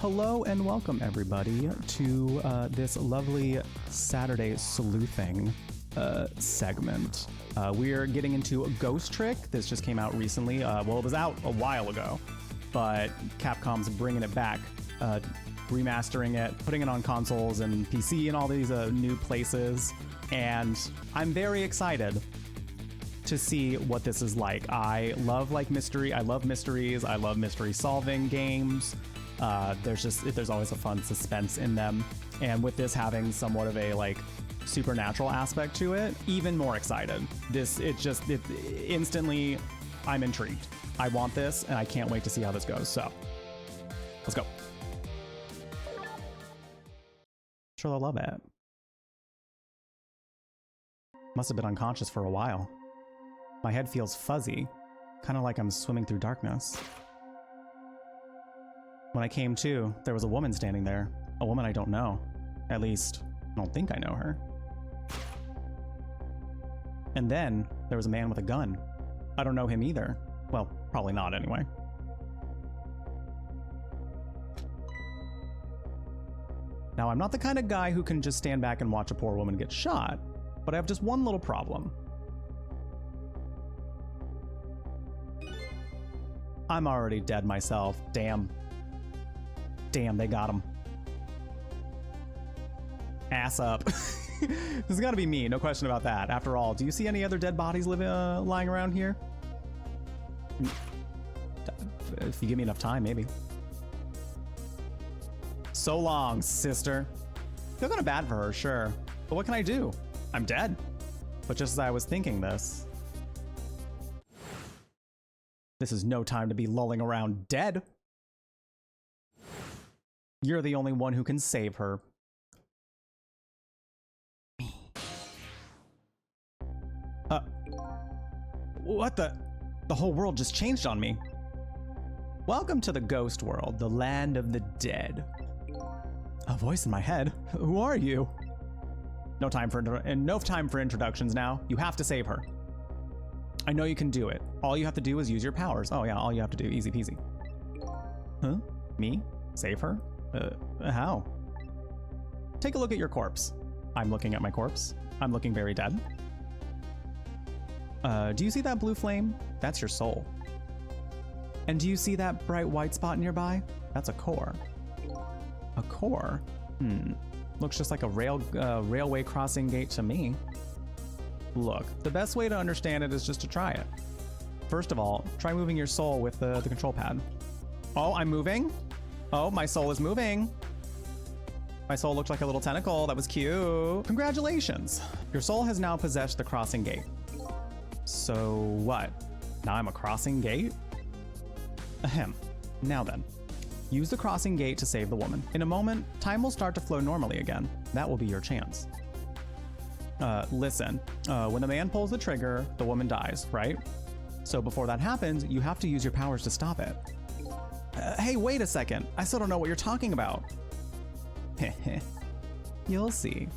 Hello and welcome everybody to this lovely Saturday sleuthing segment. We're getting into a Ghost Trick. This just came out recently. Well, it was out a while ago, but Capcom's bringing it back, remastering it, putting it on consoles and PC and all these new places. And I'm very excited to see what this is like. I love mystery. I love mysteries. I love mystery solving games. There's always a fun suspense in them, and with this having somewhat of a supernatural aspect to it, even more excited. Instantly, I'm intrigued. I want this, and I can't wait to see how this goes. So, let's go. Sure, I love it. Must have been unconscious for a while. My head feels fuzzy, kind of like I'm swimming through darkness. When I came to, there was a woman standing there. A woman I don't know. At least, I don't think I know her. And then, there was a man with a gun. I don't know him either. Well, probably not anyway. Now, I'm not the kind of guy who can just stand back and watch a poor woman get shot, but I have just one little problem. I'm already dead myself. Damn. Damn, they got him. Ass up. This has got to be me, no question about that. After all, do you see any other dead bodies lying around here? If you give me enough time, maybe. So long, sister. Feel kind of bad for her, sure. But what can I do? I'm dead. But just as I was thinking this is no time to be lolling around dead. You're the only one who can save her. Me. What the? The whole world just changed on me. Welcome to the ghost world, the land of the dead. A voice in my head. Who are you? No time for introductions now. You have to save her. I know you can do it. All you have to do is use your powers. Oh yeah, all you have to do, easy peasy. Huh? Me? Save her? How? Take a look at your corpse. I'm looking at my corpse. I'm looking very dead. Do you see that blue flame? That's your soul. And do you see that bright white spot nearby? That's a core. A core? Looks just like a railway crossing gate to me. Look, the best way to understand it is just to try it. First of all, try moving your soul with the control pad. Oh, I'm moving? Oh, my soul is moving. My soul looked like a little tentacle. That was cute. Congratulations. Your soul has now possessed the crossing gate. So what? Now I'm a crossing gate? Ahem. Now then, use the crossing gate to save the woman. In a moment, time will start to flow normally again. That will be your chance. Listen, when the man pulls the trigger, the woman dies, right? So before that happens, you have to use your powers to stop it. Hey, wait a second. I still don't know what you're talking about. You'll see.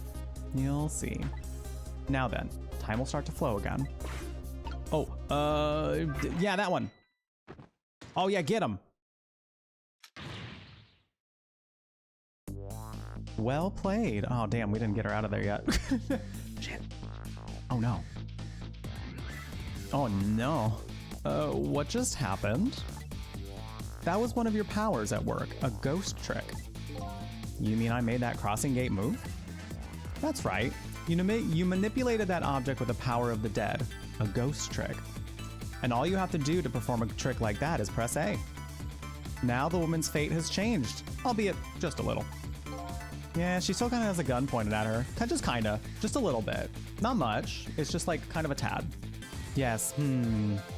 You'll see. Now then, time will start to flow again. Oh, yeah, that one. Oh yeah, get him. Well played. Oh damn, we didn't get her out of there yet. Shit. Oh no. Oh no. What just happened? That was one of your powers at work, a ghost trick. You mean I made that crossing gate move? That's right. You manipulated that object with the power of the dead, a ghost trick. And all you have to do to perform a trick like that is press A. Now the woman's fate has changed, albeit just a little. Yeah, she still kind of has a gun pointed at her. Just kinda. Just a little bit. Not much. It's just kind of a tad. Yes,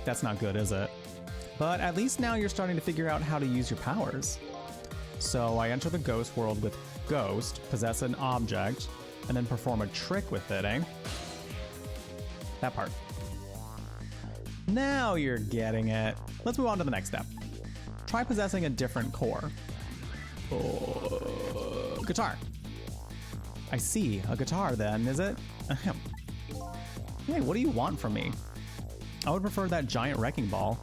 that's not good, is it? But at least now you're starting to figure out how to use your powers. So I enter the ghost world with Ghost, possess an object, and then perform a trick with it, eh? That part. Now you're getting it. Let's move on to the next step. Try possessing a different core. Oh, guitar. I see, a guitar then, is it? Ahem. Hey, what do you want from me? I would prefer that giant wrecking ball.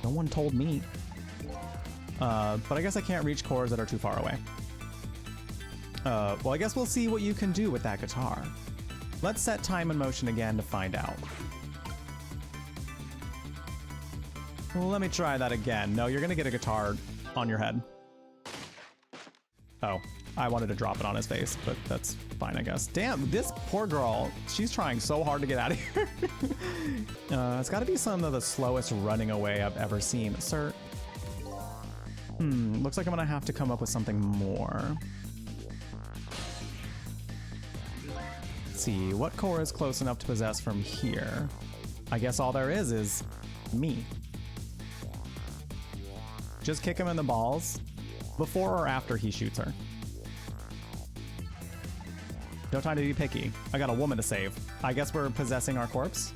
No one told me. But I guess I can't reach cores that are too far away. Well, I guess we'll see what you can do with that guitar. Let's set time and motion again to find out. Well, let me try that again. No, you're gonna get a guitar on your head. Oh, I wanted to drop it on his face, but that's fine, I guess. Damn, this poor girl, she's trying so hard to get out of here. It's gotta be some of the slowest running away I've ever seen. Sir, looks like I'm gonna have to come up with something more. Let's see, what core is close enough to possess from here? I guess all there is me. Just kick him in the balls before or after he shoots her. No time to be picky. I got a woman to save. I guess we're possessing our corpse?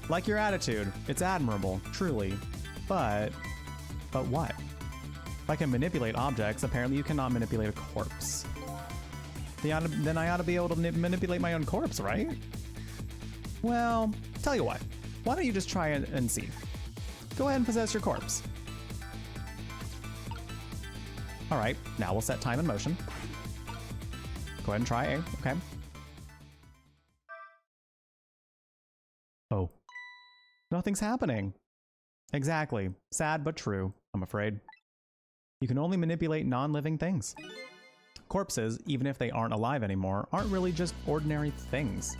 Like your attitude. It's admirable, truly. But what? If I can manipulate objects, apparently you cannot manipulate a corpse. Then I ought to be able to manipulate my own corpse, right? Well, tell you what. Why don't you just try and see? Go ahead and possess your corpse. All right, now we'll set time and motion. Go ahead and try A, okay. Oh, nothing's happening. Exactly, sad but true, I'm afraid. You can only manipulate non-living things. Corpses, even if they aren't alive anymore, aren't really just ordinary things.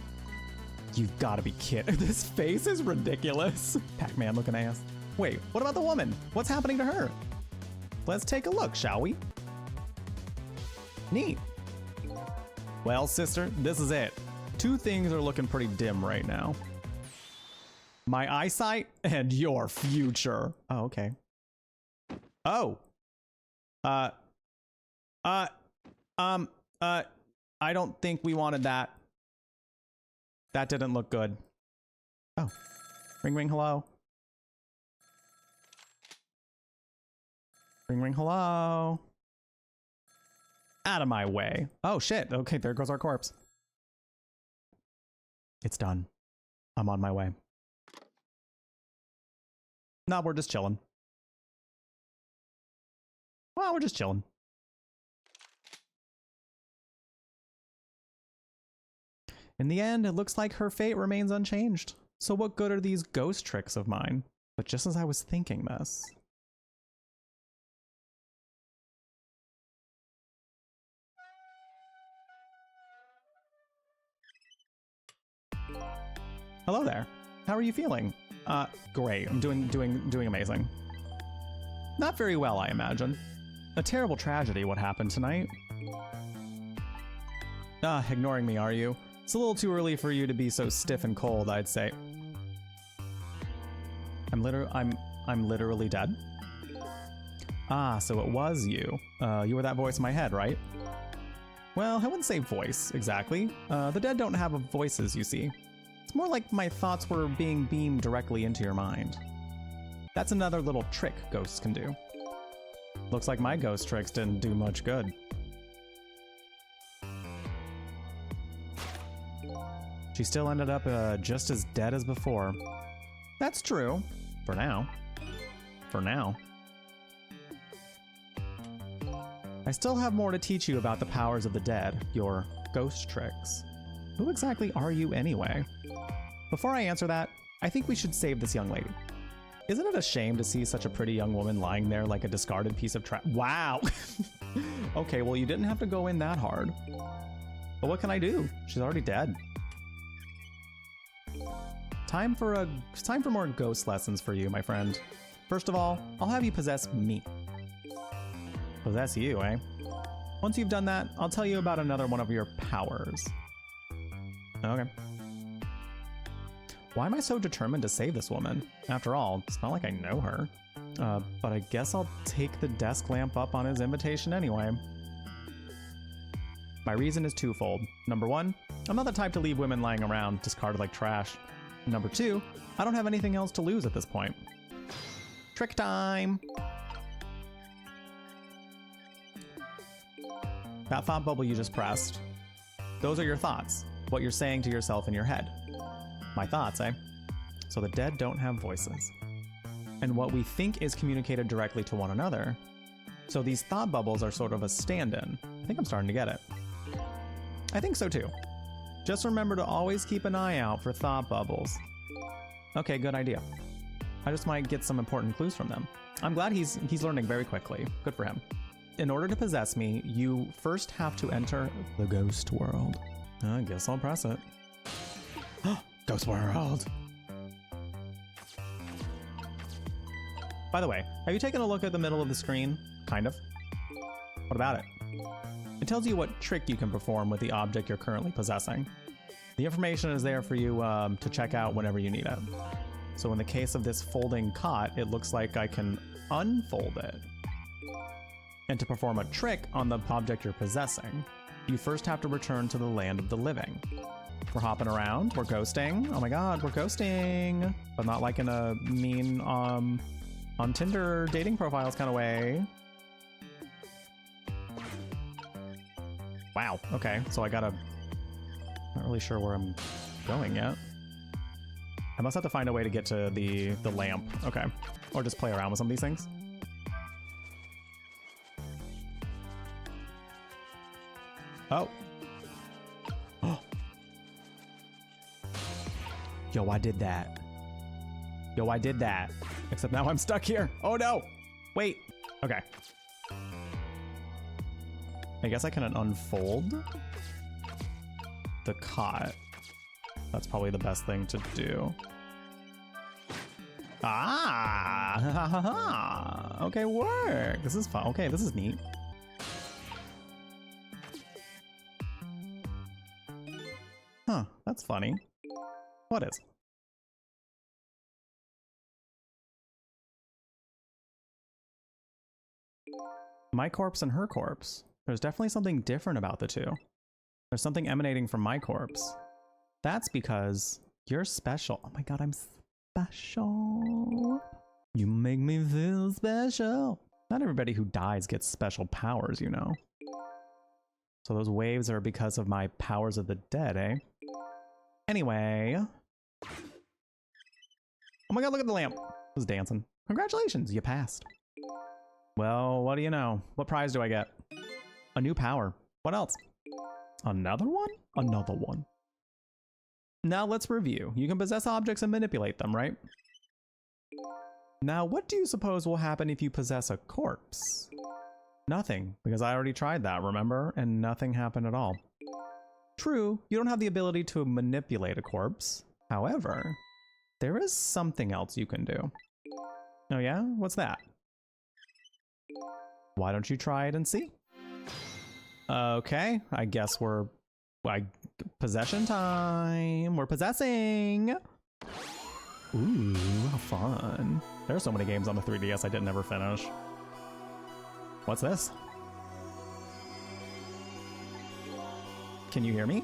You've gotta be kidding. This face is ridiculous. Pac-Man looking ass. Wait, what about the woman? What's happening to her? Let's take a look, shall we? Neat. Well, sister, this is it. Two things are looking pretty dim right now. My eyesight and your future. Oh, okay. Oh. I don't think we wanted that. That didn't look good. Oh. Ring, ring, hello. Ring, ring, hello. Out of my way. Oh, shit. Okay, there goes our corpse. It's done. I'm on my way. No, we're just chilling. Well, we're just chilling. In the end, it looks like her fate remains unchanged. So what good are these ghost tricks of mine? But just as I was thinking this... Hello there. How are you feeling? Great. I'm doing amazing. Not very well, I imagine. A terrible tragedy what happened tonight. Ignoring me, are you? It's a little too early for you to be so stiff and cold, I'd say. I'm literally dead? Ah, so it was you. You were that voice in my head, right? Well, I wouldn't say voice, exactly. The dead don't have voices, you see. It's more like my thoughts were being beamed directly into your mind. That's another little trick ghosts can do. Looks like my ghost tricks didn't do much good. She still ended up just as dead as before. That's true. For now. For now. I still have more to teach you about the powers of the dead, your ghost tricks. Who exactly are you anyway? Before I answer that, I think we should save this young lady. Isn't it a shame to see such a pretty young woman lying there like a discarded piece of trash? Wow! Okay, well you didn't have to go in that hard. But what can I do? She's already dead. Time for more ghost lessons for you, my friend. First of all, I'll have you possess me. Possess you, eh? Once you've done that, I'll tell you about another one of your powers. Okay. Why am I so determined to save this woman? After all, it's not like I know her. But I guess I'll take the desk lamp up on his invitation anyway. My reason is twofold. Number one, I'm not the type to leave women lying around, discarded like trash. Number two, I don't have anything else to lose at this point. Trick time! That thought bubble you just pressed. Those are your thoughts, what you're saying to yourself in your head. My thoughts, eh? So the dead don't have voices. and what we think is communicated directly to one another. So these thought bubbles are sort of a stand-in. I think I'm starting to get it. I think so too. Just remember to always keep an eye out for thought bubbles. Okay, good idea. I just might get some important clues from them. I'm glad he's learning very quickly. Good for him. In order to possess me, you first have to enter the ghost world. I guess I'll press it. Ghost world. By the way, have you taken a look at the middle of the screen? Kind of. What about it? It tells you what trick you can perform with the object you're currently possessing. The information is there for you to check out whenever you need it. So in the case of this folding cot, it looks like I can unfold it. And to perform a trick on the object you're possessing, you first have to return to the land of the living. We're hopping around, we're ghosting. Oh my god, we're ghosting! But not like in a mean, on Tinder dating profiles kind of way. Wow, okay, so I gotta... Not really sure where I'm going yet. I must have to find a way to get to the lamp. Okay. Or just play around with some of these things. Oh. Oh. Yo, I did that. Yo, I did that. Except now I'm stuck here. Oh no. Wait. Okay. I guess I can unfold the cot. That's probably the best thing to do. Ah! Okay, work. This is fun. Okay, this is neat. Huh, that's funny. What is? My corpse and her corpse. There's definitely something different about the two. There's something emanating from my corpse. That's because you're special. Oh my god, I'm special. You make me feel special. Not everybody who dies gets special powers, you know. So those waves are because of my powers of the dead, eh? Anyway. Oh my god, look at the lamp. It was dancing. Congratulations, you passed. Well, what do you know? What prize do I get? A new power. What else? Another one? Another one. Now let's review. You can possess objects and manipulate them, right? Now, what do you suppose will happen if you possess a corpse? Nothing, because I already tried that, remember? And nothing happened at all. True, you don't have the ability to manipulate a corpse. However, there is something else you can do. Oh yeah? What's that? Why don't you try it and see? Okay, I guess we're... possession time! We're possessing! Ooh, how fun. There are so many games on the 3DS I didn't ever finish. What's this? Can you hear me?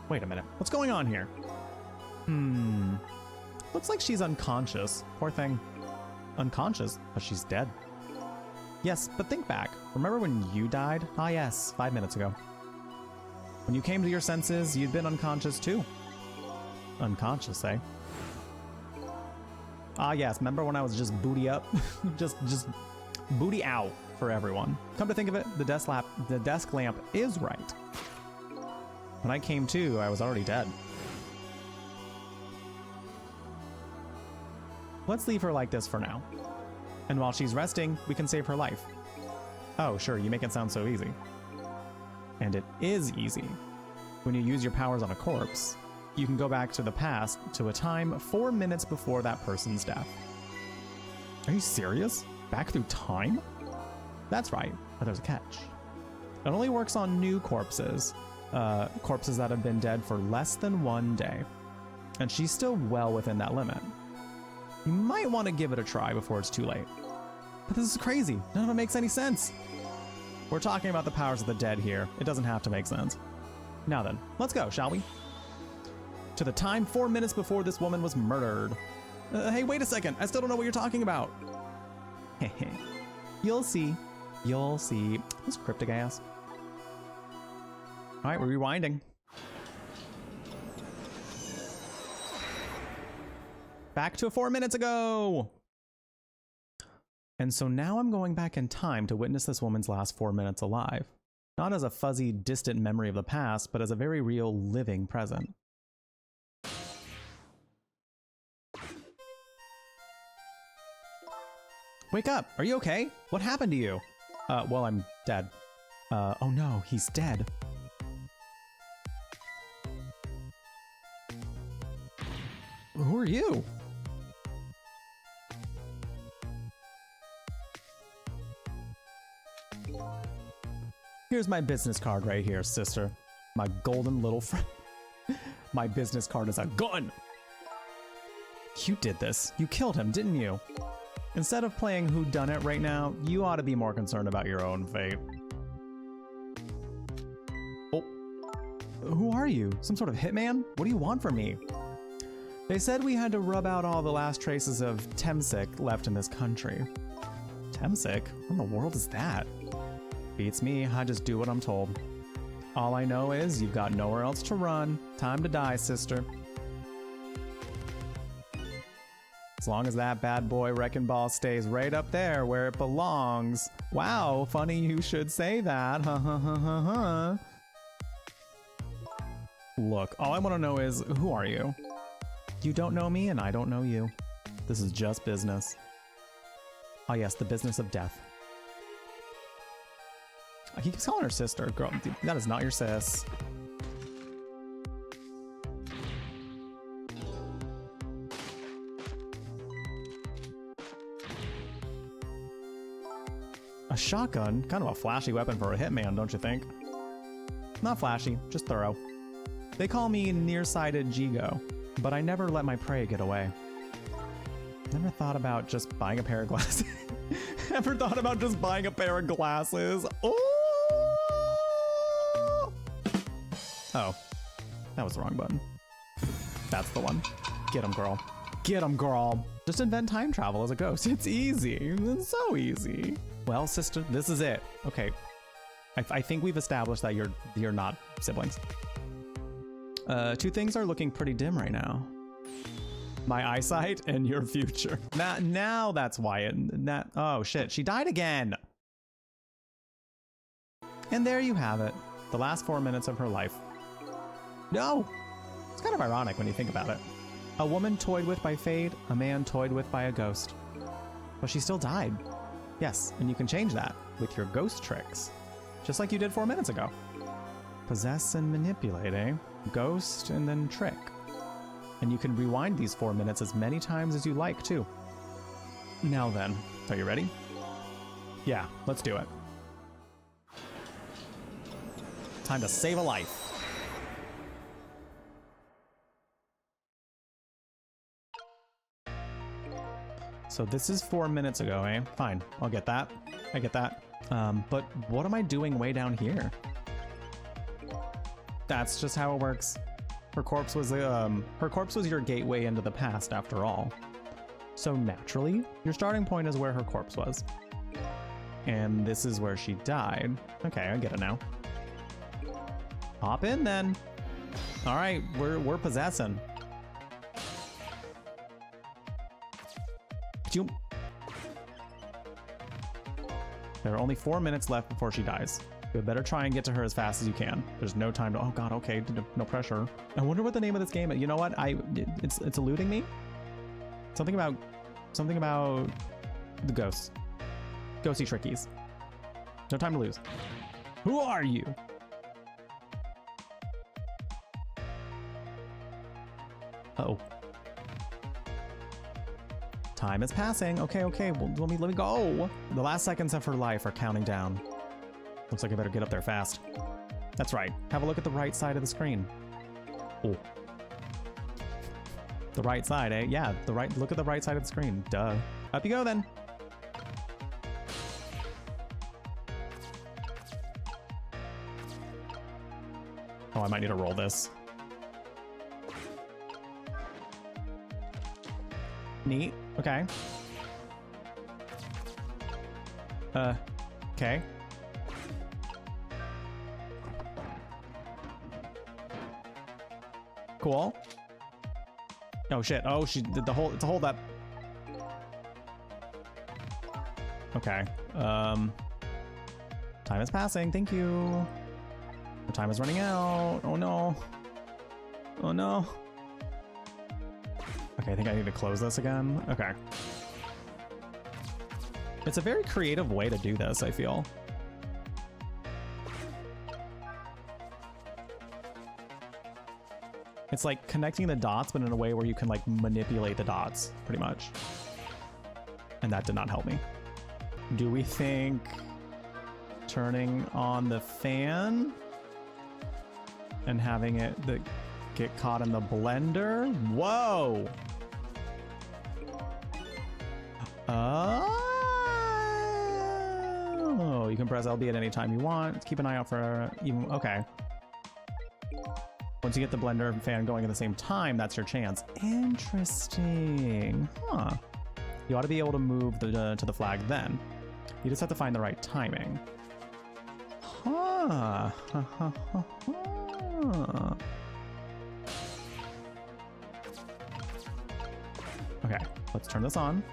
Wait a minute. What's going on here? Looks like she's unconscious. Poor thing. Unconscious, but she's dead. Yes, but think back. Remember when you died? Ah yes, 5 minutes ago. When you came to your senses, you'd been unconscious too. Unconscious, eh? Ah yes, remember when I was just booty up? just booty out for everyone. Come to think of it, the desk lamp is right. When I came to, I was already dead. Let's leave her like this for now. And while she's resting, we can save her life. Oh, sure, you make it sound so easy. And it is easy. When you use your powers on a corpse, you can go back to the past to a time 4 minutes before that person's death. Are you serious? Back through time? That's right, but there's a catch. It only works on new corpses, corpses that have been dead for less than 1 day. And she's still well within that limit. You might want to give it a try before it's too late. But this is crazy. None of it makes any sense. We're talking about the powers of the dead here. It doesn't have to make sense. Now then, let's go, shall we? To the time 4 minutes before this woman was murdered. Hey, wait a second. I still don't know what you're talking about. Hehe. You'll see. You'll see. What's cryptic ass? All right, we're rewinding. Back to 4 minutes ago. And so now I'm going back in time to witness this woman's last 4 minutes alive. Not as a fuzzy, distant memory of the past, but as a very real, living present. Wake up! Are you okay? What happened to you? Well, I'm dead. Oh no, he's dead. Who are you? Here's my business card right here, sister. My golden little friend. My business card is a gun! You did this. You killed him, didn't you? Instead of playing whodunit right now, you ought to be more concerned about your own fate. Oh. Who are you? Some sort of hitman? What do you want from me? They said we had to rub out all the last traces of Temsic left in this country. Temsic? What in the world is that? Beats me, I just do what I'm told. All I know is you've got nowhere else to run. Time to die, sister. As long as that bad boy wrecking ball stays right up there where it belongs. Wow, funny you should say that. Ha ha ha ha ha. Look, all I want to know is, who are you? You don't know me and I don't know you. This is just business. Oh yes, the business of death. He keeps calling her sister. Girl, that is not your sis. A shotgun? Kind of a flashy weapon for a hitman, don't you think? Not flashy, just thorough. They call me nearsighted Jigo, but I never let my prey get away. Never thought about just buying a pair of glasses. Never thought about just buying a pair of glasses. Oh! Oh, that was the wrong button. That's the one. Get him, girl. Get him, girl. Just invent time travel as a ghost. It's easy. It's so easy. Well, sister, this is it. Okay. I think we've established that you're not siblings. Two things are looking pretty dim right now. My eyesight and your future. Now that's why oh shit, she died again. And there you have it. The last 4 minutes of her life. No! It's kind of ironic when you think about it. A woman toyed with by fate, a man toyed with by a ghost. But she still died. Yes, and you can change that with your ghost tricks. Just like you did 4 minutes ago. Possess and manipulate, eh? Ghost and then trick. And you can rewind these 4 minutes as many times as you like, too. Now then, are you ready? Yeah, let's do it. Time to save a life. So this is 4 minutes ago, eh? Fine, I'll get that. I get that. But what am I doing way down here? That's just how it works. Her corpse was your gateway into the past, after all. So naturally, your starting point is where her corpse was. And this is where she died. Okay, I get it now. Hop in then. All right, we're possessing. There are only 4 minutes left before she dies. You better try and get to her as fast as you can. There's no time to, oh god, okay, no pressure. I wonder what the name of this game is. You know what? It's eluding me. Something about the ghosts. Ghosty trickies. No time to lose. Who are you? Uh-oh. Time is passing. Okay, well, let me go. The last seconds of her life are counting down. Looks like I better get up there fast. That's right. Have a look at the right side of the screen. Oh. The right side, eh? Yeah, look at the right side of the screen. Duh. Up you go then. Oh, I might need to roll this. Neat. Okay. Okay. Cool. Oh shit. Oh, she did the whole, it's a hold up. Okay. Time is passing. Thank you. The time is running out. Oh no. Oh no. Okay, I think I need to close this again. Okay. It's a very creative way to do this, I feel. It's like connecting the dots, but in a way where you can like manipulate the dots, pretty much. And that did not help me. Do we think turning on the fan and having it get caught in the blender? Whoa! Oh, you can press LB at any time you want. Let's keep an eye out for even, okay. Once you get the blender and fan going at the same time, that's your chance. Interesting. Huh. You ought to be able to move to the flag then. You just have to find the right timing. Huh. Okay, let's turn this on.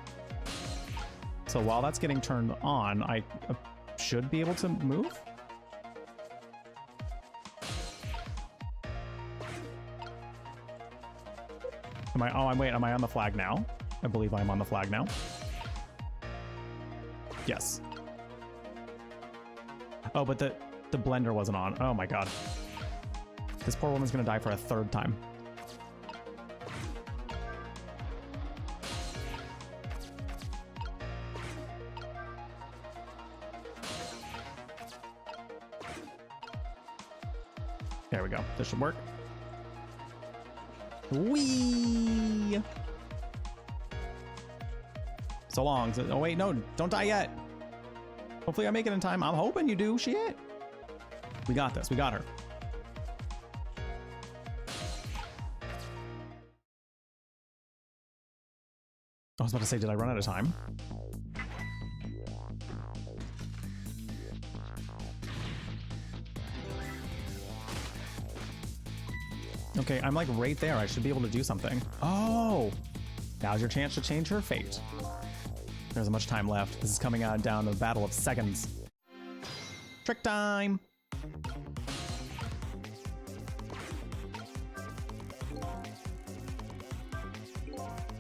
So while that's getting turned on, I should be able to move? Am I, oh, wait, am I on the flag now? I believe I'm on the flag now. Yes. Oh, but the blender wasn't on. Oh my god. This poor woman's gonna die for a third time. There we go. This should work. Whee! So long. Oh wait, no, don't die yet. Hopefully I make it in time. I'm hoping you do. Shit. We got this. We got her. I was about to say, did I run out of time? Okay, I'm like right there. I should be able to do something. Oh, now's your chance to change her fate. There's much time left. This is coming out down to a battle of seconds. Trick time.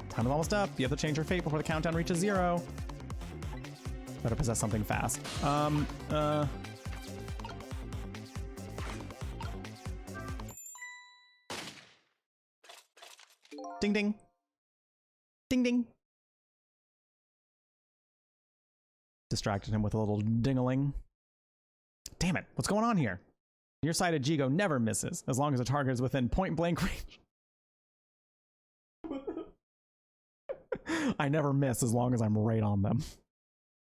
Time is almost up. You have to change your fate before the countdown reaches 0. Better possess something fast. Ding ding. Ding ding. Distracted him with a little ding-a-ling. Damn it, what's going on here? Nearsighted Jigo never misses, as long as the target is within point-blank range. I never miss as long as I'm right on them.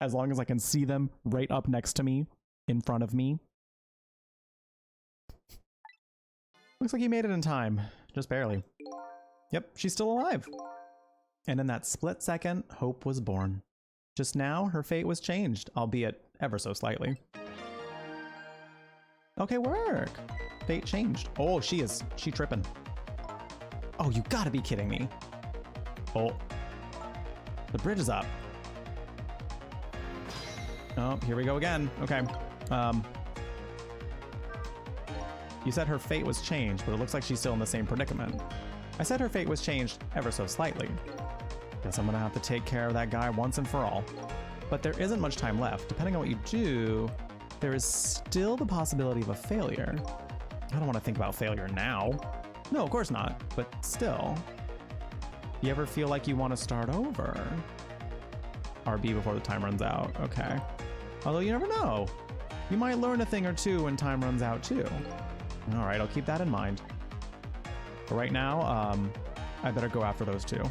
As long as I can see them right up next to me, in front of me. Looks like you made it in time. Just barely. Yep, she's still alive. And in that split second, hope was born. Just now, her fate was changed, albeit ever so slightly. Okay, work. Fate changed. Oh, she tripping. Oh, you gotta be kidding me. Oh. The bridge is up. Oh, here we go again. Okay. You said her fate was changed, but it looks like she's still in the same predicament. I said her fate was changed ever so slightly. Guess I'm gonna have to take care of that guy once and for all. But there isn't much time left. Depending on what you do, there is still the possibility of a failure. I don't want to think about failure now. No, of course not, but still. You ever feel like you want to start over? RB before the time runs out, okay. Although you never know. You might learn a thing or two when time runs out too. All right, I'll keep that in mind. But right now, I better go after those two.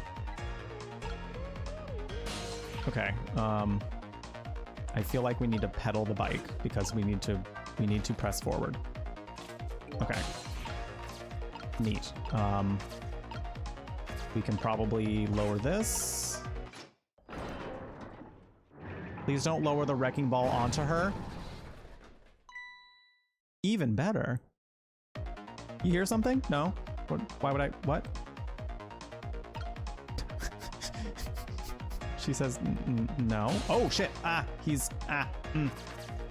Okay, I feel like we need to pedal the bike because we need to press forward. Okay. Neat. We can probably lower this. Please don't lower the wrecking ball onto her. Even better. You hear something? No? Why would I? What? She says no. Oh shit! He's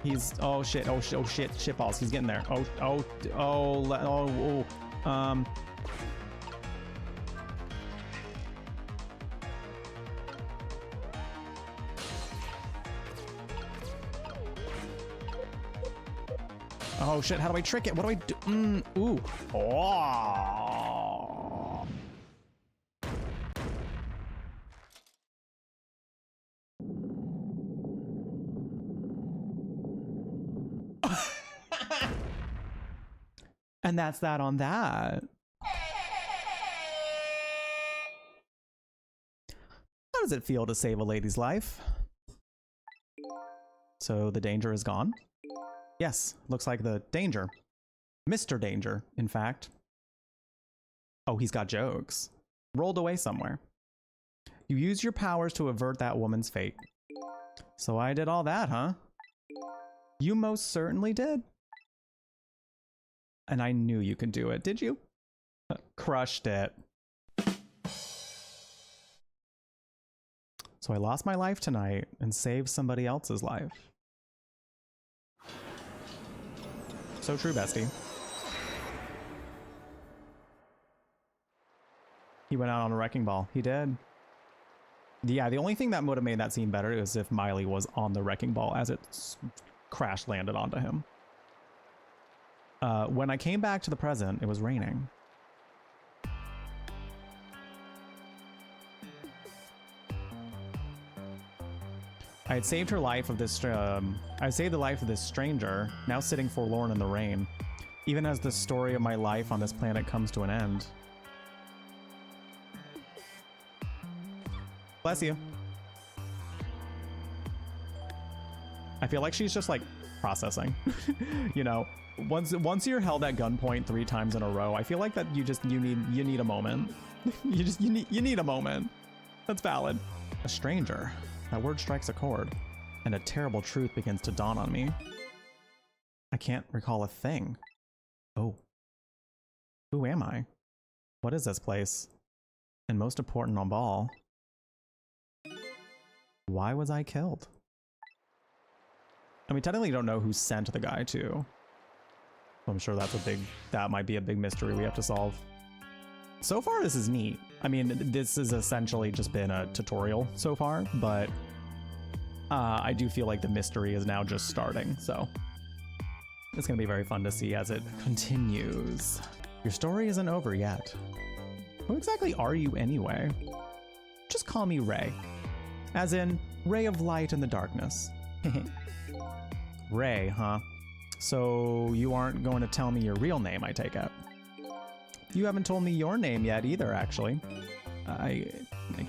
he's oh shit! Oh shit! Oh shit! Shitballs! He's getting there. Oh shit, how do I trick it? What do I do? Ooh. Oh. And that's that on that. How does it feel to save a lady's life? So the danger is gone? Yes, looks like the danger. Mr. Danger, in fact. Oh, he's got jokes. Rolled away somewhere. You used your powers to avert that woman's fate. So I did all that, huh? You most certainly did. And I knew you could do it, did you? Crushed it. So I lost my life tonight and saved somebody else's life. So true, bestie. He went out on a wrecking ball. He did. Yeah, the only thing that would have made that scene better is if Miley was on the wrecking ball as it crash landed onto him. When I came back to the present, it was raining. I had saved her life of this. I saved the life of this stranger, now sitting forlorn in the rain, even as the story of my life on this planet comes to an end. Bless you. I feel like she's just like processing. You know, once you're held at gunpoint 3 times in a row, I feel like that you need a moment. you need a moment. That's valid. A stranger. That word strikes a chord, and a terrible truth begins to dawn on me. I can't recall a thing. Oh. Who am I? What is this place? And most important of all, why was I killed? I mean, technically you don't know who sent the guy to. I'm sure that might be a big mystery we have to solve. So far, this is neat. I mean, this has essentially just been a tutorial so far, but I do feel like the mystery is now just starting, so it's gonna be very fun to see as it continues. Your story isn't over yet. Who exactly are you anyway? Just call me Ray. As in, ray of light in the darkness. Ray, huh? So you aren't going to tell me your real name, I take it. You haven't told me your name yet either, actually. I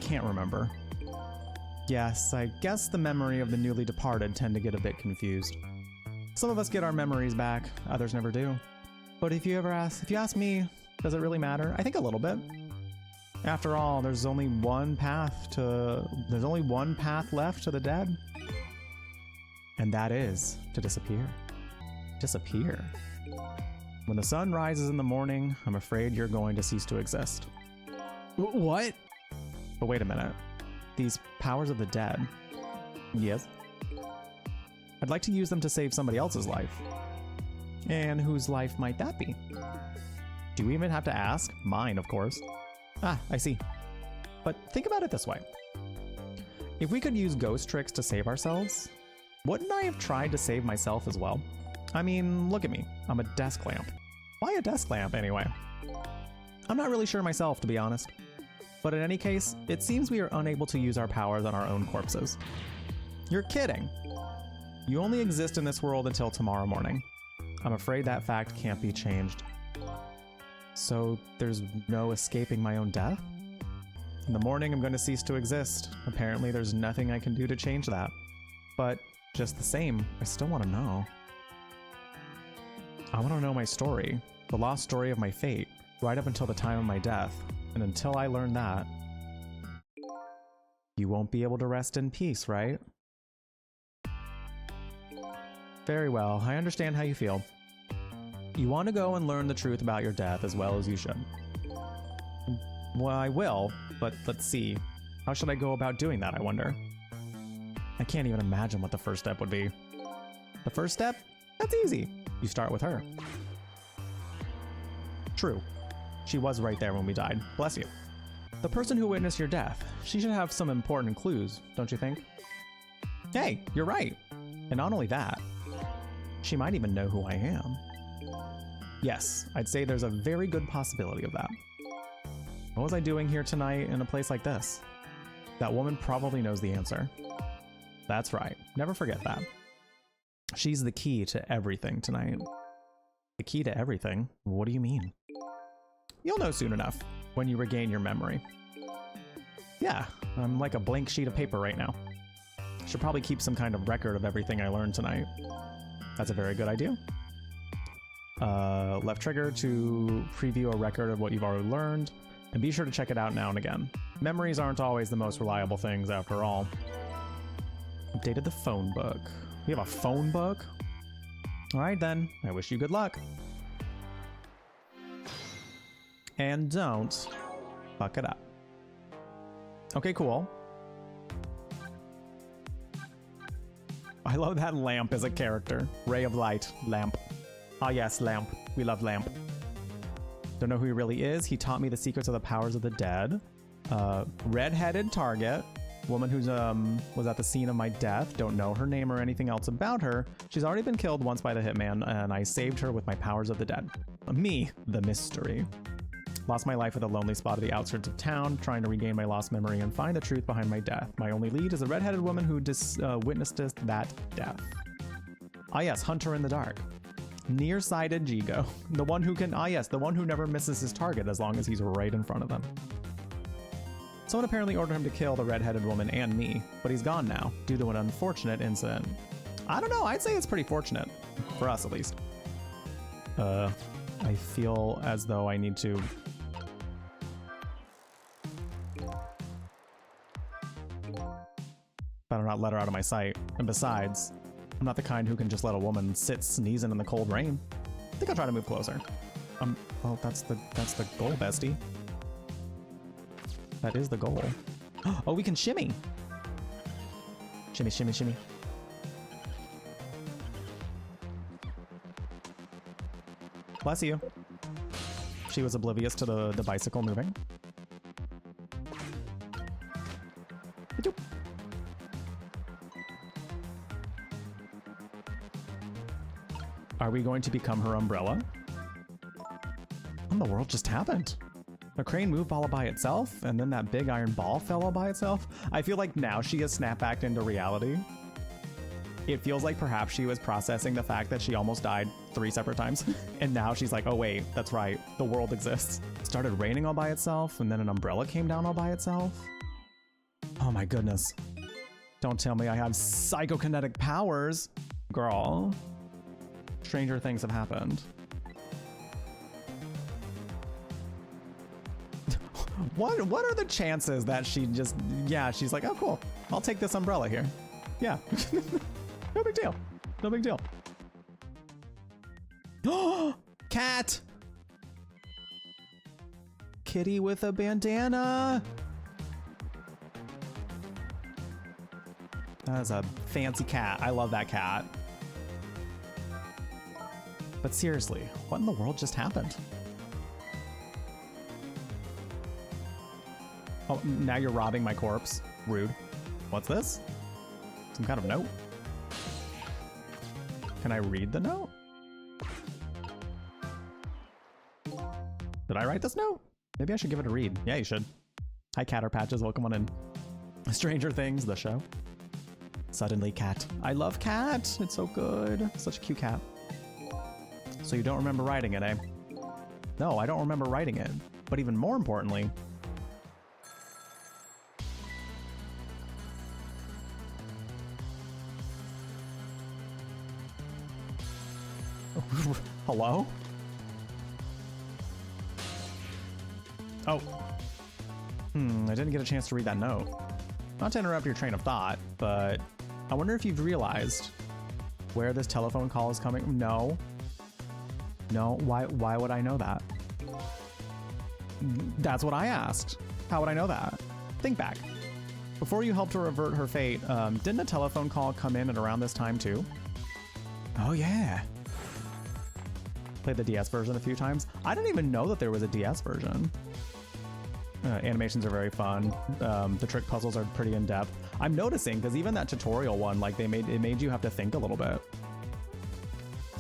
can't remember. Yes, I guess the memory of the newly departed tend to get a bit confused. Some of us get our memories back, others never do. But if you ask me, does it really matter? I think a little bit. After all, there's only one path left to the dead. And that is to disappear. Disappear. When the sun rises in the morning, I'm afraid you're going to cease to exist. What? But wait a minute. These powers of the dead. Yes? I'd like to use them to save somebody else's life. And whose life might that be? Do we even have to ask? Mine, of course. Ah, I see. But think about it this way. If we could use ghost tricks to save ourselves, wouldn't I have tried to save myself as well? I mean, look at me. I'm a desk lamp. Why a desk lamp, anyway? I'm not really sure myself, to be honest. But in any case, it seems we are unable to use our powers on our own corpses. You're kidding. You only exist in this world until tomorrow morning. I'm afraid that fact can't be changed. So there's no escaping my own death? In the morning, I'm going to cease to exist. Apparently, there's nothing I can do to change that. But just the same, I still want to know. I want to know my story, the lost story of my fate, right up until the time of my death. And until I learn that, you won't be able to rest in peace, right? Very well, I understand how you feel. You want to go and learn the truth about your death as well as you should. Well, I will, but let's see. How should I go about doing that, I wonder? I can't even imagine what the first step would be. The first step? That's easy. You start with her. True. She was right there when we died. Bless you. The person who witnessed your death. She should have some important clues, don't you think? Hey, you're right. And not only that, she might even know who I am. Yes, I'd say there's a very good possibility of that. What was I doing here tonight in a place like this? That woman probably knows the answer. That's right. Never forget that. She's the key to everything tonight. The key to everything? What do you mean? You'll know soon enough, when you regain your memory. Yeah, I'm like a blank sheet of paper right now. Should probably keep some kind of record of everything I learned tonight. That's a very good idea. Left trigger to preview a record of what you've already learned, and be sure to check it out now and again. Memories aren't always the most reliable things after all. Updated the phone book. We have a phone book? Alright then, I wish you good luck. And don't fuck it up. Okay, cool. I love that lamp as a character. Ray of light, lamp. Ah yes, lamp. We love lamp. Don't know who he really is. He taught me the secrets of the powers of the dead. Red-headed target. Woman who's was at the scene of my death. Don't know her name or anything else about her. She's already been killed once by the hitman, and I saved her with my powers of the dead. Me, the mystery. Lost my life at a lonely spot at the outskirts of town, trying to regain my lost memory and find the truth behind my death. My only lead is a red-headed woman who witnessed that death. Ah yes, Hunter in the dark. Nearsighted Jigo. The one who can, the one who never misses his target as long as he's right in front of them. Someone apparently ordered him to kill the red-headed woman and me, but he's gone now, due to an unfortunate incident. I don't know, I'd say it's pretty fortunate. For us, at least. I feel as though I need to... better not let her out of my sight. And besides, I'm not the kind who can just let a woman sit sneezing in the cold rain. I think I'll try to move closer. Well, that's the goal, bestie. That is the goal. Oh, we can shimmy. Shimmy, shimmy, shimmy. Bless you. She was oblivious to the bicycle moving. Are we going to become her umbrella? What in the world just happened? The crane moved all by itself, and then that big iron ball fell all by itself? I feel like now she has snapped back into reality. It feels like perhaps she was processing the fact that she almost died 3 separate times. And now she's like, oh wait, that's right, the world exists. It started raining all by itself, and then an umbrella came down all by itself. Oh my goodness. Don't tell me I have psychokinetic powers. Girl. Stranger things have happened. What are the chances that she just, she's like, oh cool, I'll take this umbrella here. Yeah. No big deal. No big deal. Cat! Kitty with a bandana! That is a fancy cat. I love that cat. But seriously, what in the world just happened? Oh, now you're robbing my corpse. Rude. What's this? Some kind of note? Can I read the note? Did I write this note? Maybe I should give it a read. Yeah, you should. Hi, Catter Patches. Welcome on in. Stranger Things, the show. Suddenly, Cat. I love Cat. It's so good. Such a cute cat. So you don't remember writing it, eh? No, I don't remember writing it. But even more importantly... Hello? Oh. I didn't get a chance to read that note. Not to interrupt your train of thought, but I wonder if you've realized where this telephone call is coming. No. No, why would I know that? That's what I asked. How would I know that? Think back. Before you helped her avert her fate, didn't a telephone call come in at around this time too? Oh yeah. Played the DS version a few times. I didn't even know that there was a DS version. Animations are very fun. The trick puzzles are pretty in-depth. I'm noticing, because even that tutorial one, like it made you have to think a little bit.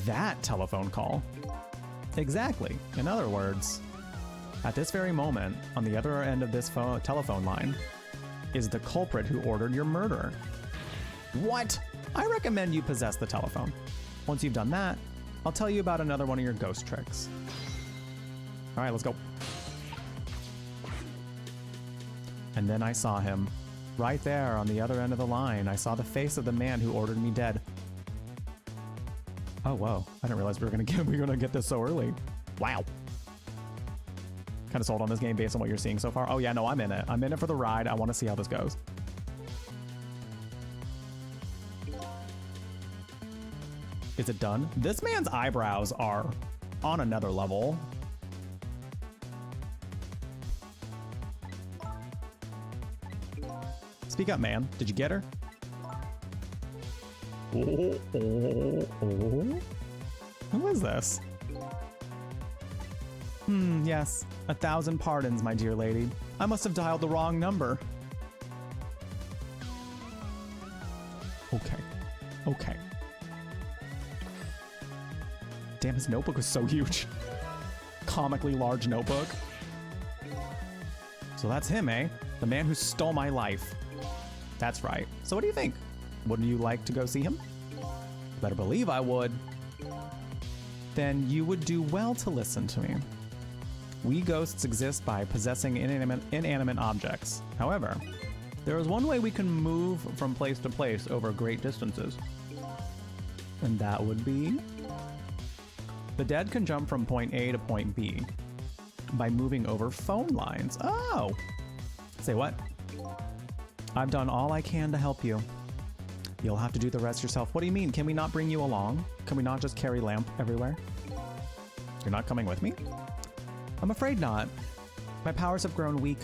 That telephone call. Exactly. In other words, at this very moment, on the other end of this telephone line, is the culprit who ordered your murder. What? I recommend you possess the telephone. Once you've done that, I'll tell you about another one of your ghost tricks. All right, let's go. And then I saw him. Right there on the other end of the line, I saw the face of the man who ordered me dead. Oh, whoa. I didn't realize we were gonna get this so early. Wow. Kind of sold on this game based on what you're seeing so far. Oh yeah, no, I'm in it. I'm in it for the ride. I want to see how this goes. Is it done? This man's eyebrows are on another level. Speak up, man. Did you get her? Oh. Who is this? Yes. 1,000 pardons, my dear lady. I must have dialed the wrong number. Okay. Damn, his notebook was so huge. Comically large notebook. So that's him, eh? The man who stole my life. That's right. So what do you think? Wouldn't you like to go see him? Better believe I would. Then you would do well to listen to me. We ghosts exist by possessing inanimate objects. However, there is one way we can move from place to place over great distances. And that would be... The dead can jump from point A to point B by moving over phone lines. Oh! Say what? I've done all I can to help you. You'll have to do the rest yourself. What do you mean? Can we not bring you along? Can we not just carry lamp everywhere? You're not coming with me? I'm afraid not. My powers have grown weak.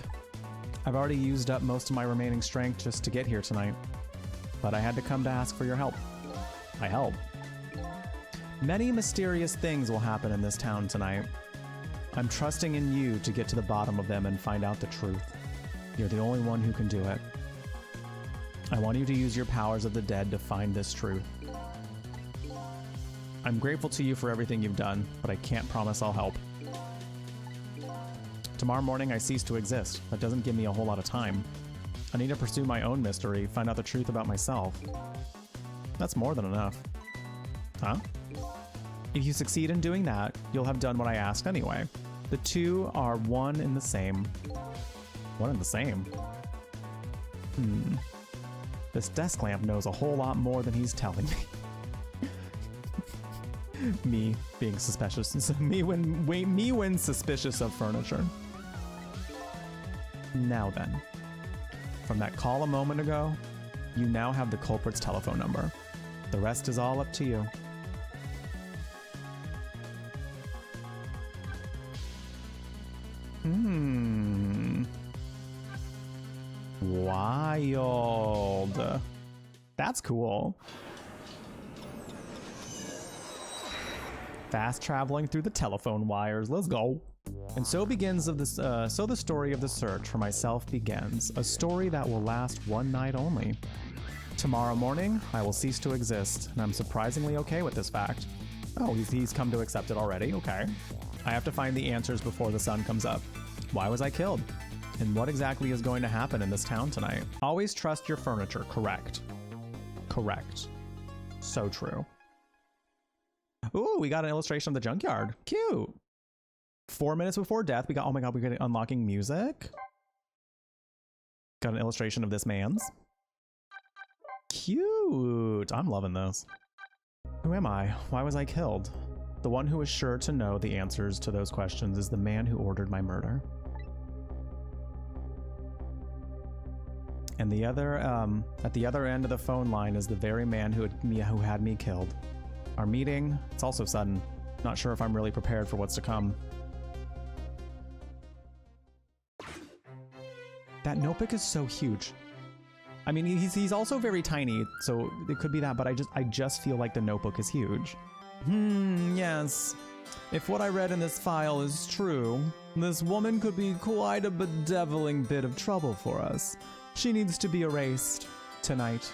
I've already used up most of my remaining strength just to get here tonight. But I had to come to ask for your help. I help. Many mysterious things will happen in this town tonight. I'm trusting in you to get to the bottom of them and find out the truth. You're the only one who can do it. I want you to use your powers of the dead to find this truth. I'm grateful to you for everything you've done, but I can't promise I'll help. Tomorrow morning I cease to exist. That doesn't give me a whole lot of time. I need to pursue my own mystery, find out the truth about myself. That's more than enough. Huh? If you succeed in doing that, you'll have done what I asked anyway. The two are one and the same. One and the same? This desk lamp knows a whole lot more than he's telling me. Me being suspicious. me when suspicious of furniture. Now then, from that call a moment ago, you now have the culprit's telephone number. The rest is all up to you. Wild. That's cool. Fast traveling through the telephone wires. Let's go. And so begins of this. So the story of the search for myself begins. A story that will last one night only. Tomorrow morning, I will cease to exist, and I'm surprisingly okay with this fact. Oh, he's come to accept it already. Okay. I have to find the answers before the sun comes up. Why was I killed? And what exactly is going to happen in this town tonight? Always trust your furniture. Correct. Correct. So true. Ooh, we got an illustration of the junkyard. Cute. 4 minutes before death, we got, oh my god, we got unlocking music. Got an illustration of this man's. Cute. I'm loving this. Who am I? Why was I killed? The one who is sure to know the answers to those questions is the man who ordered my murder. And the other, at the other end of the phone line is the very man who had me killed. Our meeting, it's also sudden. Not sure if I'm really prepared for what's to come. That notebook is so huge. I mean, he's also very tiny, so it could be that, but I just feel like the notebook is huge. Yes. If what I read in this file is true, this woman could be quite a bedeviling bit of trouble for us. She needs to be erased tonight.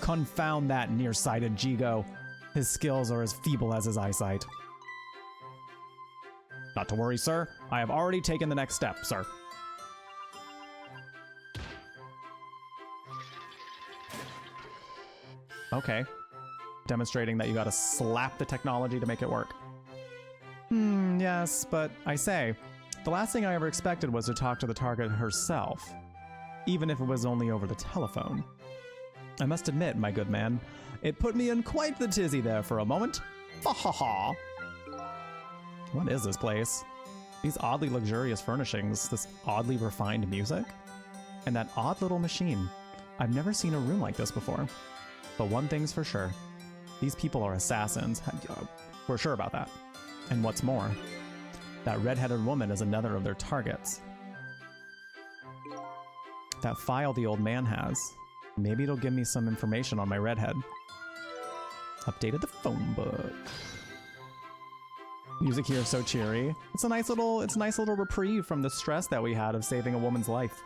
Confound that nearsighted Jigo. His skills are as feeble as his eyesight. Not to worry, sir. I have already taken the next step, sir. Okay. Demonstrating that you gotta slap the technology to make it work. Yes, but I say, the last thing I ever expected was to talk to the target herself, even if it was only over the telephone. I must admit, my good man, it put me in quite the tizzy there for a moment. Ha ha ha. What is this place? These oddly luxurious furnishings, this oddly refined music, and that odd little machine. I've never seen a room like this before. But one thing's for sure. These people are assassins. We're sure about that. And what's more, that red-headed woman is another of their targets. That file the old man has. Maybe it'll give me some information on my redhead. Updated the phone book. Music here is so cheery. It's a nice little reprieve from the stress that we had of saving a woman's life.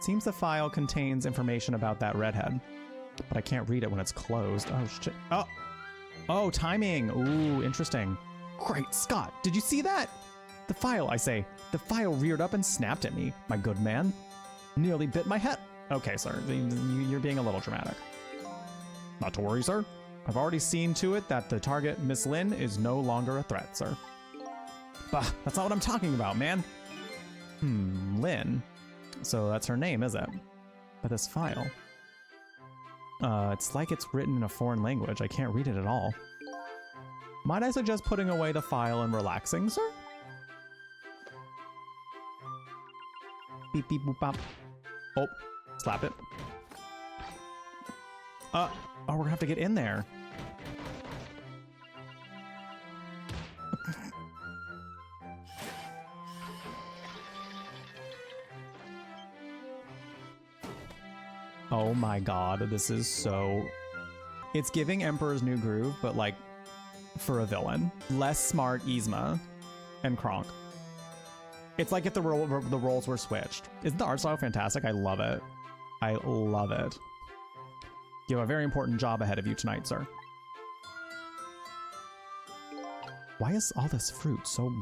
Seems the file contains information about that redhead, but I can't read it when it's closed. Oh shit. Oh, timing. Ooh, interesting. Great Scott, did you see that? The file, I say. The file reared up and snapped at me, my good man. Nearly bit my head. Okay, sir, you're being a little dramatic. Not to worry, sir. I've already seen to it that the target, Miss Lin, is no longer a threat, sir. Bah, that's not what I'm talking about, man. Lin. So that's her name, is it? But this file. It's like it's written in a foreign language. I can't read it at all. Might I suggest putting away the file and relaxing, sir? Beep, beep, boop, bop. Oh, slap it. Oh, we're gonna have to get in there. Oh my god, this is so... It's giving Emperor's New Groove, but like, for a villain. Less smart Yzma and Kronk. It's like if the roles were switched. Isn't the art style fantastic? I love it. I love it. You have a very important job ahead of you tonight, sir. Why is all this fruit so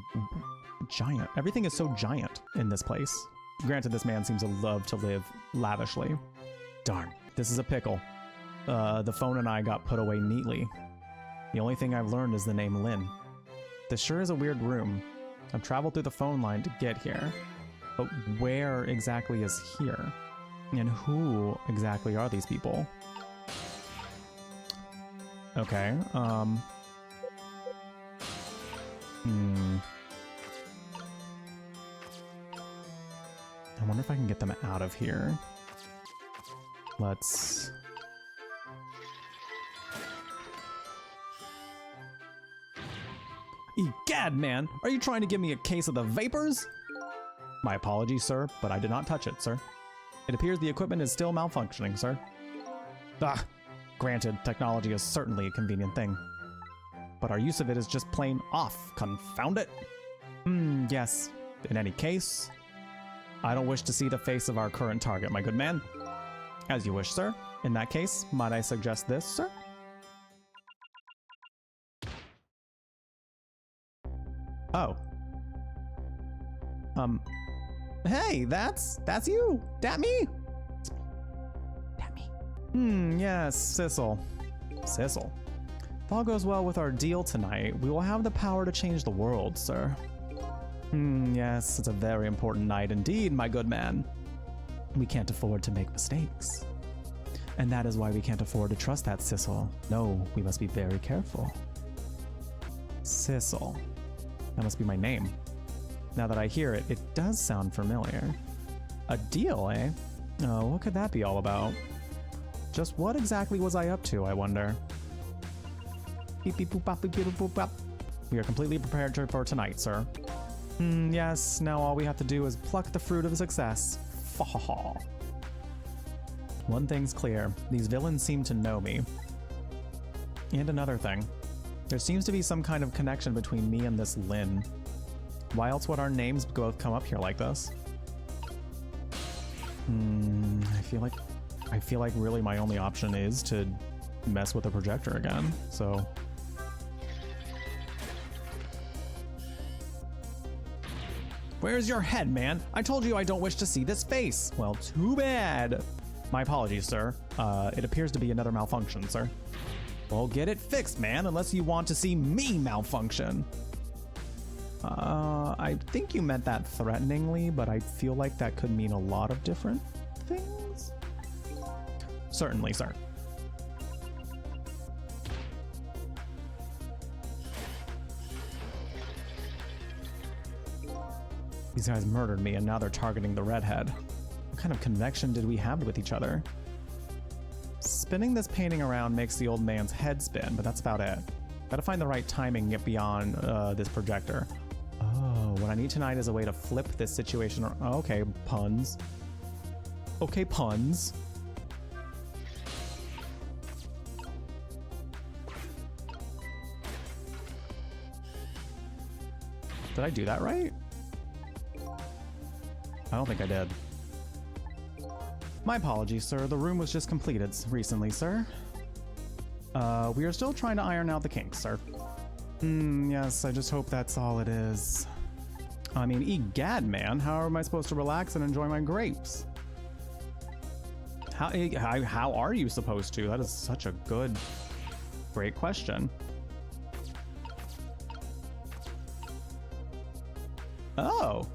giant? Everything is so giant in this place. Granted, this man seems to love to live lavishly. Darn, this is a pickle. The phone and I got put away neatly. The only thing I've learned is the name Lin. This sure is a weird room. I've traveled through the phone line to get here. But where exactly is here? And who exactly are these people? Okay, I wonder if I can get them out of here. Let's... Egad, man! Are you trying to give me a case of the vapors? My apologies, sir, but I did not touch it, sir. It appears the equipment is still malfunctioning, sir. Ah, granted, technology is certainly a convenient thing. But our use of it is just plain off, confound it! Yes. In any case, I don't wish to see the face of our current target, my good man. As you wish, sir. In that case, might I suggest this, sir? Oh. Hey, that's you! Dat me? Dat me. Yes, Sissel. Sissel. If all goes well with our deal tonight, we will have the power to change the world, sir. Yes, it's a very important night indeed, my good man. We can't afford to make mistakes. And that is why we can't afford to trust that Sissel. No, we must be very careful. Sissel. That must be my name. Now that I hear it, it does sound familiar. A deal, eh? Oh, what could that be all about? Just what exactly was I up to, I wonder? Beep, beep, boop, bop, beep, beep, boop, bop. We are completely prepared for tonight, sir. Yes, now all we have to do is pluck the fruit of success. One thing's clear, these villains seem to know me. And another thing, there seems to be some kind of connection between me and this Lynn. Why else would our names both come up here like this? I feel like really my only option is to mess with the projector again, so. Where's your head, man? I told you I don't wish to see this face. Well, too bad. My apologies, sir. It appears to be another malfunction, sir. Well, get it fixed, man, unless you want to see me malfunction. I think you meant that threateningly, but I feel like that could mean a lot of different things. Certainly, sir. These guys murdered me and now they're targeting the redhead. What kind of connection did we have with each other? Spinning this painting around makes the old man's head spin, but that's about it. Gotta find the right timing and get beyond this projector. Oh, what I need tonight is a way to flip this situation. Okay, puns. Okay, puns. Did I do that right? I don't think I did. My apologies, sir. The room was just completed recently, sir. We are still trying to iron out the kinks, sir. Yes, I just hope that's all it is. I mean, egad, man. How am I supposed to relax and enjoy my grapes? How are you supposed to? That is such a great question. Oh.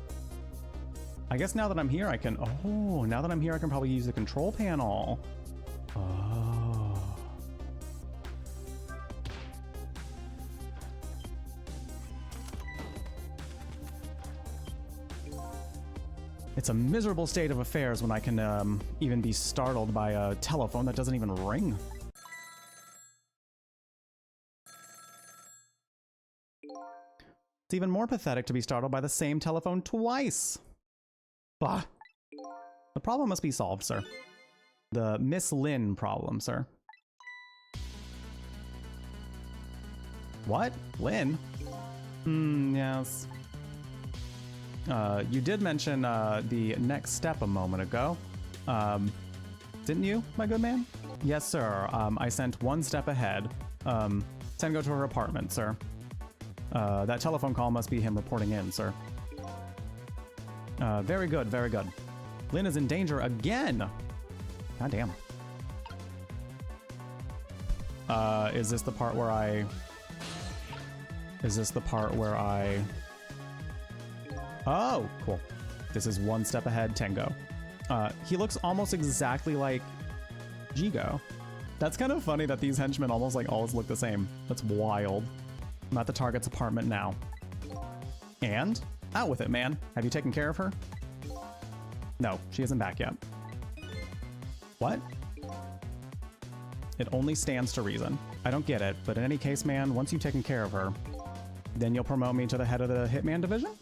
I guess now that I'm here, I can... Oh, now that I'm here, I can probably use the control panel. Oh. It's a miserable state of affairs when I can even be startled by a telephone that doesn't even ring. It's even more pathetic to be startled by the same telephone twice. Bah. The problem must be solved, sir. The Miss Lynn problem, sir. What? Lynn? Yes. You did mention the next step a moment ago. Didn't you, my good man? Yes, sir. I sent one step ahead. Tengo to her apartment, sir. That telephone call must be him reporting in, sir. Very good, very good. Lynn is in danger again! God damn. Is this the part where I... Oh, cool. This is one step ahead, Tengo. He looks almost exactly like Jigo. That's kind of funny that these henchmen almost like always look the same. That's wild. I'm at the target's apartment now. And? Out with it, man. Have you taken care of her? No, she isn't back yet. What? It only stands to reason. I don't get it, but in any case, man, once you've taken care of her, then you'll promote me to the head of the Hitman division?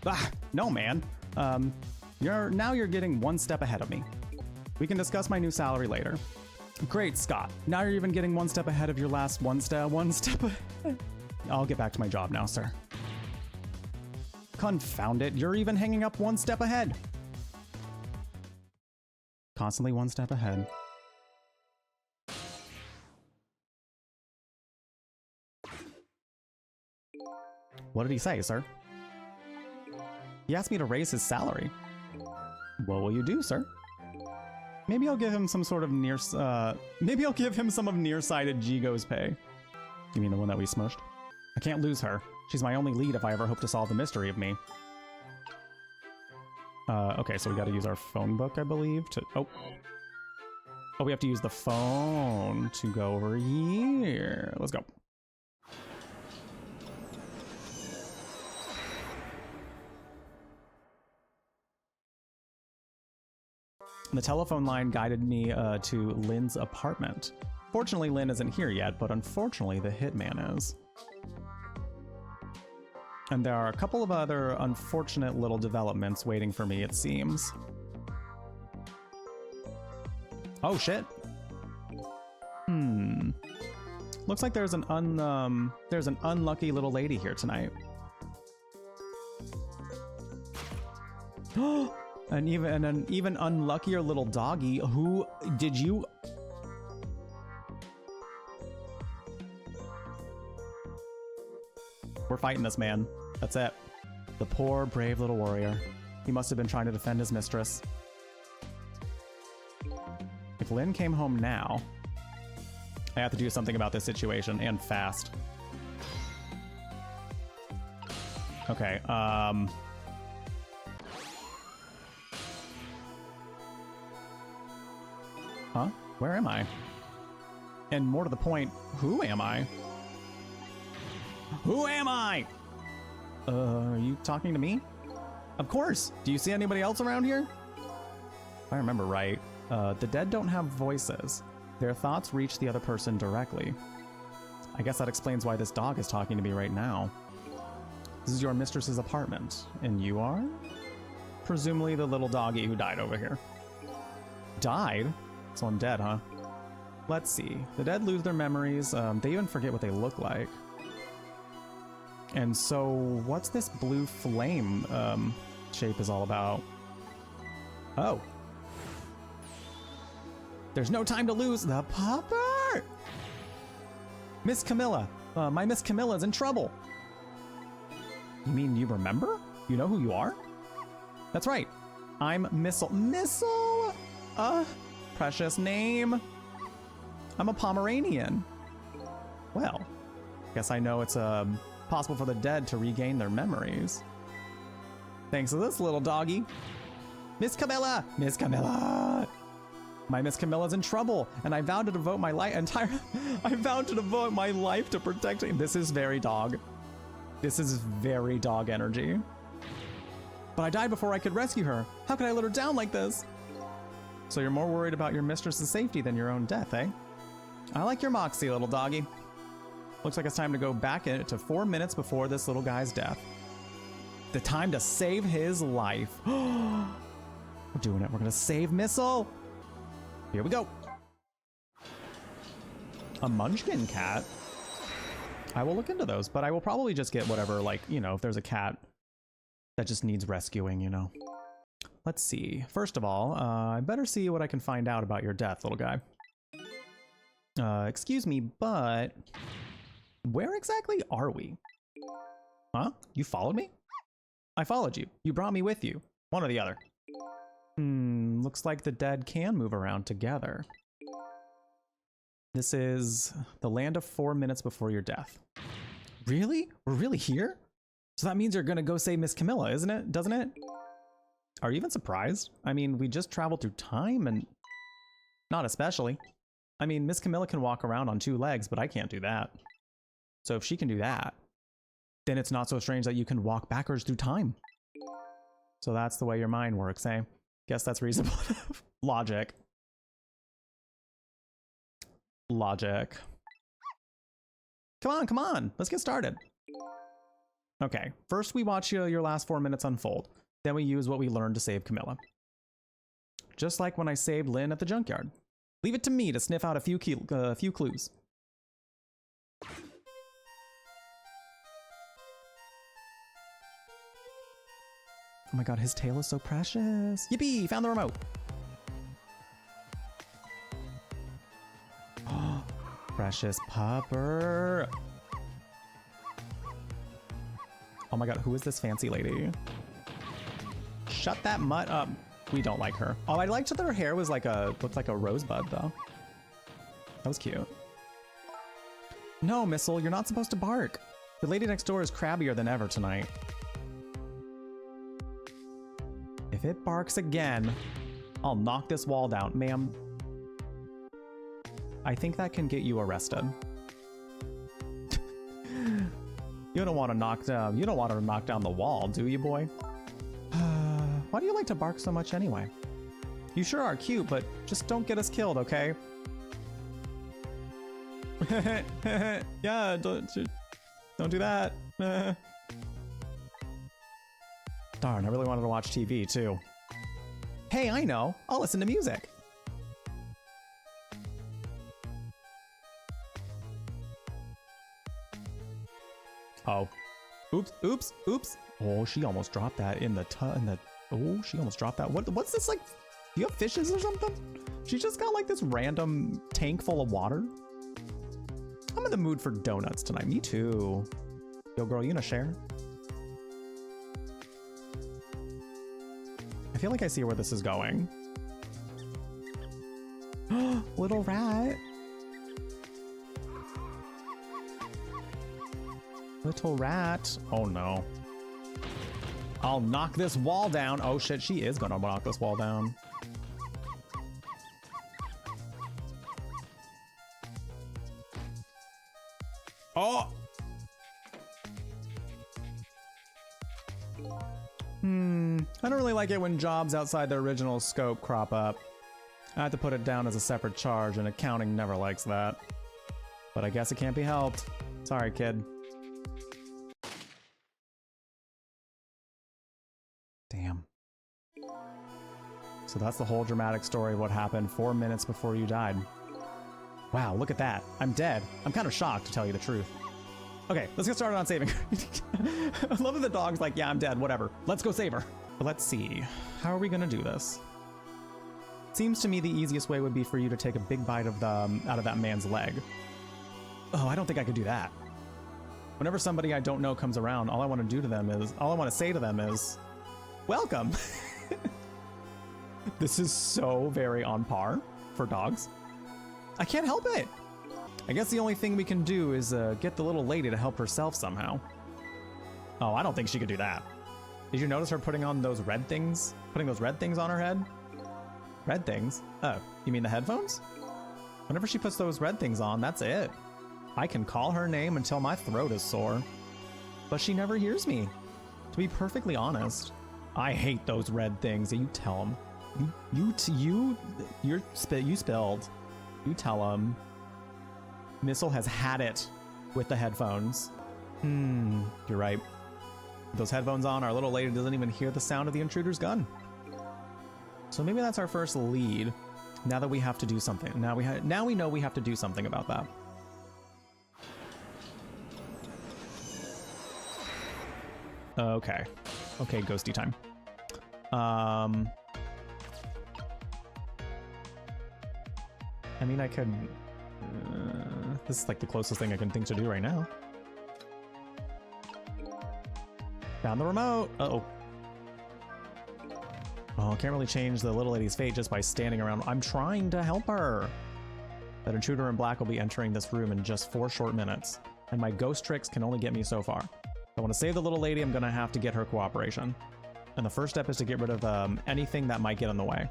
Ah, no, man. Now you're getting one step ahead of me. We can discuss my new salary later. Great, Scott. Now you're even getting one step ahead of your last one step ahead. I'll get back to my job now, sir. Confound it, you're even hanging up one step ahead. Constantly one step ahead. What did he say, sir? He asked me to raise his salary. What will you do, sir? Maybe I'll give him some sort of maybe I'll give him some of nearsighted Jigo's pay. You mean the one that we smushed? I can't lose her. She's my only lead if I ever hope to solve the mystery of me. Okay, so we gotta use our phone book, I believe, to... Oh, we have to use the phone to go over here. Let's go. The telephone line guided me to Lynn's apartment. Fortunately, Lynn isn't here yet, but unfortunately, the hitman is. And there are a couple of other unfortunate little developments waiting for me, it seems. Oh shit. Looks like there's an unlucky little lady here tonight. An even unluckier little doggy. Who did you? We're fighting this man. That's it. The poor, brave little warrior. He must have been trying to defend his mistress. If Lynn came home now, I have to do something about this situation, and fast. Okay, Huh? Where am I? And more to the point, who am I? Who am I? Are you talking to me? Of course! Do you see anybody else around here? If I remember right, the dead don't have voices. Their thoughts reach the other person directly. I guess that explains why this dog is talking to me right now. This is your mistress's apartment, and you are? Presumably the little doggy who died over here. Died? So I'm dead, huh? Let's see. The dead lose their memories. They even forget what they look like. And so what's this blue flame shape is all about? Oh. There's no time to lose. The popper! Miss Camilla. My Miss Camilla's in trouble. You mean you remember? You know who you are? That's right. I'm Missile. Missile! Precious name. I'm a Pomeranian. Well, guess I know it's possible for the dead to regain their memories. Thanks to this little doggy. Miss Camilla! Miss Camilla! My Miss Camilla's in trouble, and I vowed to devote my life I vowed to devote my life to protecting. This is very dog. This is very dog energy. But I died before I could rescue her. How could I let her down like this? So you're more worried about your mistress's safety than your own death, eh? I like your moxie, little doggy. Looks like it's time to go back in to 4 minutes before this little guy's death. The time to save his life. We're doing it. We're gonna save Missile. Here we go. A munchkin cat. I will look into those, but I will probably just get whatever, like, you know, if there's a cat that just needs rescuing, you know. Let's see. First of all, I better see what I can find out about your death, little guy. Excuse me, but where exactly are we? Huh? You followed me? I followed you. You brought me with you. One or the other. Looks like the dead can move around together. This is the land of 4 minutes before your death. Really? We're really here? So that means you're gonna go save Miss Camilla, isn't it? Doesn't it? Are you even surprised? I mean, we just traveled through time and... Not especially. I mean, Miss Camilla can walk around on 2 legs, but I can't do that. So if she can do that, then it's not so strange that you can walk backwards through time. So that's the way your mind works, eh? Guess that's reasonable enough. Logic. Logic. Come on, come on. Let's get started. Okay, first we watch your last 4 minutes unfold. Then we use what we learned to save Camilla. Just like when I saved Lynn at the junkyard. Leave it to me to sniff out a few clues. Oh my god, his tail is so precious. Yippee, found the remote. Oh, precious pupper. Oh my god, who is this fancy lady? Shut that mutt up. We don't like her. Oh, I liked that her hair was like looked like a rosebud though. That was cute. No, Missile, you're not supposed to bark. The lady next door is crabbier than ever tonight. If it barks again, I'll knock this wall down. Ma'am, I think that can get you arrested. You don't want to knock down the wall, do you, boy? Why do you like to bark so much anyway? You sure are cute, but just don't get us killed, okay? Yeah, don't do that. Darn, I really wanted to watch TV too. Hey, I know. I'll listen to music. Oh. Oops, oops, oops. Oh, she almost dropped that in the oh, she almost dropped that. What's this like? Do you have fishes or something? She just got like this random tank full of water. I'm in the mood for donuts tonight. Me too. Yo, girl, you gonna share? I feel like I see where this is going. Little rat. Little rat. Oh no. I'll knock this wall down. Oh shit, she is gonna knock this wall down. Oh! I don't really like it when jobs outside their original scope crop up. I have to put it down as a separate charge, and accounting never likes that. But I guess it can't be helped. Sorry, kid. Damn. So that's the whole dramatic story of what happened 4 minutes before you died. Wow, look at that. I'm dead. I'm kind of shocked, to tell you the truth. Okay, let's get started on saving her. I love that the dog's like, yeah, I'm dead, whatever. Let's go save her. But let's see. How are we gonna do this? Seems to me the easiest way would be for you to take a big bite of out of that man's leg. Oh, I don't think I could do that. Whenever somebody I don't know comes around, all I want to say to them is, welcome. This is so very on par for dogs. I can't help it. I guess the only thing we can do is get the little lady to help herself somehow. Oh, I don't think she could do that. Did you notice her putting on those red things? Putting those red things on her head? Red things? Oh, you mean the headphones? Whenever she puts those red things on, that's it. I can call her name until my throat is sore. But she never hears me. To be perfectly honest, I hate those red things. You tell them. You spilled. You tell them. Missile has had it with the headphones. You're right. With those headphones on, our little lady doesn't even hear the sound of the intruder's gun. So maybe that's our first lead. Now that we have to do something. Now we know we have to do something about that. Okay. Okay, ghosty time. I mean, I could... this is like the closest thing I can think to do right now. Found the remote! Uh-oh. Oh, I can't really change the little lady's fate just by standing around. I'm trying to help her! That intruder in black will be entering this room in just 4 short minutes. And my ghost tricks can only get me so far. If I want to save the little lady, I'm gonna have to get her cooperation. And the first step is to get rid of anything that might get in the way.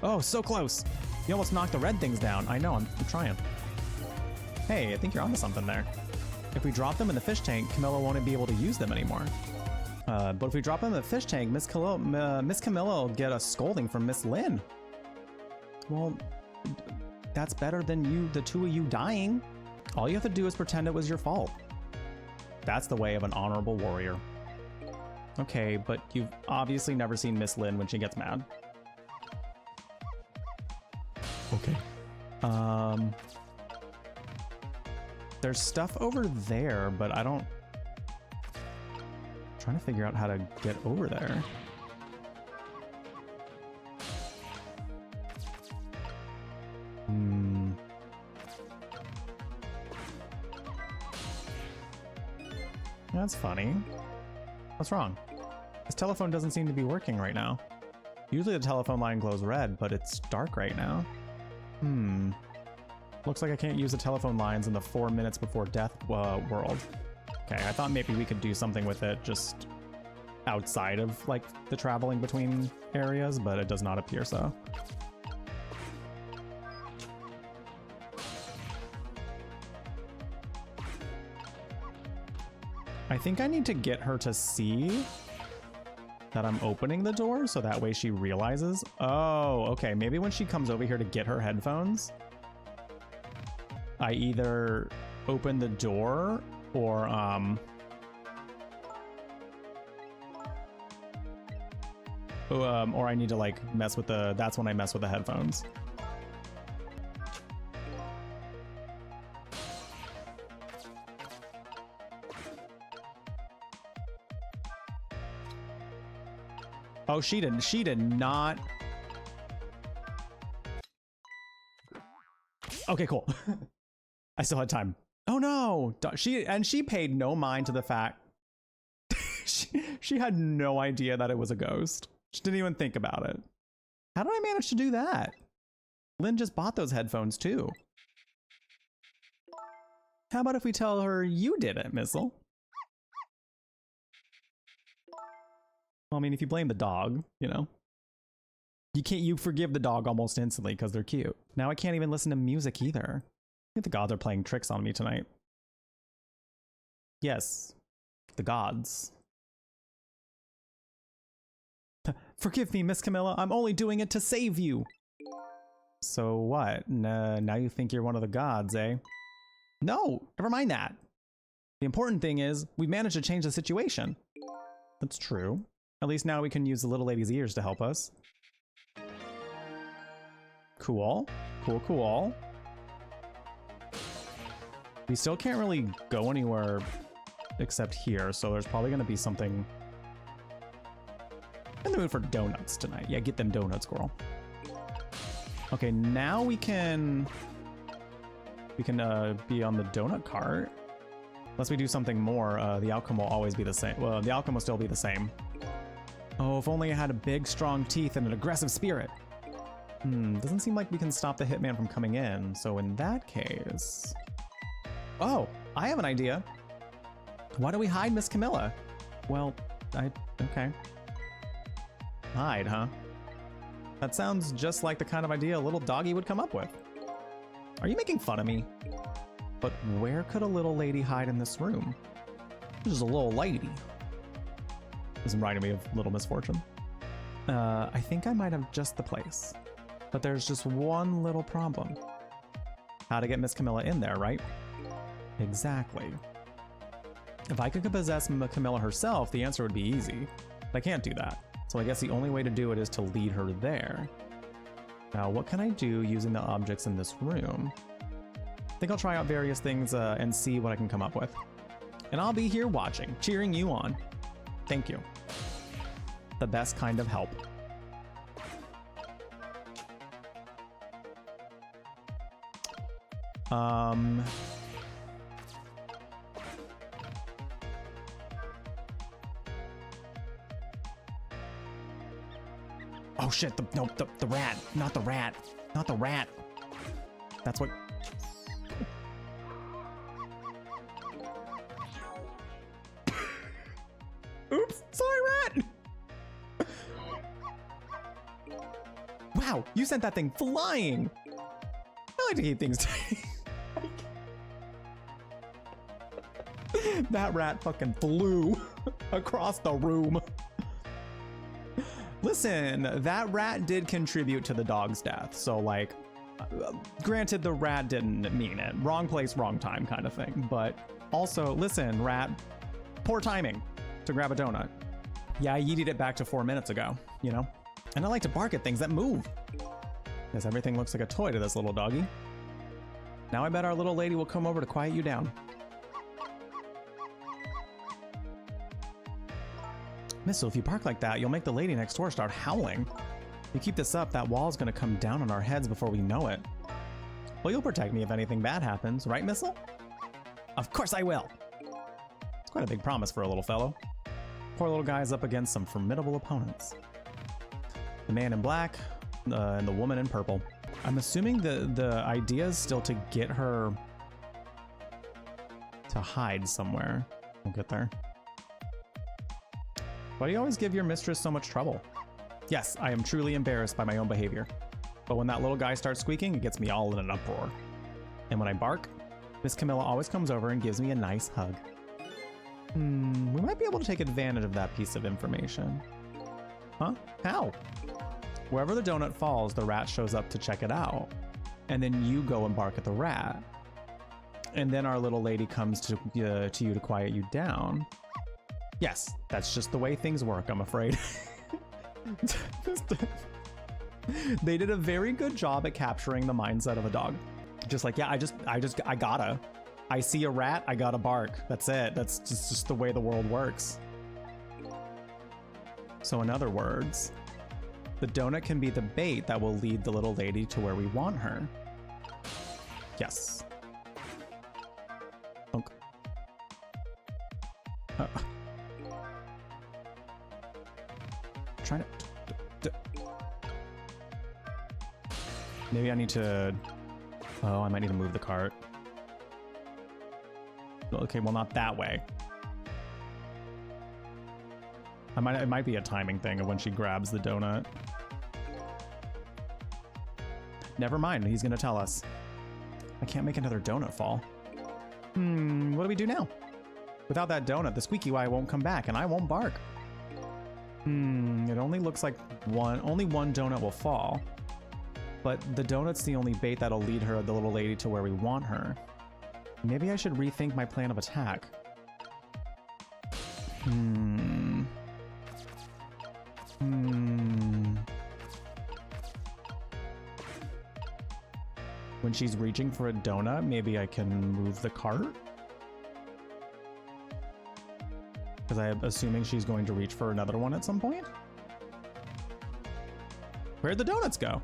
Oh, so close. You almost knocked the red things down. I know, I'm trying. Hey, I think you're onto something there. If we drop them in the fish tank, Camilla won't be able to use them anymore. But if we drop them in the fish tank, Miss Camilla will get a scolding from Miss Lynn. Well, that's better than the two of you dying. All you have to do is pretend it was your fault. That's the way of an honorable warrior. Okay, but you've obviously never seen Miss Lynn when she gets mad. Okay. There's stuff over there, but I don't... I'm trying to figure out how to get over there. That's funny. What's wrong? This telephone doesn't seem to be working right now. Usually the telephone line glows red, but it's dark right now. Looks like I can't use the telephone lines in the 4 minutes before death world. Okay, I thought maybe we could do something with it just outside of like the traveling between areas, but it does not appear so. I think I need to get her to see that I'm opening the door so that way she realizes. Oh, okay. Maybe when she comes over here to get her headphones, I either open the door or Or I need to like mess with the, that's when I mess with the headphones. Oh, she did not. Okay, cool. I still had time. Oh no, she paid no mind to the fact she had no idea that it was a ghost. She didn't even think about it. How did I manage to do that? Lynn just bought those headphones too. How about if we tell her you did it, Missile? Well, I mean, if you blame the dog, you know. You forgive the dog almost instantly because they're cute. Now I can't even listen to music either. I think the gods are playing tricks on me tonight. Yes, the gods. Forgive me, Miss Camilla. I'm only doing it to save you. So what? Now you think you're one of the gods, eh? No, never mind that. The important thing is we've managed to change the situation. That's true. At least now we can use the little lady's ears to help us. Cool. Cool, cool. We still can't really go anywhere except here, so there's probably going to be something... I'm in the mood for donuts tonight. Yeah, get them donuts, girl. Okay, now we can be on the donut cart. Unless we do something more, the outcome will always be the same. Well, the outcome will still be the same. Oh, if only I had a big, strong teeth and an aggressive spirit. Doesn't seem like we can stop the hitman from coming in. So in that case... Oh, I have an idea. Why do we hide Miss Camilla? Well, okay. Hide, huh? That sounds just like the kind of idea a little doggy would come up with. Are you making fun of me? But where could a little lady hide in this room? This is a little lady. This reminded me of Little Misfortune. I think I might have just the place. But there's just one little problem. How to get Miss Camilla in there, right? Exactly. If I could possess Camilla herself, the answer would be easy. But I can't do that. So I guess the only way to do it is to lead her there. Now, what can I do using the objects in this room? I think I'll try out various things and see what I can come up with. And I'll be here watching, cheering you on. Thank you. The best kind of help. Oh shit, the rat, not the rat, not the rat. That's what... Oops, sorry, rat! Wow, you sent that thing flying! I like to keep things tight. That rat fucking flew across the room. Listen, that rat did contribute to the dog's death, so like, granted the rat didn't mean it. Wrong place, wrong time kind of thing. But also, listen, rat, poor timing to grab a donut. Yeah, I yeeted it back to 4 minutes ago, you know? And I like to bark at things that move. Because everything looks like a toy to this little doggy. Now I bet our little lady will come over to quiet you down. Missile, if you bark like that, you'll make the lady next door start howling. If you keep this up, that wall's gonna come down on our heads before we know it. Well, you'll protect me if anything bad happens, right, Missile? Of course I will! It's quite a big promise for a little fellow. Poor little guy's up against some formidable opponents. The man in black, and the woman in purple. I'm assuming the idea is still to get her to hide somewhere. We'll get there. Why do you always give your mistress so much trouble? Yes, I am truly embarrassed by my own behavior. But when that little guy starts squeaking, it gets me all in an uproar. And when I bark, Miss Camilla always comes over and gives me a nice hug. We might be able to take advantage of that piece of information. Huh? How? Wherever the donut falls, the rat shows up to check it out. And then you go and bark at the rat. And then our little lady comes to you to quiet you down. Yes, that's just the way things work, I'm afraid. They did a very good job at capturing the mindset of a dog. Just like, yeah, I gotta. I see a rat, I gotta bark. That's it. That's just the way the world works. So in other words, the donut can be the bait that will lead the little lady to where we want her. Yes. Thunk. Trying to... Maybe I need to... Oh, I might need to move the cart. Okay, well, not that way. It might be a timing thing of when she grabs the donut. Never mind, he's gonna tell us. I can't make another donut fall. What do we do now? Without that donut, the squeaky Y won't come back and I won't bark. It only looks like only one donut will fall. But the donut's the only bait that'll lead her, the little lady, to where we want her. Maybe I should rethink my plan of attack. When she's reaching for a donut, maybe I can move the cart? Because I'm assuming she's going to reach for another one at some point? Where'd the donuts go?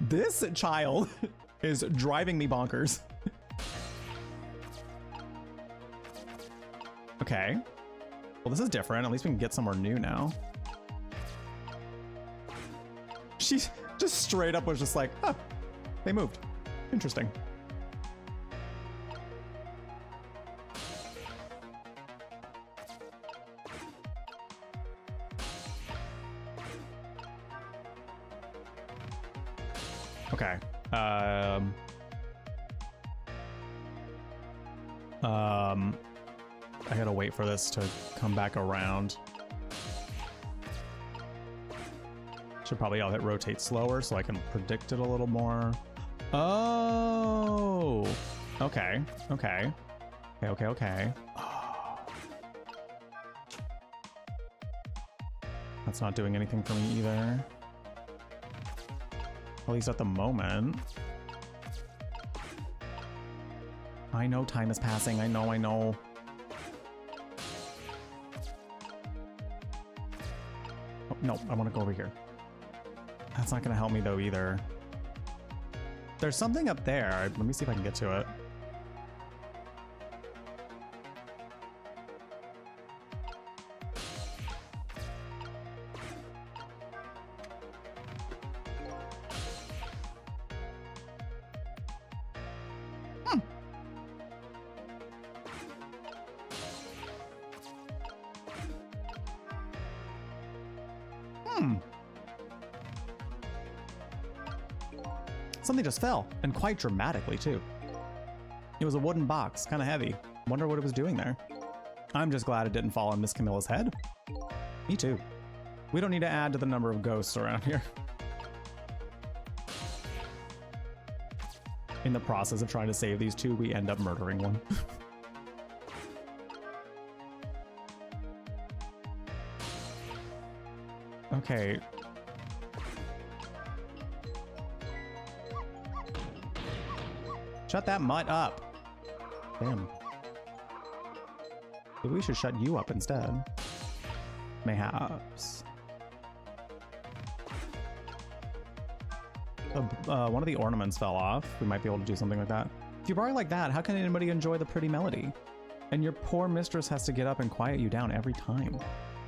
This child is driving me bonkers. Okay. Well, this is different. At least we can get somewhere new now. She just straight up was just like, huh, they moved. Interesting. Okay. I gotta wait for this to come back around. Should probably all hit rotate slower so I can predict it a little more. Oh, okay, okay, okay, okay, okay. Oh. That's not doing anything for me either. At least at the moment. I know time is passing. I know. Oh, no, I want to go over here. That's not going to help me though either. There's something up there. Let me see if I can get to it. Something just fell, and quite dramatically too. It was a wooden box, kind of heavy. Wonder what it was doing there. I'm just glad it didn't fall on Miss Camilla's head. Me too. We don't need to add to the number of ghosts around here. In the process of trying to save these two, we end up murdering one. Okay. Shut that mutt up. Damn. Maybe we should shut you up instead. Mayhaps. One of the ornaments fell off. We might be able to do something like that. If you bark like that, how can anybody enjoy the pretty melody? And your poor mistress has to get up and quiet you down every time.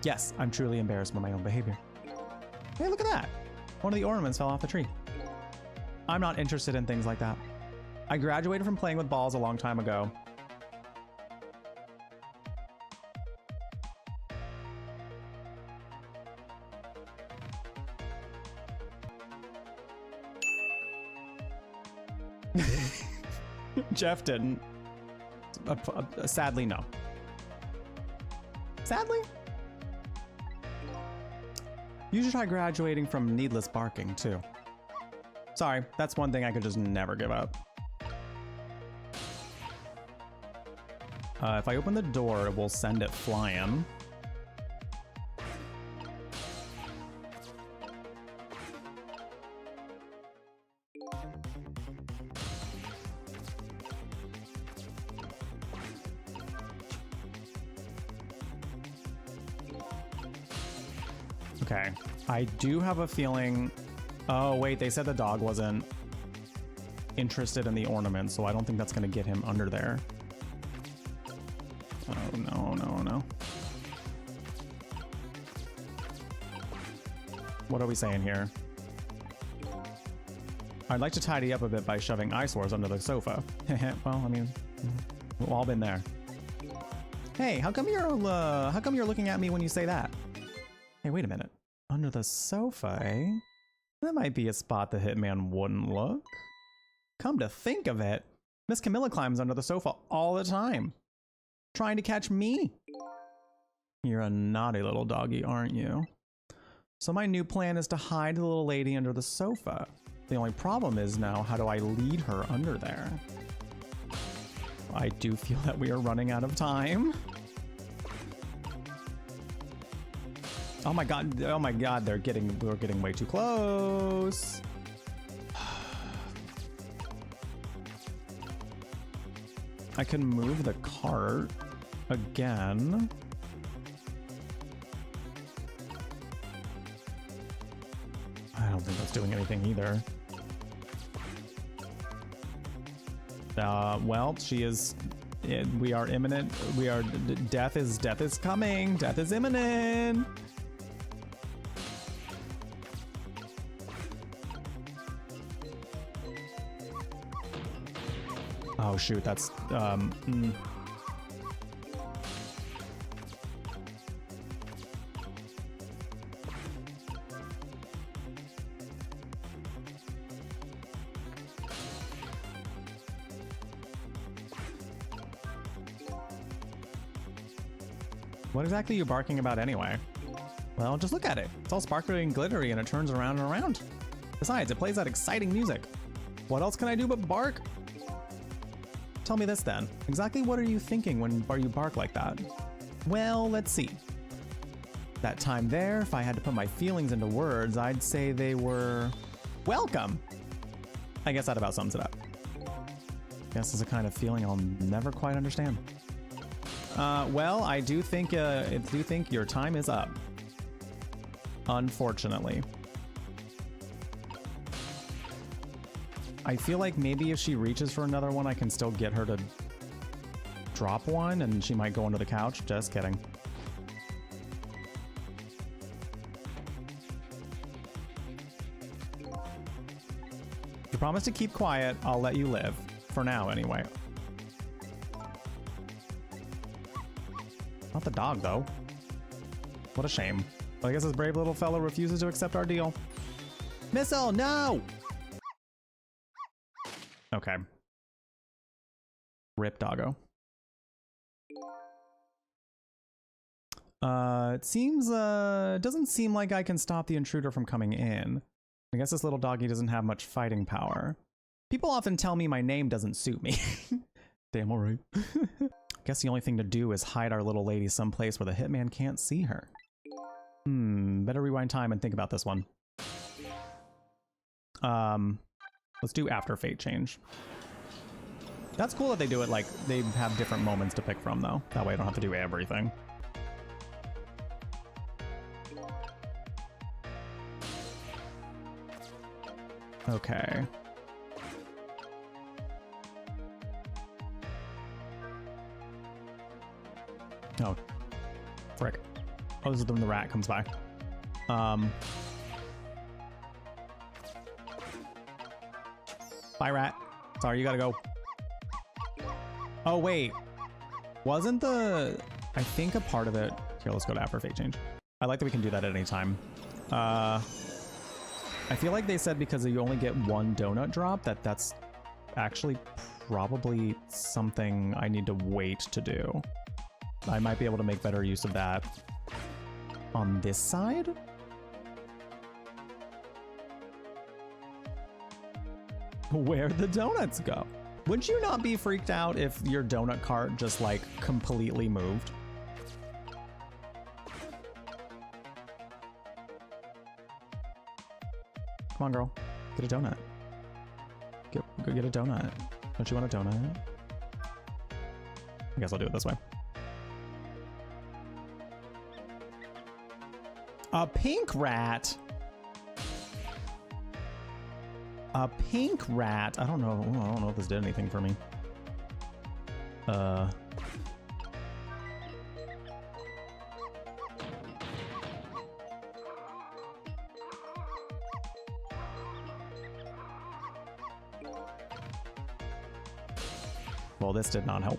Yes, I'm truly embarrassed by my own behavior. Hey, look at that. One of the ornaments fell off the tree. I'm not interested in things like that. I graduated from playing with balls a long time ago. Jeff didn't. Sadly, no. Sadly? You should try graduating from needless barking, too. Sorry, that's one thing I could just never give up. If I open the door, it will send it flying. Okay, I do have a feeling... Oh, wait, they said the dog wasn't interested in the ornament, so I don't think that's going to get him under there. Oh, no, no, no. What are we saying here? I'd like to tidy up a bit by shoving eyesores under the sofa. Well, I mean, we've all been there. Hey, how come you're looking at me when you say that? Hey, wait a minute. Under the sofa, eh? That might be a spot the hitman wouldn't look. Come to think of it, Miss Camilla climbs under the sofa all the time, trying to catch me. You're a naughty little doggy, aren't you? So my new plan is to hide the little lady under the sofa. The only problem is now, how do I lead her under there? I do feel that we are running out of time. Oh my god, we're getting way too close. I can move the cart again. I don't think that's doing anything either. Well, she is. We are imminent. We are. Death is coming. Death is imminent. Oh shoot, that's What exactly are you barking about anyway? Well, just look at it. It's all sparkly and glittery and it turns around and around. Besides, it plays that exciting music. What else can I do but bark? Tell me this then. Exactly what are you thinking when you bark like that? Well, let's see. That time there, if I had to put my feelings into words, I'd say they were welcome. I guess that about sums it up. Guess it's a kind of feeling I'll never quite understand. Well, I do think your time is up. Unfortunately. I feel like maybe if she reaches for another one, I can still get her to drop one and she might go under the couch. Just kidding. If you promise to keep quiet, I'll let you live. For now, anyway. Not the dog, though. What a shame. Well, I guess this brave little fellow refuses to accept our deal. Missile, no! Okay. Rip doggo. It doesn't seem like I can stop the intruder from coming in. I guess this little doggy doesn't have much fighting power. People often tell me my name doesn't suit me. Damn, alright. Guess the only thing to do is hide our little lady someplace where the hitman can't see her. Better rewind time and think about this one. Let's do after fate change. That's cool that they do it like they have different moments to pick from though. That way I don't have to do everything. Okay. Oh, frick. Oh, this is when the rat comes by. Bye, rat. Sorry, you gotta go. Oh, wait. Wasn't the... I think a part of it... Here, let's go to after fate change. I like that we can do that at any time. I feel like they said because you only get one donut drop, that's actually probably something I need to wait to do. I might be able to make better use of that on this side. Where'd the donuts go? Would you not be freaked out if your donut cart just like completely moved? Come on, girl. Get a donut. Go get a donut. Don't you want a donut? I guess I'll do it this way. A pink rat. A pink rat. I don't know if this did anything for me. Well, this did not help.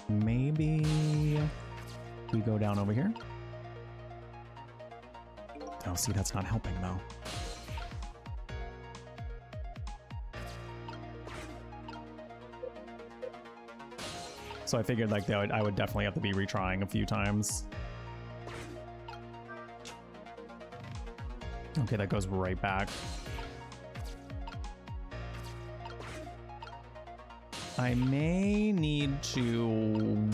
Maybe we go down over here. Oh, see, that's not helping though. So I figured like I would definitely have to be retrying a few times. Okay, that goes right back. I may need to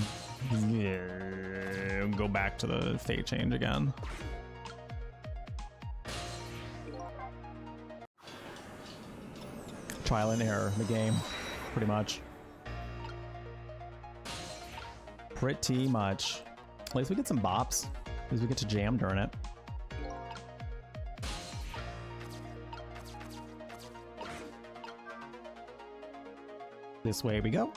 go back to the fate change again. Trial and error, the game, pretty much. Pretty much. At least we get some bops. At least we get to jam during it. This way we go.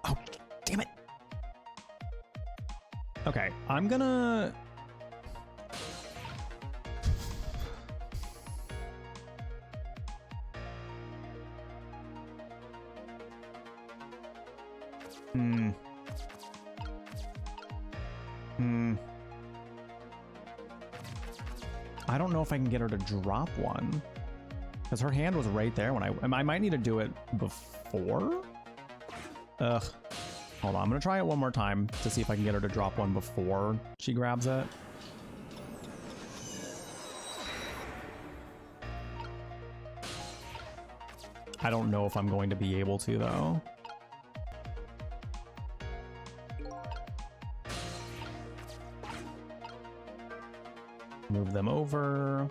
Oh, damn it. Okay, I'm gonna... I don't know if I can get her to drop one, because her hand was right there when I might need to do it before. Ugh. Hold on, I'm gonna try it one more time to see if I can get her to drop one before she grabs it. I don't know if I'm going to be able to though. Move them over.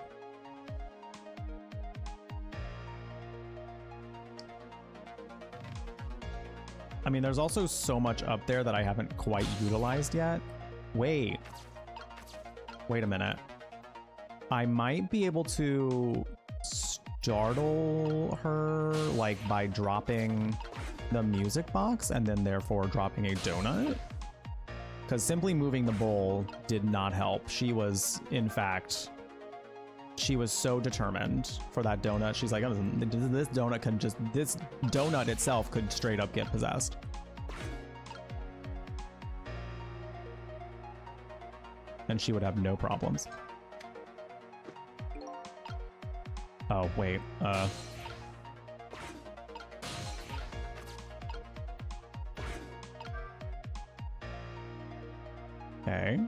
I mean, there's also so much up there that I haven't quite utilized yet. Wait a minute. I might be able to startle her like by dropping the music box and then therefore dropping a donut. Because simply moving the bowl did not help. She was, in fact, she was so determined for that donut. She's like, oh, this donut itself could straight up get possessed. And she would have no problems. Oh, wait, okay.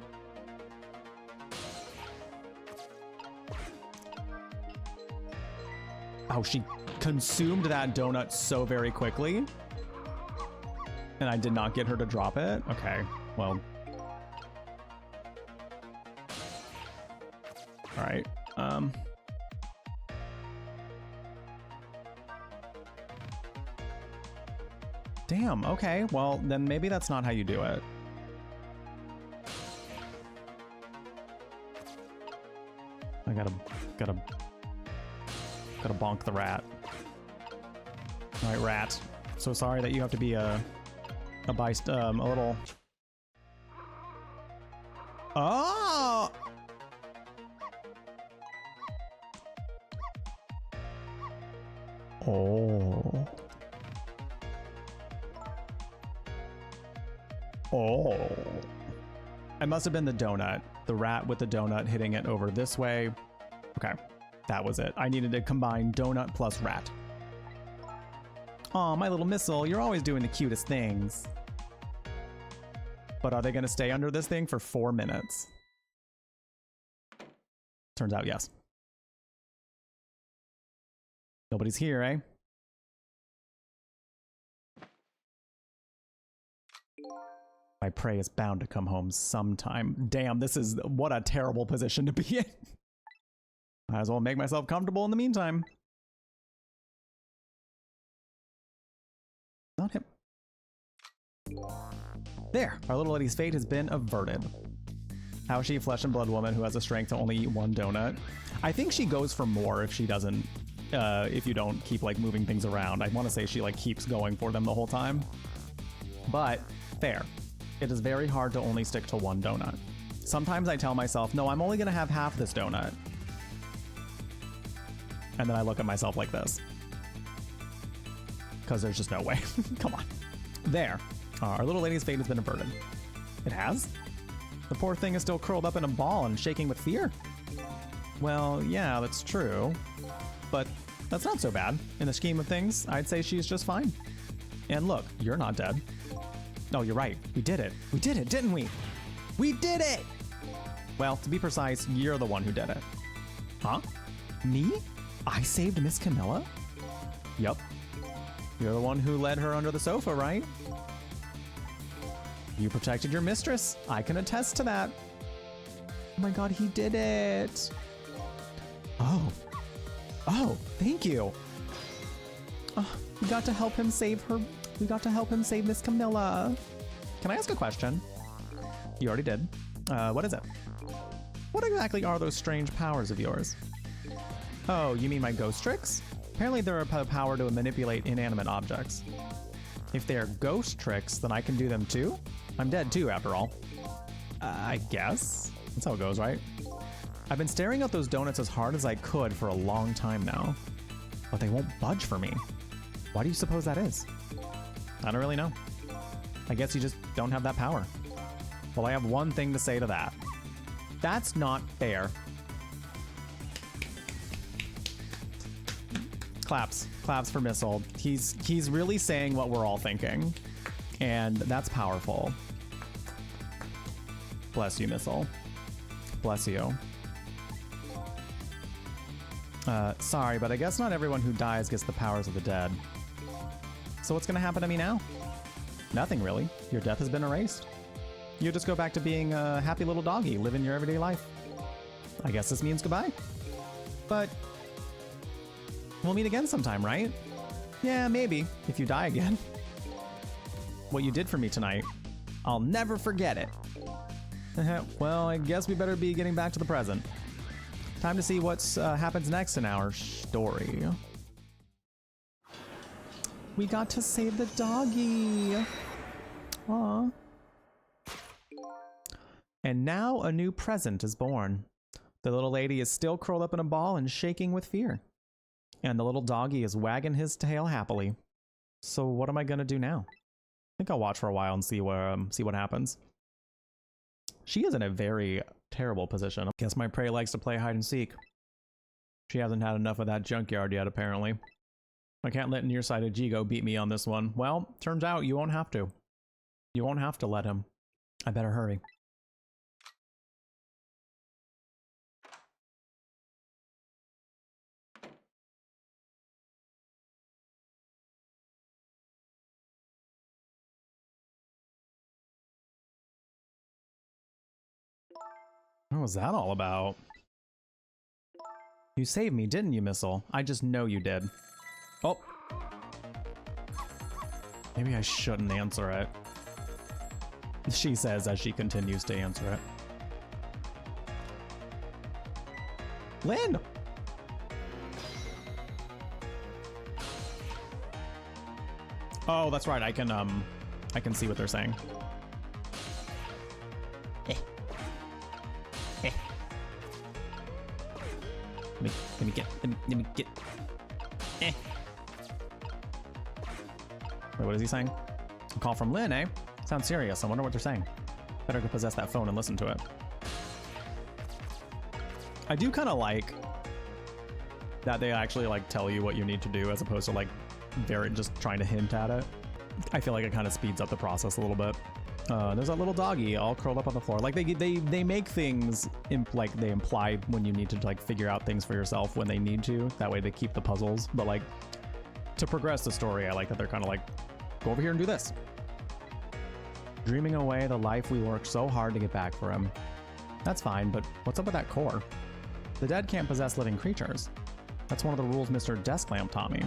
Oh, she consumed that donut so very quickly. And I did not get her to drop it. Okay, well. All right. Damn, okay. Well, then maybe that's not how you do it. I gotta bonk the rat. All right, rat. So sorry that you have to be a little. Oh. Oh. Oh. It must have been the donut. The rat with the donut hitting it over this way. Okay. That was it. I needed to combine donut plus rat. Aw, my little missile, you're always doing the cutest things. But are they gonna stay under this thing for 4 minutes? Turns out yes. Nobody's here, eh? My prey is bound to come home sometime. Damn, this is what a terrible position to be in. Might as well make myself comfortable in the meantime. Not him. There, our little lady's fate has been averted. How is she a flesh and blood woman who has the strength to only eat 1 donut? I think she goes for more if she doesn't, if you don't keep like moving things around. I want to say she like keeps going for them the whole time. But fair. It is very hard to only stick to 1 donut. Sometimes I tell myself, no, I'm only gonna have half this donut. And then I look at myself like this. Because there's just no way. Come on. There. Our little lady's fate has been averted. It has? The poor thing is still curled up in a ball and shaking with fear. Well, yeah, that's true. But that's not so bad. In the scheme of things, I'd say she's just fine. And look, you're not dead. No, you're right. We did it. We did it, didn't we? We did it! Well, to be precise, you're the one who did it. Huh? Me? I saved Miss Camilla? Yup. You're the one who led her under the sofa, right? You protected your mistress. I can attest to that. Oh my god, he did it. Oh. Oh, thank you. Oh, we got to help him save her. We got to help him save Miss Camilla. Can I ask a question? You already did. What is it? What exactly are those strange powers of yours? Oh, you mean my ghost tricks? Apparently they're a power to manipulate inanimate objects. If they're ghost tricks, then I can do them too? I'm dead too, after all. I guess. That's how it goes, right? I've been staring at those donuts as hard as I could for a long time now. But they won't budge for me. Why do you suppose that is? I don't really know. I guess you just don't have that power. Well, I have one thing to say to that. That's not fair. Claps. Claps for Missile. He's really saying what we're all thinking. And that's powerful. Bless you, Missile. Bless you. Sorry, but I guess not everyone who dies gets the powers of the dead. So what's gonna happen to me now? Nothing, really. Your death has been erased. You just go back to being a happy little doggy, living your everyday life. I guess this means goodbye. But we'll meet again sometime, right? Yeah, maybe, if you die again. What you did for me tonight, I'll never forget it. Well, I guess we better be getting back to the present. Time to see what's happens next in our story. We got to save the doggy. Aww. And now a new present is born. The little lady is still curled up in a ball and shaking with fear. And the little doggy is wagging his tail happily. So what am I gonna do now? I think I'll watch for a while and see what happens. She is in a very terrible position. I guess my prey likes to play hide and seek. She hasn't had enough of that junkyard yet, apparently. I can't let nearsighted Jigo beat me on this one. Well, turns out you won't have to. You won't have to let him. I better hurry. What was that all about? You saved me, didn't you, Missile? I just know you did. Oh. Maybe I shouldn't answer it. She says as she continues to answer it. Lynn! Oh, that's right. I can see what they're saying. Let me get. Wait, what is he saying? A call from Lynn, eh? Sounds serious. I wonder what they're saying. Better go possess that phone and listen to it. I do kind of like that they actually like tell you what you need to do as opposed to like very just trying to hint at it. I feel like it kind of speeds up the process a little bit. There's that little doggy all curled up on the floor. Like they make things like they imply when you need to like figure out things for yourself when they need to. That way they keep the puzzles. But like to progress the story, I like that they're kind of like, go over here and do this. Dreaming away the life we worked so hard to get back for him. That's fine, but what's up with that core? The dead can't possess living creatures. That's one of the rules Mr. Desklamp taught me.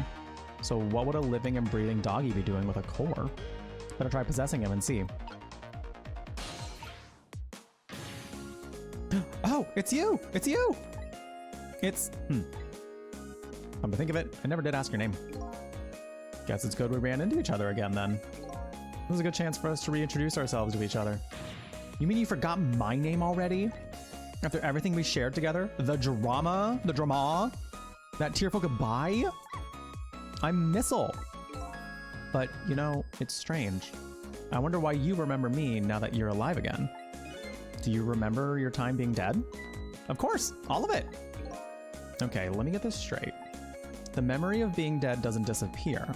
So what would a living and breathing doggy be doing with a core? Better try possessing him and see. Oh, it's you! It's you! It's... Come to think of it, I never did ask your name. Guess it's good we ran into each other again then. This is a good chance for us to reintroduce ourselves to each other. You mean you forgot my name already? After everything we shared together? The drama? That tearful goodbye? I'm Missile. But, you know, it's strange. I wonder why you remember me now that you're alive again. Do you remember your time being dead? Of course, all of it. Okay, let me get this straight. The memory of being dead doesn't disappear.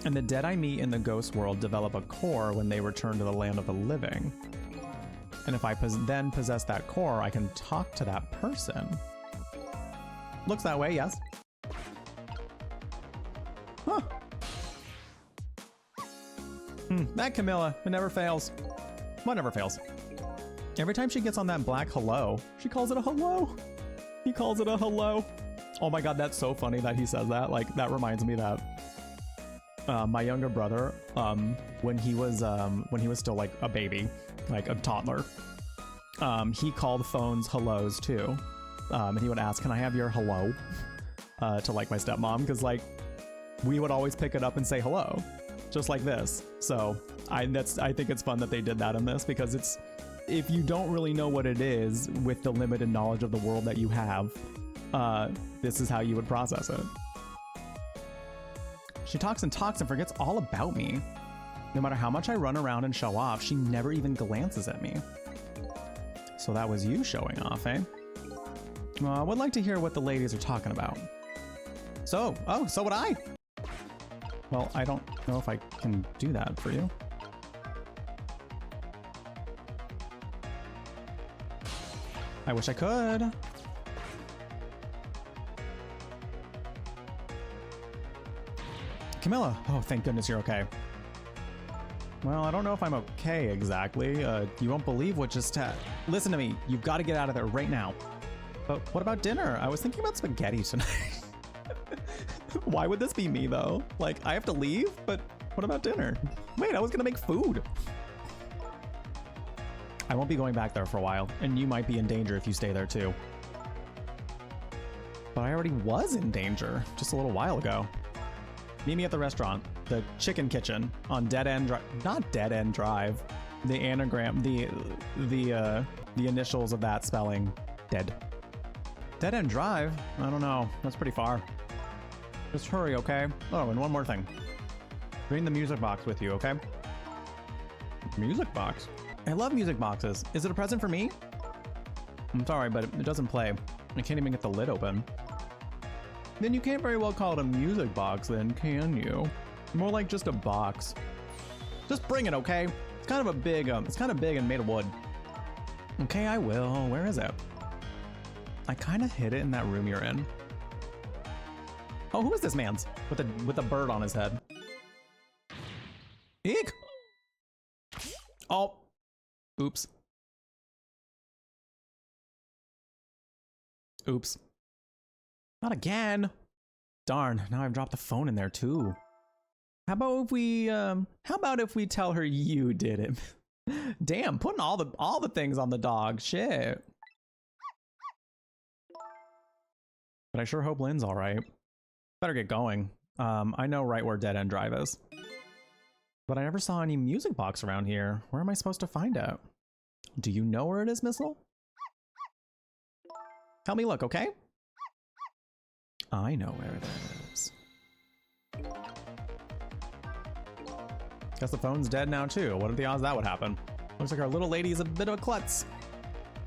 And the dead I meet in the ghost world develop a core when they return to the land of the living. And if I then possess that core, I can talk to that person. Looks that way, yes. Huh. That Camilla, it never fails. What never fails? Every time she gets on that black hello, she calls it a hello. He calls it a hello. Oh my god, that's so funny that he says that. Like, that reminds me that my younger brother, when he was still like a baby, like a toddler, he called phones hellos too. And he would ask, "Can I have your hello?" To like my stepmom, because like we would always pick it up and say hello, just like this. So I think it's fun that they did that in this, because it's, if you don't really know what it is with the limited knowledge of the world that you have, this is how you would process it. She talks and talks and forgets all about me. No matter how much I run around and show off, she never even glances at me. So that was you showing off, eh? Well, I would like to hear what the ladies are talking about. So would I. Well, I don't know if I can do that for you. I wish I could. Camilla, oh, thank goodness you're okay. Well, I don't know if I'm okay exactly. You won't believe what just listen to me, you've got to get out of there right now. But what about dinner? I was thinking about spaghetti tonight. Why would this be me though? Like, I have to leave, but what about dinner? Wait, I was gonna make food. I won't be going back there for a while, and you might be in danger if you stay there too. But I already was in danger just a little while ago. Meet me at the restaurant, the Chicken Kitchen, on Dead End Drive. Not Dead End Drive. The anagram, the initials of that spelling, dead. Dead End Drive? I don't know. That's pretty far. Just hurry, okay? Oh, and one more thing. Bring the music box with you, okay? Music box? I love music boxes. Is it a present for me? I'm sorry, but it doesn't play. I can't even get the lid open. Then you can't very well call it a music box then, can you? More like just a box. Just bring it, okay? It's kind of a big, it's kind of big and made of wood. Okay, I will. Where is it? I kind of hid it in that room you're in. Oh, who is this man's? With a bird on his head. Eek! Oh. Oops. Oops. Not again. Darn, now I've dropped the phone in there too. How about if we tell her you did it? Damn, putting all the things on the dog. Shit. But I sure hope Lynn's all right. Better get going. I know right where Dead End Drive is. But I never saw any music box around here. Where am I supposed to find it? Do you know where it is, Missile? Help me look, okay? I know where it is. Guess the phone's dead now too. What are the odds that would happen? Looks like our little lady is a bit of a klutz.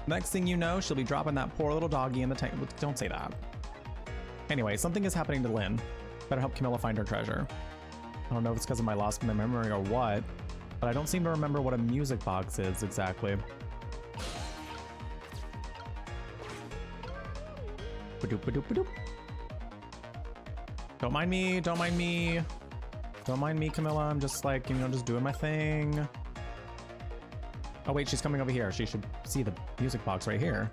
Next thing you know, she'll be dropping that poor little doggy in the tank. Don't say that. Anyway, something is happening to Lynn. Better help Camilla find her treasure. I don't know if it's because of my lost memory or what, but I don't seem to remember what a music box is exactly. Ba-doop, ba-doop, ba-doop. Don't mind me, don't mind me. Don't mind me, Camilla. I'm just like, you know, just doing my thing. Oh wait, she's coming over here. She should see the music box right here.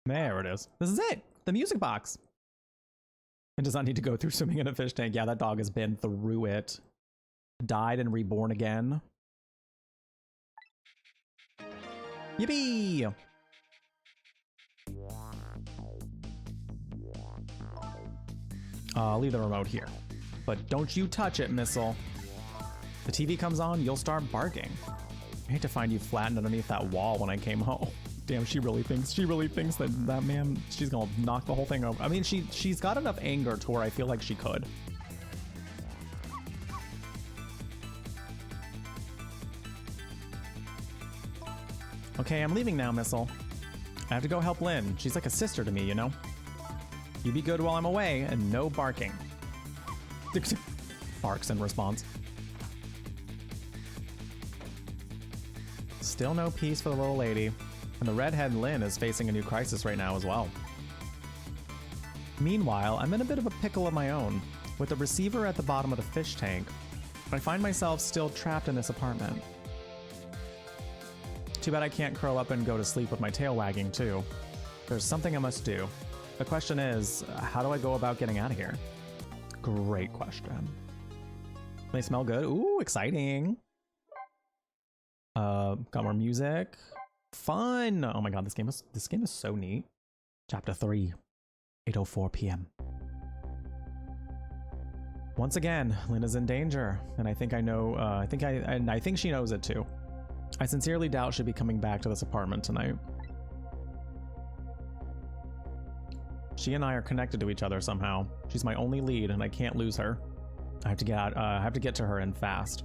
There it is. This is it. The music box. It does not need to go through swimming in a fish tank. Yeah, that dog has been through it. Died and reborn again. Yippee! I'll leave the remote here. But don't you touch it, Missile. The TV comes on, you'll start barking. I hate to find you flattened underneath that wall when I came home. Damn, she really thinks that man, she's gonna knock the whole thing over. I mean, she's got enough anger to where I feel like she could. Okay, I'm leaving now, Missile. I have to go help Lynn. She's like a sister to me, you know? You be good while I'm away, and no barking. Barks in response. Still no peace for the little lady. And the redhead Lynn is facing a new crisis right now as well. Meanwhile, I'm in a bit of a pickle of my own. With the receiver at the bottom of the fish tank, I find myself still trapped in this apartment. Too bad I can't curl up and go to sleep with my tail wagging too. There's something I must do. The question is, how do I go about getting out of here? Great question. They smell good. Ooh, exciting. Got more music. Fun. Oh my god, this game is so neat. Chapter 3, 8:04 p.m. Once again, Lynn is in danger, and I think I know. I think she knows it too. I sincerely doubt she'll be coming back to this apartment tonight. She and I are connected to each other somehow. She's my only lead, and I can't lose her. I have to get out. I have to get to her and fast.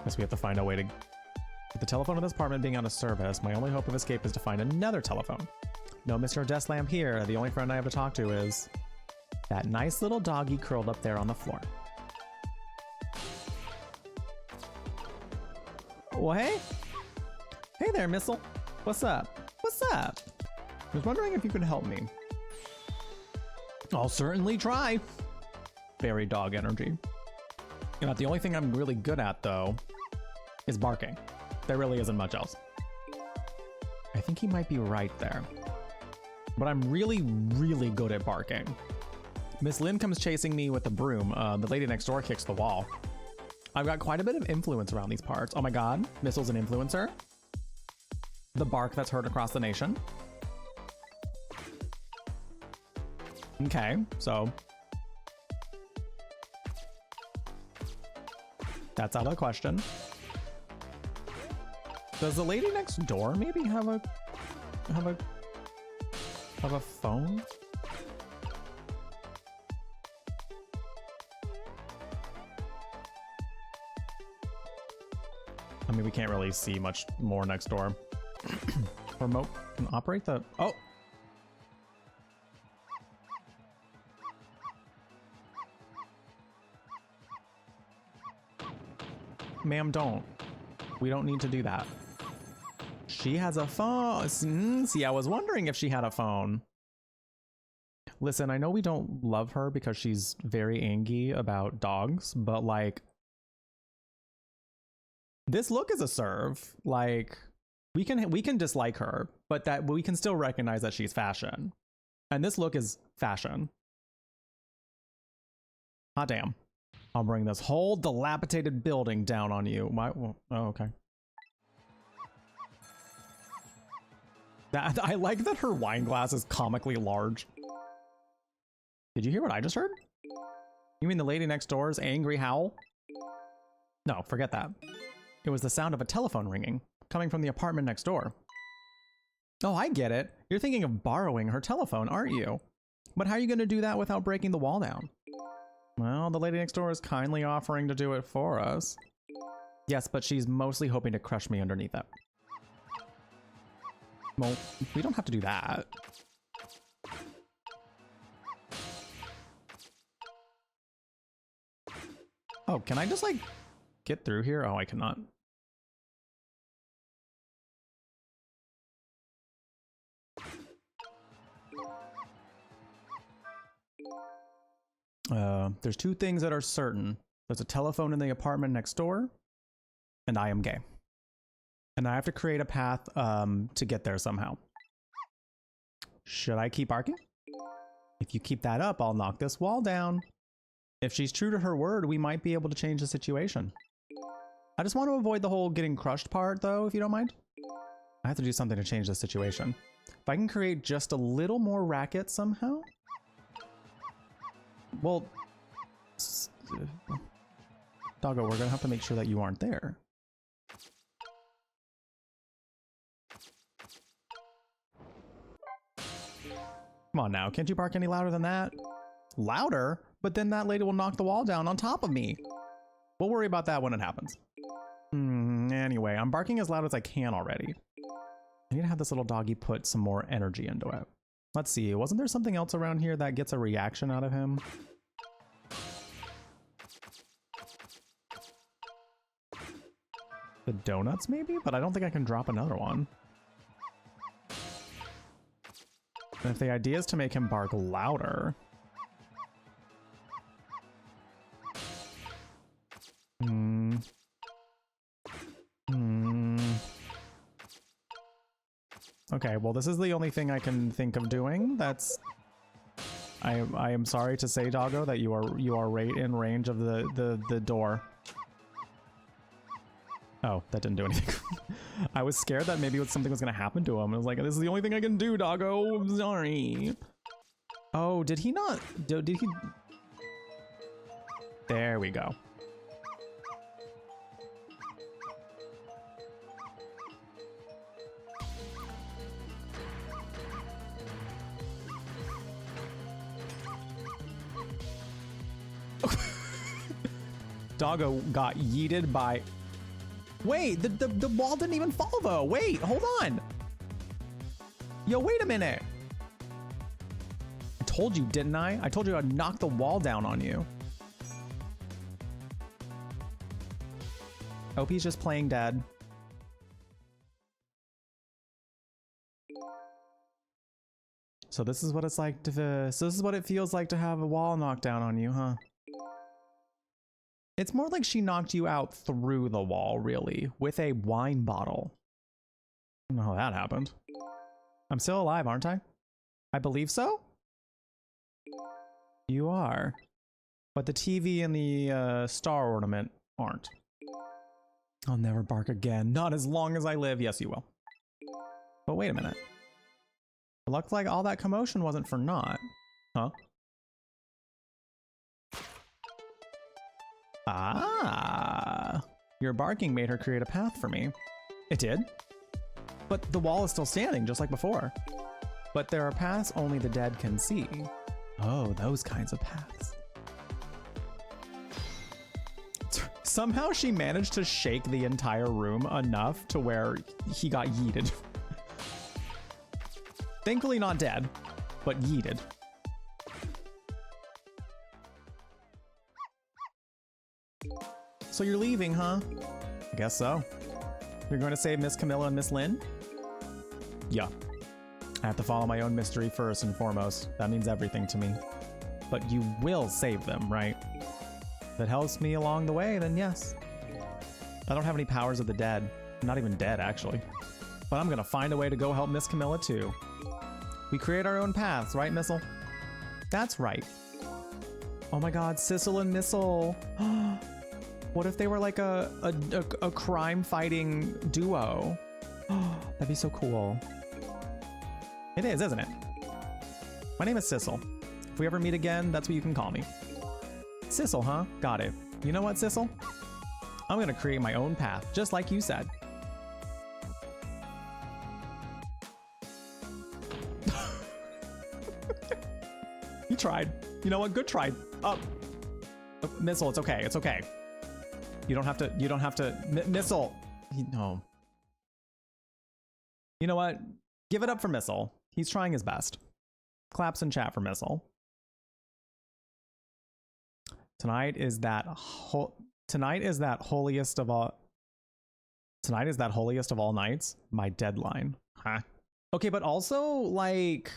Guess we have to find a way to. With the telephone in this apartment being out of service, my only hope of escape is to find another telephone. No Mr. Desk Lamp here. The only friend I have to talk to is that nice little doggy curled up there on the floor. Well, hey. Hey there, Missile. What's up? What's up? I was wondering if you could help me. I'll certainly try. Very dog energy. You know, the only thing I'm really good at, though, is barking. There really isn't much else. I think he might be right there. But I'm really, really good at barking. Miss Lynn comes chasing me with a broom. The lady next door kicks the wall. I've got quite a bit of influence around these parts. Oh my god, Missile's an influencer. The bark that's heard across the nation. Okay, so that's out of the question. Does the lady next door maybe have a phone? I mean, we can't really see much more next door. Remote can operate the... Oh! Ma'am, don't. We don't need to do that. She has a phone. See, I was wondering if she had a phone. Listen, I know we don't love her because she's very angry about dogs, but like, this look is a serve. Like, we can dislike her, but that we can still recognize that she's fashion. And this look is fashion. Hot damn. I'll bring this whole dilapidated building down on you. Oh, okay. I like that her wine glass is comically large. Did you hear what I just heard? You mean the lady next door's angry howl? No, forget that. It was the sound of a telephone ringing, coming from the apartment next door. Oh, I get it. You're thinking of borrowing her telephone, aren't you? But how are you going to do that without breaking the wall down? Well, the lady next door is kindly offering to do it for us. Yes, but she's mostly hoping to crush me underneath it. Well, we don't have to do that. Oh, can I just like get through here? Oh, I cannot. There's two things that are certain. There's a telephone in the apartment next door, and I am gay. And I have to create a path to get there somehow. Should I keep barking? If you keep that up, I'll knock this wall down. If she's true to her word, we might be able to change the situation. I just want to avoid the whole getting crushed part, though, if you don't mind. I have to do something to change the situation. If I can create just a little more racket somehow. Well, Doggo, we're gonna have to make sure that you aren't there. Come on now, can't you bark any louder than that? Louder? But then that lady will knock the wall down on top of me. We'll worry about that when it happens. Anyway, I'm barking as loud as I can already. I need to have this little doggy put some more energy into it. Let's see, wasn't there something else around here that gets a reaction out of him? The donuts maybe? But I don't think I can drop another one. And if the idea is to make him bark louder... Okay, well this is the only thing I can think of doing. That's... I am sorry to say, Doggo, that you are right in range of the door. Oh, that didn't do anything. I was scared that maybe something was gonna happen to him. I was like, this is the only thing I can do, Doggo. I'm sorry. Oh, did he not? Did he? There we go. Doggo got yeeted by... Wait, the wall didn't even fall though. Wait, hold on. Yo, wait a minute. I told you, didn't I? I told you I'd knock the wall down on you. Hope he's just playing dead. So this is what it's like to... So this is what it feels like to have a wall knocked down on you, huh? It's more like she knocked you out through the wall, really, with a wine bottle. I don't know how that happened. I'm still alive, aren't I? I believe so? You are. But the TV and the star ornament aren't. I'll never bark again. Not as long as I live. Yes, you will. But wait a minute. It looks like all that commotion wasn't for naught. Huh? Ah, your barking made her create a path for me. It did? But the wall is still standing, just like before. But there are paths only the dead can see. Oh, those kinds of paths. Somehow she managed to shake the entire room enough to where he got yeeted. Thankfully not dead, but yeeted. So you're leaving, huh? I guess so. You're going to save Miss Camilla and Miss Lynn? Yeah. I have to follow my own mystery first and foremost. That means everything to me. But you will save them, right? If it helps me along the way, then yes. I don't have any powers of the dead. I'm not even dead, actually. But I'm gonna find a way to go help Miss Camilla, too. We create our own paths, right, Missile? That's right. Oh my god, Sissel and Missile. What if they were like a crime-fighting duo? That'd be so cool. It is, isn't it? My name is Sissel. If we ever meet again, that's what you can call me. Sissel, huh? Got it. You know what, Sissel? I'm gonna create my own path, just like you said. You tried. You know what? Good try. Missile, it's okay. It's okay. You don't have to, Missile. No. You know what? Give it up for Missile. He's trying his best. Claps in chat for Missile. Tonight is that holiest of all nights. My deadline. Huh? Okay, but also like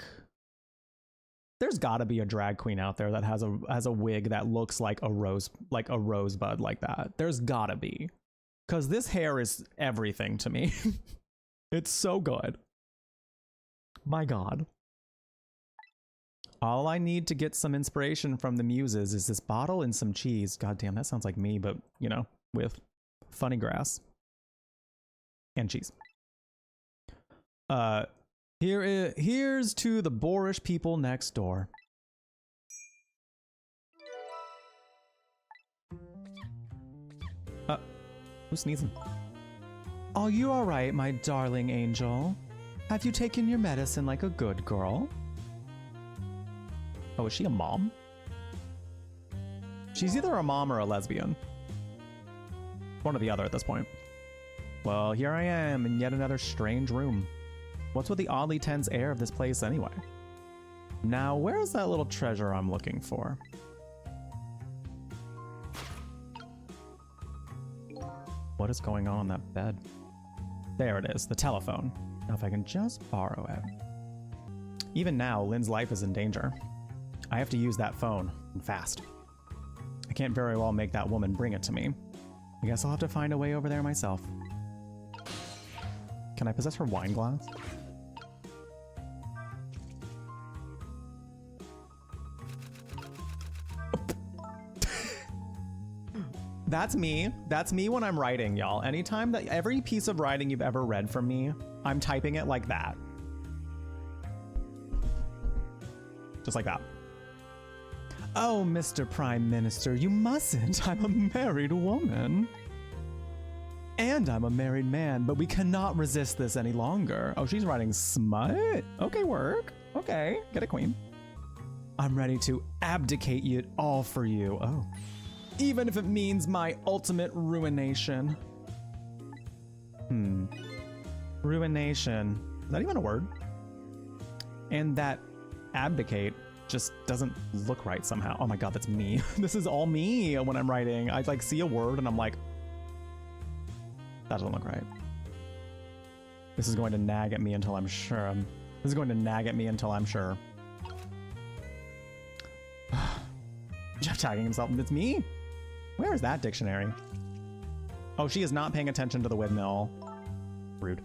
there's got to be a drag queen out there that has a wig that looks like a rosebud like that. There's got to be. Cuz this hair is everything to me. It's so good. My god. All I need to get some inspiration from the muses is this bottle and some cheese. God damn, that sounds like me, but, you know, with funny grass and cheese. Here's to the boorish people next door. Who's sneezing? Are you all right, my darling angel? Have you taken your medicine like a good girl? Oh, is she a mom? She's either a mom or a lesbian. One or the other at this point. Well, here I am in yet another strange room. What's with the oddly tense air of this place anyway? Now, where's that little treasure I'm looking for? What is going on that bed? There it is, the telephone. Now if I can just borrow it. Even now, Lynn's life is in danger. I have to use that phone, and fast. I can't very well make that woman bring it to me. I guess I'll have to find a way over there myself. Can I possess her wine glass? That's me. That's me when I'm writing, y'all. Anytime that every piece of writing you've ever read from me, I'm typing it like that. Just like that. Oh, Mr. Prime Minister, you mustn't. I'm a married woman. And I'm a married man, but we cannot resist this any longer. Oh, she's writing smut? Okay, work. Okay, get it, queen. I'm ready to abdicate it all for you. Oh. Even if it means my ultimate ruination. Ruination. Is that even a word? And that abdicate just doesn't look right somehow. Oh my god, that's me. This is all me when I'm writing. I like see a word and I'm like, that doesn't look right. This is going to nag at me until I'm sure. This is going to nag at me until I'm sure. Jeff tagging himself. It's me. Where is that dictionary? Oh, she is not paying attention to the windmill. Rude.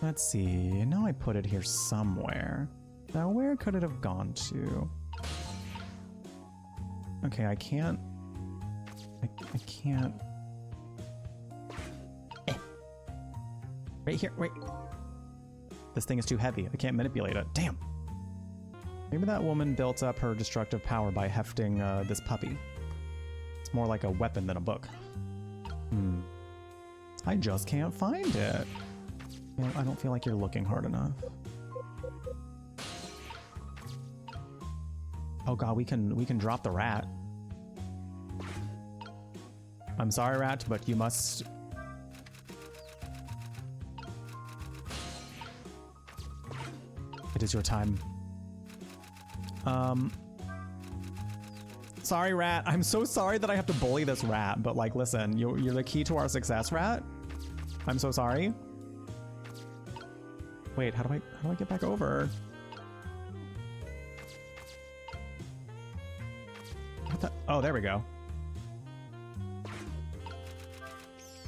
Let's see. Now I put it here somewhere. Now, where could it have gone to? Okay, I can't. I can't. Right here. Wait. This thing is too heavy. I can't manipulate it. Damn. Maybe that woman built up her destructive power by hefting this puppy. It's more like a weapon than a book. I just can't find it. Well, I don't feel like you're looking hard enough. Oh god, we can drop the rat. I'm sorry, rat, but you must. It is your time. Sorry, rat. I'm so sorry that I have to bully this rat, but like, listen, you're the key to our success, rat. I'm so sorry. Wait, how do I get back over? What the? Oh, there we go.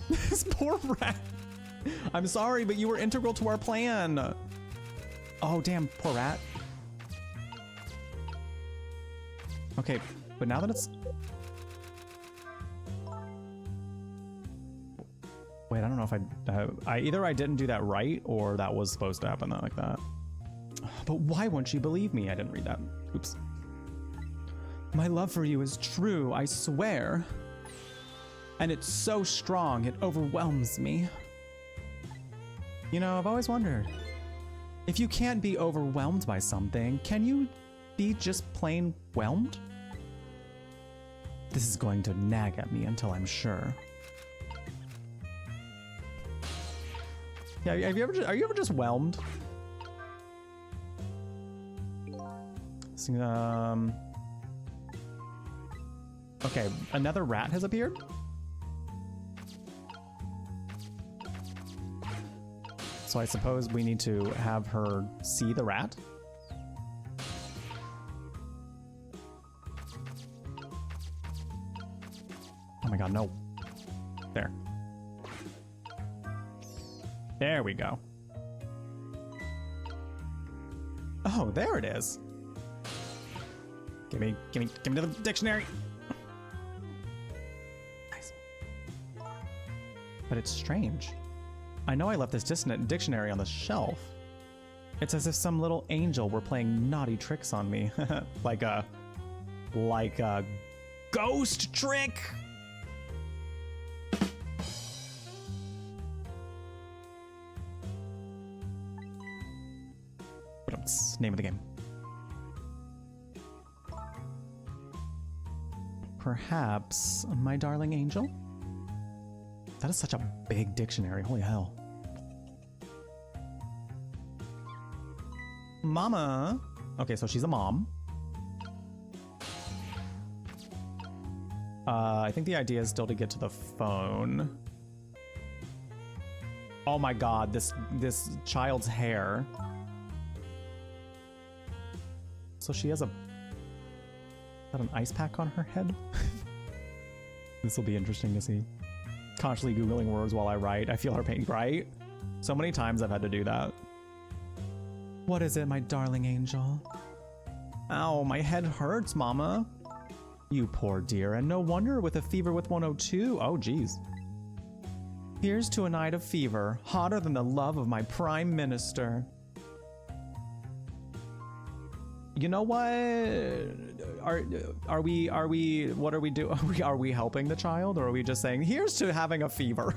This poor rat. I'm sorry, but you were integral to our plan. Oh, damn, poor rat. Okay, but now that it's... Wait, I don't know if either I didn't do that right or that was supposed to happen like that. But why won't you believe me? I didn't read that. Oops. My love for you is true, I swear. And it's so strong, it overwhelms me. You know, I've always wondered, if you can't be overwhelmed by something, can you be just plain whelmed? This is going to nag at me until I'm sure. Yeah, are you ever just whelmed? Okay, another rat has appeared. So I suppose we need to have her see the rat. Oh my god, no. There. There we go. Oh, there it is. Give me the dictionary. Nice. But it's strange. I know I left this dictionary on the shelf. It's as if some little angel were playing naughty tricks on me. like a ghost trick. Name of the game. Perhaps my darling angel? That is such a big dictionary, holy hell. Mama. Okay, so she's a mom. I think the idea is still to get to the phone. Oh my god, this child's hair. So she has a... Is that an ice pack on her head? This will be interesting to see. Constantly Googling words while I write. I feel her pain, right? So many times I've had to do that. What is it, my darling angel? Ow, my head hurts, mama. You poor dear, and no wonder with a fever with 102. Oh, geez. Here's to a night of fever, hotter than the love of my prime minister. You know what? Are we what are we doing? Are we helping the child, or are we just saying, here's to having a fever?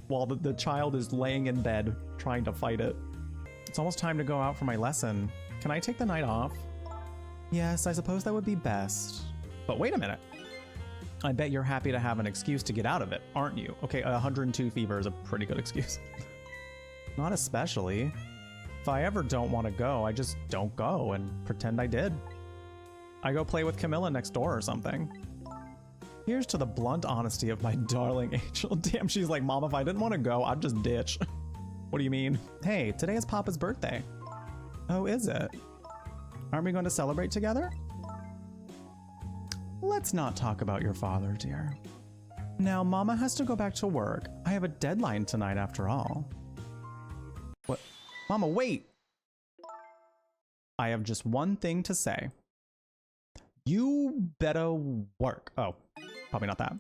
While the child is laying in bed trying to fight it. It's almost time to go out for my lesson. Can I take the night off? Yes, I suppose that would be best. But wait a minute. I bet you're happy to have an excuse to get out of it, aren't you? Okay, 102 fever is a pretty good excuse. Not especially. If I ever don't want to go, I just don't go and pretend I did. I go play with Camilla next door or something. Here's to the blunt honesty of my darling angel. Damn, she's like, Mom, if I didn't want to go, I'd just ditch. What do you mean? Hey, today is Papa's birthday. Oh, is it? Aren't we going to celebrate together? Let's not talk about your father, dear. Now, Mama has to go back to work. I have a deadline tonight after all. What? Mama, wait! I have just one thing to say. You better work. Oh, probably not that.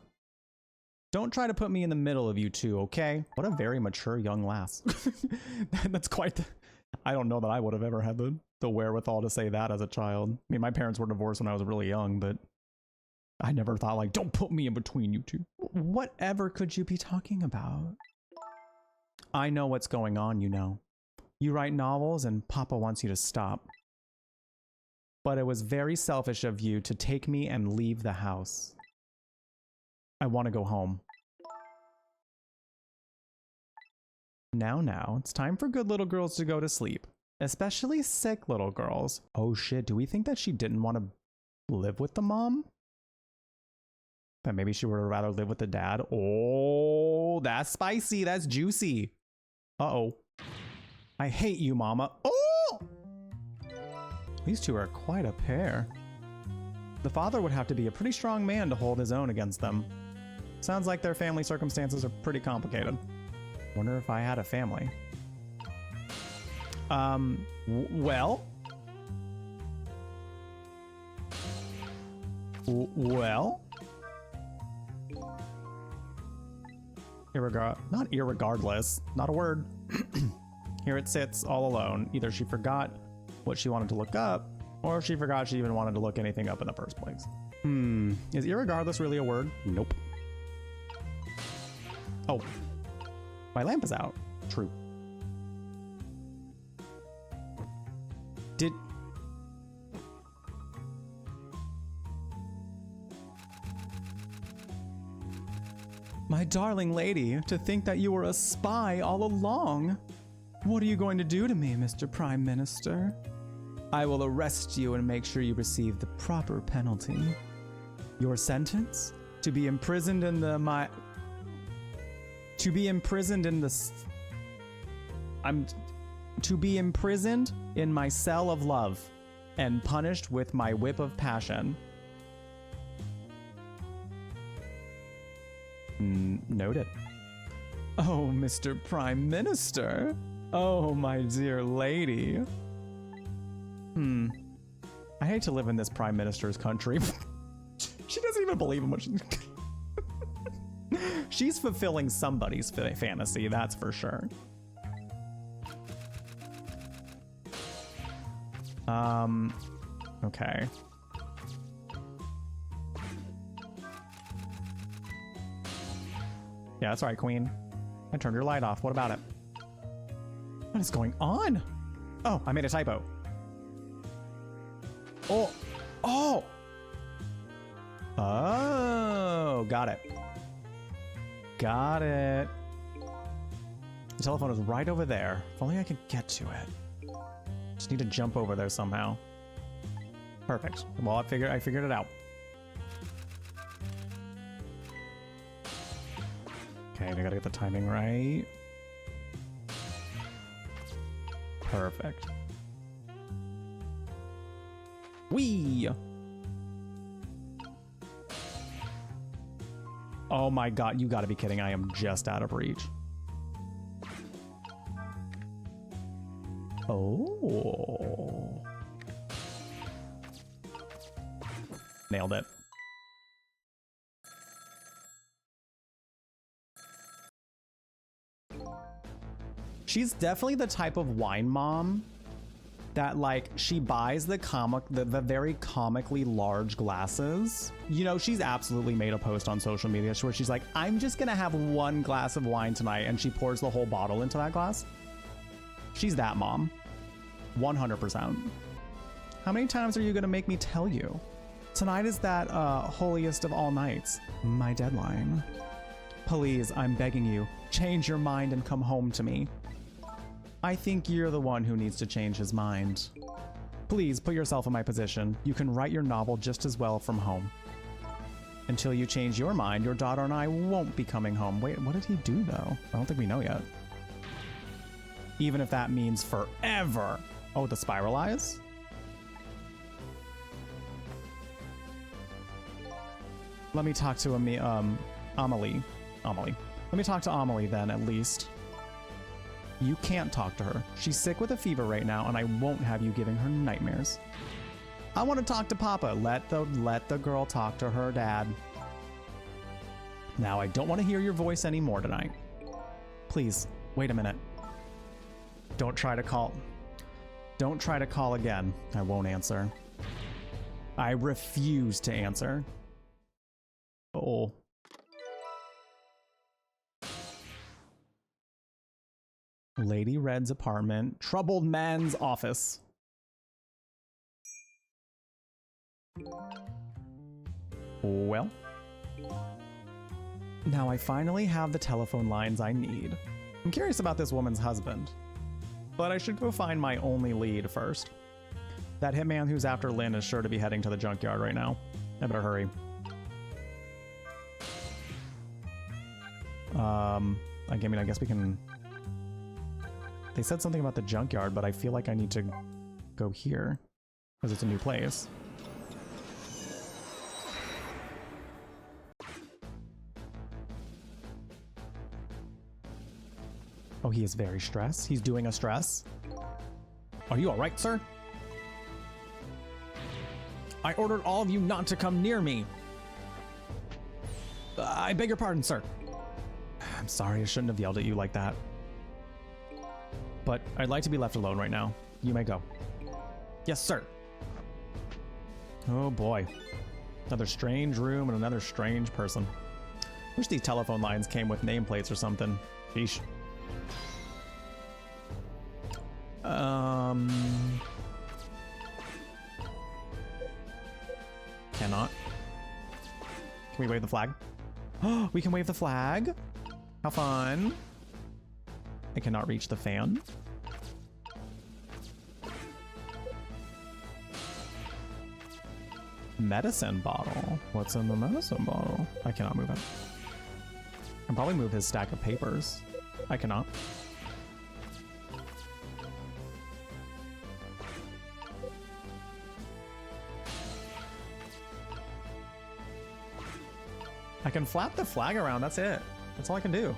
Don't try to put me in the middle of you two, okay? What a very mature young lass. That's quite the... I don't know that I would have ever had the wherewithal to say that as a child. I mean, my parents were divorced when I was really young, but I never thought like, don't put me in between you two. Whatever could you be talking about? I know what's going on, you know. You write novels and Papa wants you to stop. But it was very selfish of you to take me and leave the house. I want to go home. Now, it's time for good little girls to go to sleep. Especially sick little girls. Oh shit, do we think that she didn't want to live with the mom? That maybe she would rather live with the dad? Oh, that's spicy, that's juicy. Uh-oh. I hate you, Mama. Oh! These two are quite a pair. The father would have to be a pretty strong man to hold his own against them. Sounds like their family circumstances are pretty complicated. Wonder if I had a family. Well? Well? Not irregardless, not a word. Here it sits all alone. Either she forgot what she wanted to look up, or she forgot she even wanted to look anything up in the first place. Is irregardless really a word? Nope. Oh, my lamp is out. True. My darling lady, to think that you were a spy all along. What are you going to do to me, Mr. Prime Minister? I will arrest you and make sure you receive the proper penalty. Your sentence? To be imprisoned in the To be imprisoned in my cell of love and punished with my whip of passion. Noted. Oh, Mr. Prime Minister. Oh, my dear lady. I hate to live in this Prime Minister's country. She doesn't even believe in what she's... She's fulfilling somebody's fantasy, that's for sure. Okay. Yeah, that's right, Queen. I turned your light off. What about it? What is going on? Oh, I made a typo. Oh! Oh! Oh, got it. Got it. The telephone is right over there. If only I could get to it. Just need to jump over there somehow. Perfect. Well, I figured it out. Okay, we gotta get the timing right. Perfect. Whee! Oh my god, you gotta be kidding. I am just out of reach. Oh. Nailed it. She's definitely the type of wine mom that, like, she buys the very comically large glasses. You know, she's absolutely made a post on social media where she's like, I'm just gonna have one glass of wine tonight, and she pours the whole bottle into that glass. She's that mom. 100%. How many times are you gonna make me tell you? Tonight is that holiest of all nights, my deadline. Please, I'm begging you, change your mind and come home to me. I think you're the one who needs to change his mind. Please put yourself in my position. You can write your novel just as well from home. Until you change your mind, your daughter and I won't be coming home. Wait, what did he do though? I don't think we know yet. Even if that means forever. Oh, the spiral eyes? Let me talk to Amelie. Let me talk to Amelie then, at least. You can't talk to her. She's sick with a fever right now, and I won't have you giving her nightmares. I want to talk to Papa. Let the girl talk to her dad. Now, I don't want to hear your voice anymore tonight. Please, wait a minute. Don't try to call again. I won't answer. I refuse to answer. Oh. Lady Red's apartment. Troubled man's office. Well. Now I finally have the telephone lines I need. I'm curious about this woman's husband. But I should go find my only lead first. That hitman who's after Lynn is sure to be heading to the junkyard right now. I better hurry. I mean, I guess we can... They said something about the junkyard, but I feel like I need to go here because it's a new place. Oh, he is very stressed. He's doing a stress. Are you all right, sir? I ordered all of you not to come near me. I beg your pardon, sir. I'm sorry, I shouldn't have yelled at you like that. But I'd like to be left alone right now. You may go. Yes, sir. Oh boy. Another strange room and another strange person. Wish these telephone lines came with nameplates or something. Sheesh. Cannot. Can we wave the flag? We can wave the flag. How fun. I cannot reach the fan. Medicine bottle. What's in the medicine bottle? I cannot move it. I can probably move his stack of papers. I cannot. I can flap the flag around, that's it. That's all I can do.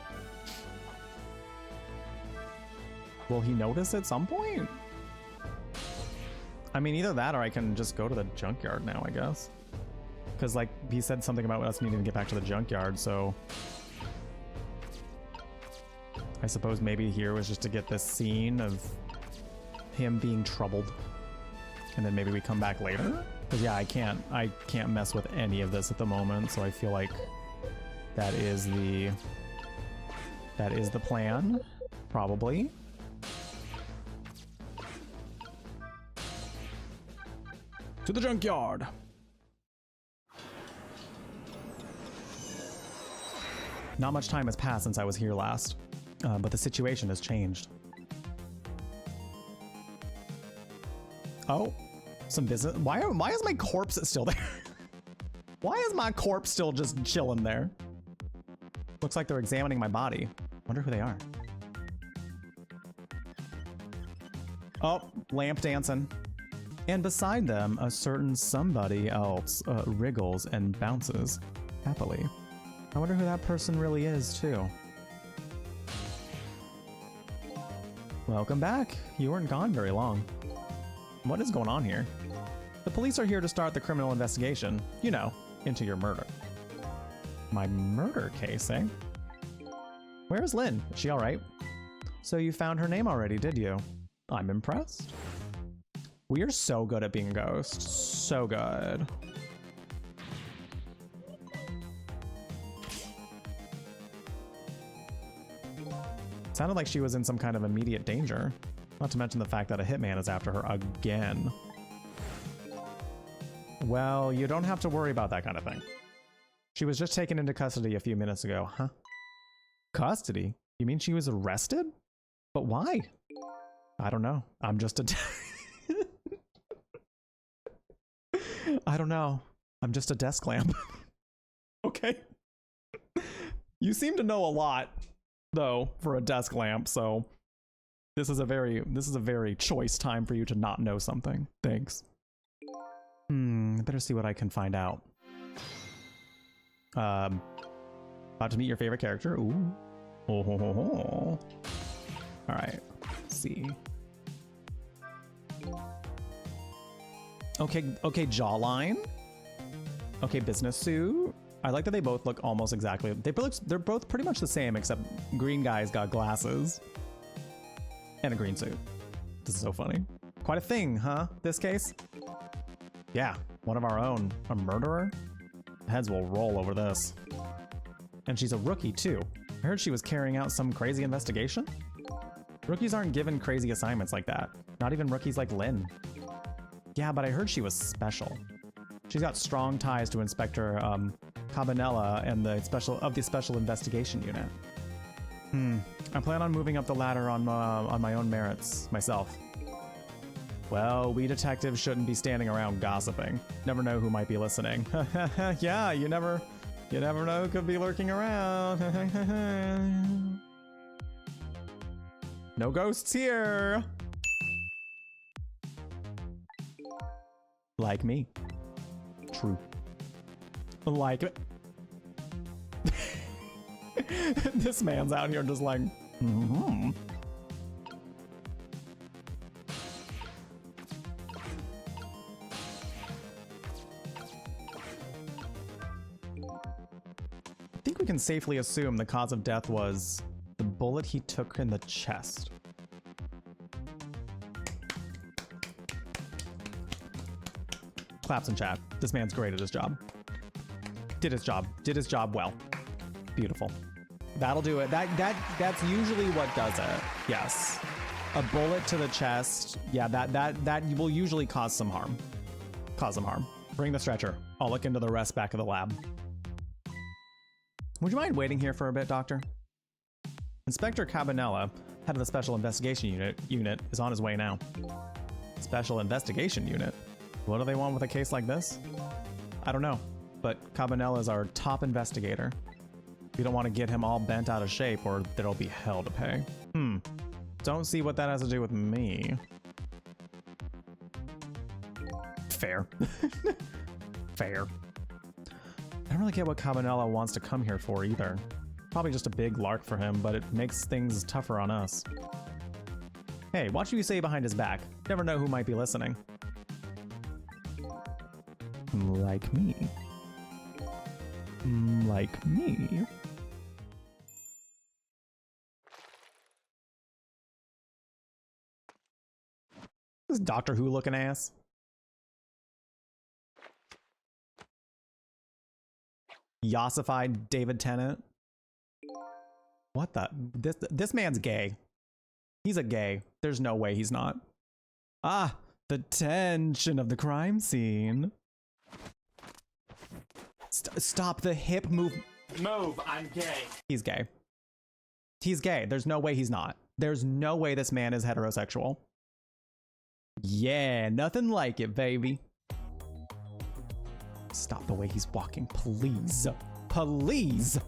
Will he notice at some point? I mean, either that or I can just go to the junkyard now, I guess. Because, like, he said something about us needing to get back to the junkyard, so... I suppose maybe here was just to get this scene of him being troubled. And then maybe we come back later? Because, yeah, I can't mess with any of this at the moment, so I feel like that is the plan, probably. To the junkyard. Not much time has passed since I was here last, but the situation has changed. Oh, some business. Why is my corpse still there? Why is my corpse still just chilling there? Looks like they're examining my body. Wonder who they are. Oh, lamp dancing. And beside them, a certain somebody else wriggles and bounces happily. I wonder who that person really is, too. Welcome back. You weren't gone very long. What is going on here? The police are here to start the criminal investigation. You know, into your murder. My murder case, eh? Where's Lynn? Is she all right? So you found her name already, did you? I'm impressed. We are so good at being ghosts. So good. Sounded like she was in some kind of immediate danger. Not to mention the fact that a hitman is after her again. Well, you don't have to worry about that kind of thing. She was just taken into custody a few minutes ago, huh? Custody? You mean she was arrested? But why? I don't know. I'm just a... I don't know. I'm just a desk lamp. Okay. You seem to know a lot, though, for a desk lamp, so this is a very choice time for you to not know something. Thanks. I better see what I can find out. About to meet your favorite character. Ooh. Oh, ho, ho, ho. All right. Let's see. Okay, jawline. Okay, business suit. I like that they both look almost exactly. They're both pretty much the same, except green guy's got glasses and a green suit. This is so funny. Quite a thing, huh? This case. Yeah, one of our own. A murderer? Heads will roll over this. And she's a rookie too. I heard she was carrying out some crazy investigation. Rookies aren't given crazy assignments like that. Not even rookies like Lynn. Yeah, but I heard she was special. She's got strong ties to Inspector Cabanella and the special investigation unit. I plan on moving up the ladder on my own merits myself. Well, we detectives shouldn't be standing around gossiping. Never know who might be listening. Yeah, you never know who could be lurking around. No ghosts here. Like me. True. Like it. This man's out here just like, I think we can safely assume the cause of death was the bullet he took in the chest. Claps in chat. This man's great at his job. Did his job well. Beautiful. That'll do it. That's usually what does it. Yes. A bullet to the chest. Yeah, that will usually cause some harm. Bring the stretcher. I'll look into the rest back of the lab. Would you mind waiting here for a bit, Doctor? Inspector Cabanella, head of the Special Investigation Unit, is on his way now. Special Investigation Unit? What do they want with a case like this? I don't know, but Cabanella is our top investigator. We don't want to get him all bent out of shape or there'll be hell to pay. Don't see what that has to do with me. Fair. Fair. I don't really get what Cabanella wants to come here for either. Probably just a big lark for him, but it makes things tougher on us. Hey, watch what you say behind his back. Never know who might be listening. Like me. Like me. This Doctor Who looking ass. Yossified David Tennant. What the? This man's gay. He's a gay. There's no way he's not. Ah, the tension of the crime scene. Stop the hip move. Move, I'm gay. He's gay. He's gay. There's no way he's not. There's no way this man is heterosexual. Yeah, nothing like it, baby. Stop the way he's walking, please. Please.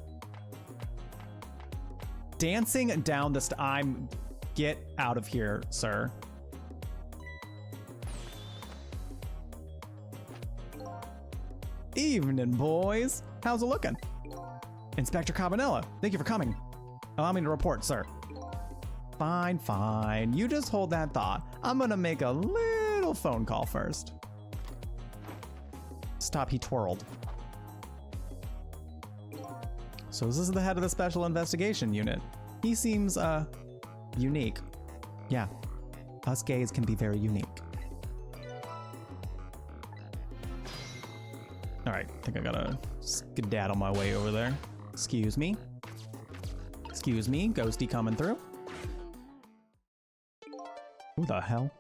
Dancing down the get out of here, sir. Evening, boys. How's it looking? Inspector Cabanella, thank you for coming. Allow me to report, sir. Fine, fine. You just hold that thought. I'm gonna make a little phone call first. Stop, he twirled. So this is the head of the Special Investigation Unit. He seems, unique. Yeah, us gays can be very unique. All right, I think I gotta skedaddle my way over there. Excuse me. Excuse me, ghosty coming through. Who the hell?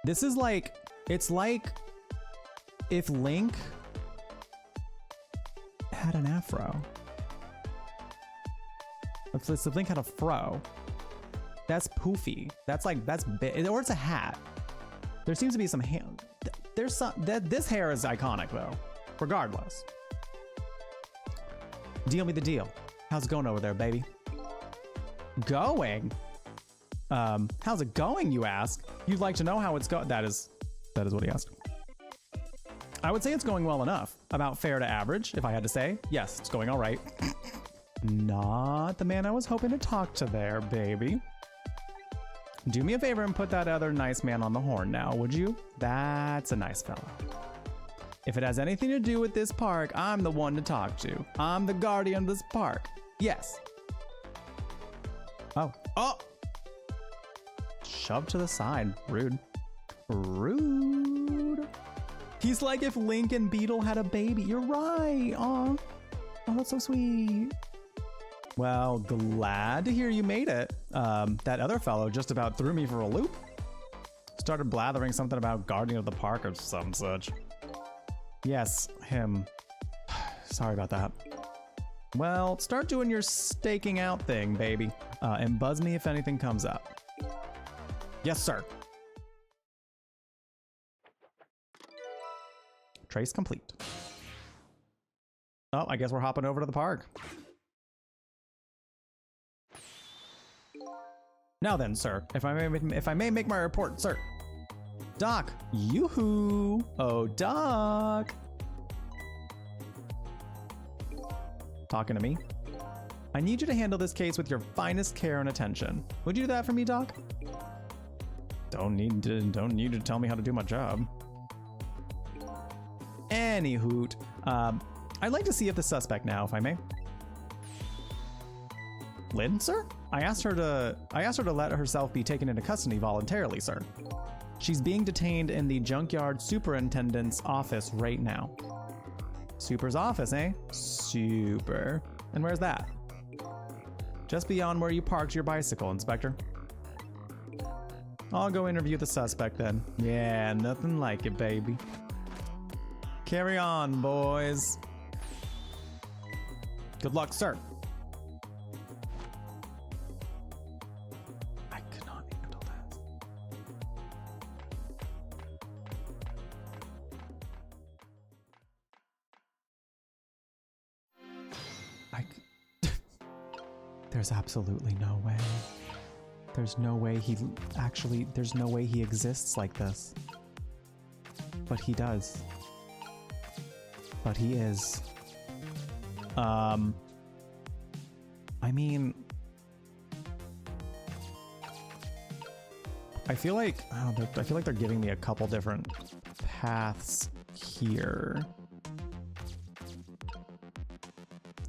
This is like, it's like if Link had an afro. If Link had a fro. That's poofy. That's like, that's big, or it's a hat. There seems to be some hair. There's some, this hair is iconic though, regardless. Deal me the deal. How's it going over there, baby? Going? How's it going, you ask? You'd like to know how it's going. That is what he asked. I would say it's going well enough. About fair to average, if I had to say. Yes, it's going all right. Not the man I was hoping to talk to there, baby. Do me a favor and put that other nice man on the horn now, would you? That's a nice fella. If it has anything to do with this park, I'm the one to talk to. I'm the guardian of this park. Yes. Oh. Shoved to the side. Rude. Rude. He's like if Link and Beetle had a baby. You're right. Aw. Oh, that's so sweet. Well, glad to hear you made it. That other fellow just about threw me for a loop. Started blathering something about guardian of the park or some such. Yes, him. Sorry about that. Well, start doing your staking out thing, baby. And buzz me if anything comes up. Yes, sir. Trace complete. Oh, I guess we're hopping over to the park. Now then, sir, if I may make my report, sir. Doc, yoo-hoo. Oh, Doc. Talking to me? I need you to handle this case with your finest care and attention. Would you do that for me, Doc? Don't need to tell me how to do my job. Any hoot. I'd like to see if the suspect now, if I may. Lynn, sir? I asked her to let herself be taken into custody voluntarily, sir. She's being detained in the junkyard superintendent's office right now. Super's office, eh? Super. And where's that? Just beyond where you parked your bicycle, Inspector. I'll go interview the suspect then. Yeah, nothing like it, baby. Carry on, boys. Good luck, sir. I cannot handle that. There's absolutely no way. There's no way there's no way he exists like this. But he does. But he is. I mean, I feel like they're giving me a couple different paths here.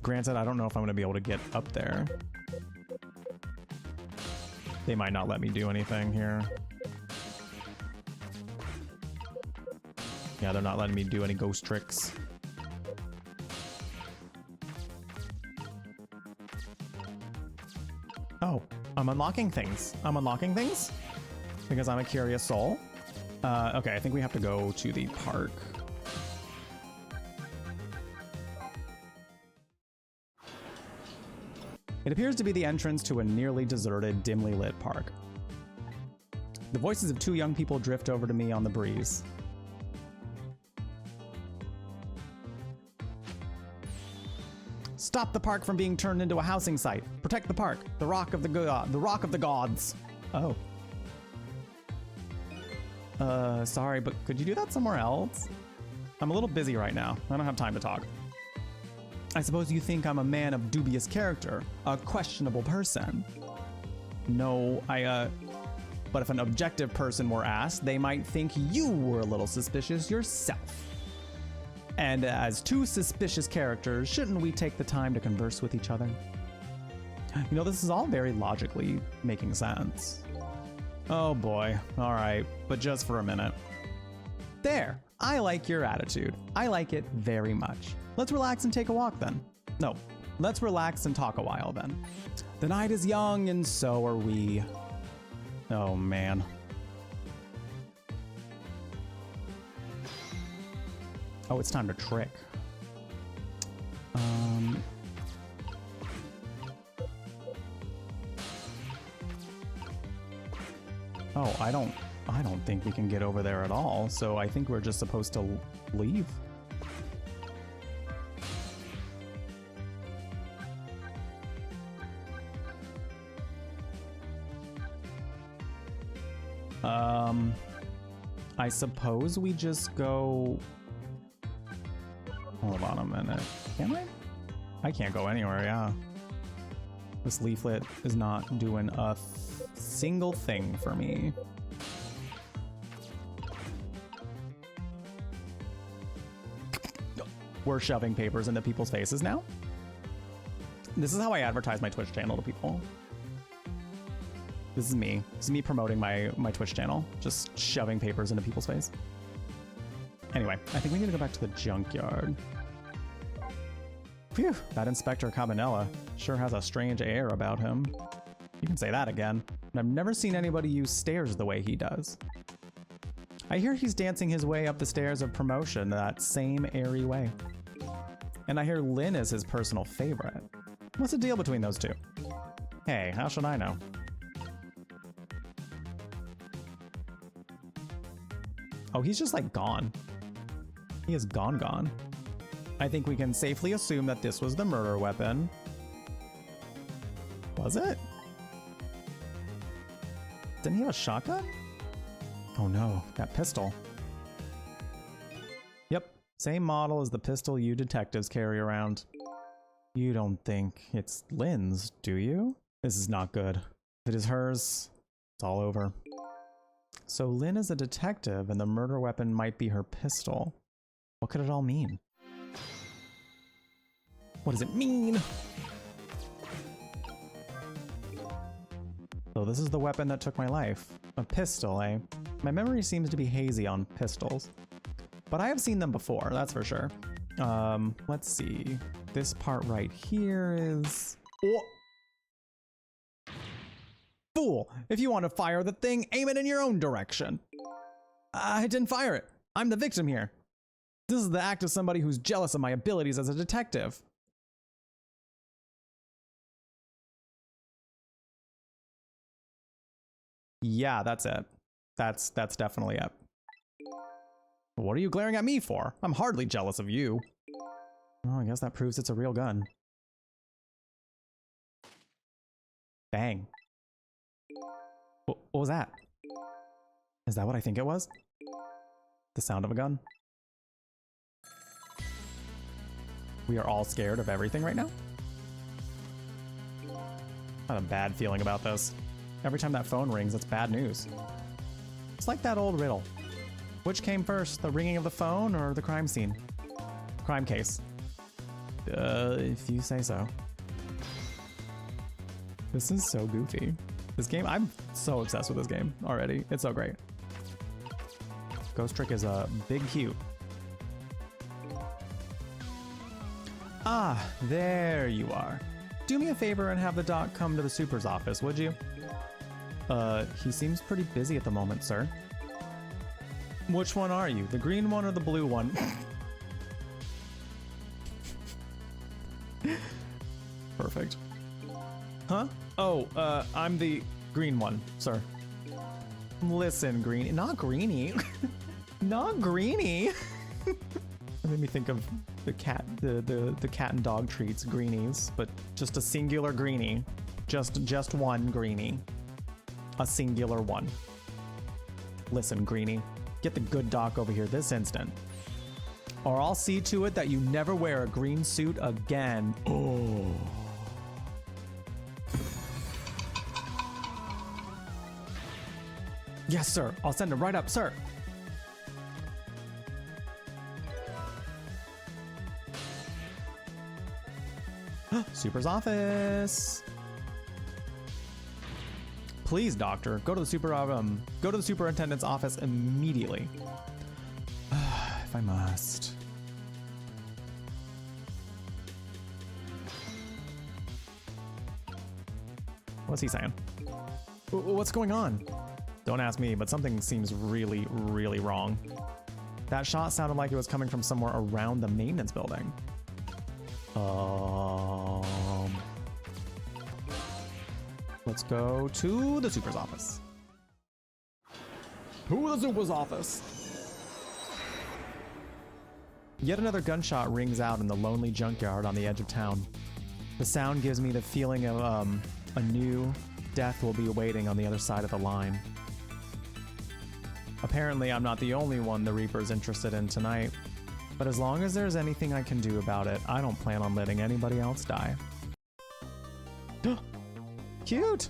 Granted, I don't know if I'm going to be able to get up there. They might not let me do anything here. Yeah, they're not letting me do any ghost tricks. Oh, I'm unlocking things. I'm unlocking things? Because I'm a curious soul. Okay, I think we have to go to the park. It appears to be the entrance to a nearly deserted, dimly lit park. The voices of two young people drift over to me on the breeze. Stop the park from being turned into a housing site. Protect the park, the rock of the gods. Oh. Sorry, but could you do that somewhere else? I'm a little busy right now. I don't have time to talk. I suppose you think I'm a man of dubious character, a questionable person. No, but if an objective person were asked, they might think you were a little suspicious yourself. And as two suspicious characters, shouldn't we take the time to converse with each other? You know, this is all very logically making sense. Oh boy, all right, but just for a minute. There, I like your attitude. I like it very much. Let's relax and take a walk then. No, let's relax and talk a while then. The night is young and so are we. Oh man. Oh, it's time to trick. Oh, I don't think we can get over there at all, so I think we're just supposed to leave. I suppose we just go... Hold on a minute. Can I? I can't go anywhere, yeah. This leaflet is not doing a single thing for me. We're shoving papers into people's faces now? This is how I advertise my Twitch channel to people. This is me. This is me promoting my Twitch channel. Just shoving papers into people's face. Anyway, I think we need to go back to the junkyard. Phew, that Inspector Cabanela sure has a strange air about him. You can say that again. And I've never seen anybody use stairs the way he does. I hear he's dancing his way up the stairs of promotion that same airy way. And I hear Lynn is his personal favorite. What's the deal between those two? Hey, how should I know? Oh, he's just like gone. He is gone. I think we can safely assume that this was the murder weapon. Was it? Didn't he have a shotgun? Oh no, that pistol. Yep, same model as the pistol you detectives carry around. You don't think it's Lynn's, do you? This is not good. If it is hers, it's all over. So Lynn is a detective and the murder weapon might be her pistol. What could it all mean? What does it mean? So this is the weapon that took my life. A pistol, eh? My memory seems to be hazy on pistols. But I have seen them before, that's for sure. Let's see. This part right here is... Oh! Fool! If you want to fire the thing, aim it in your own direction. I didn't fire it. I'm the victim here. This is the act of somebody who's jealous of my abilities as a detective. Yeah, that's it. That's definitely it. What are you glaring at me for? I'm hardly jealous of you. Oh, I guess that proves it's a real gun. Bang. What was that? Is that what I think it was? The sound of a gun? We are all scared of everything right now? I have a bad feeling about this. Every time that phone rings, it's bad news. It's like that old riddle. Which came first, the ringing of the phone or the crime scene? Crime case. If you say so. This is so goofy. This game, I'm so obsessed with this game already. It's so great. Ghost Trick is a big cute. Ah, there you are. Do me a favor and have the doc come to the super's office, would you? He seems pretty busy at the moment, sir. Which one are you? The green one or the blue one? Perfect. Huh? Oh, I'm the green one, sir. Listen, Greenie. Not Greenie. Not Greenie. It made me think of the cat, the cat and dog treats, Greenies, but just a singular Greenie. Just one Greenie. A singular one. Listen, Greenie. Get the good doc over here this instant. Or I'll see to it that you never wear a green suit again. Oh. Yes, sir. I'll send him right up, sir. Super's office. Please, doctor, go to the superintendent's office immediately. If I must. What's he saying? What's going on? Don't ask me, but something seems really, really wrong. That shot sounded like it was coming from somewhere around the maintenance building. Let's go to the super's office. To the super's office. Yet another gunshot rings out in the lonely junkyard on the edge of town. The sound gives me the feeling of a new death will be awaiting on the other side of the line. Apparently, I'm not the only one the Reaper's interested in tonight, but as long as there's anything I can do about it, I don't plan on letting anybody else die. Cute!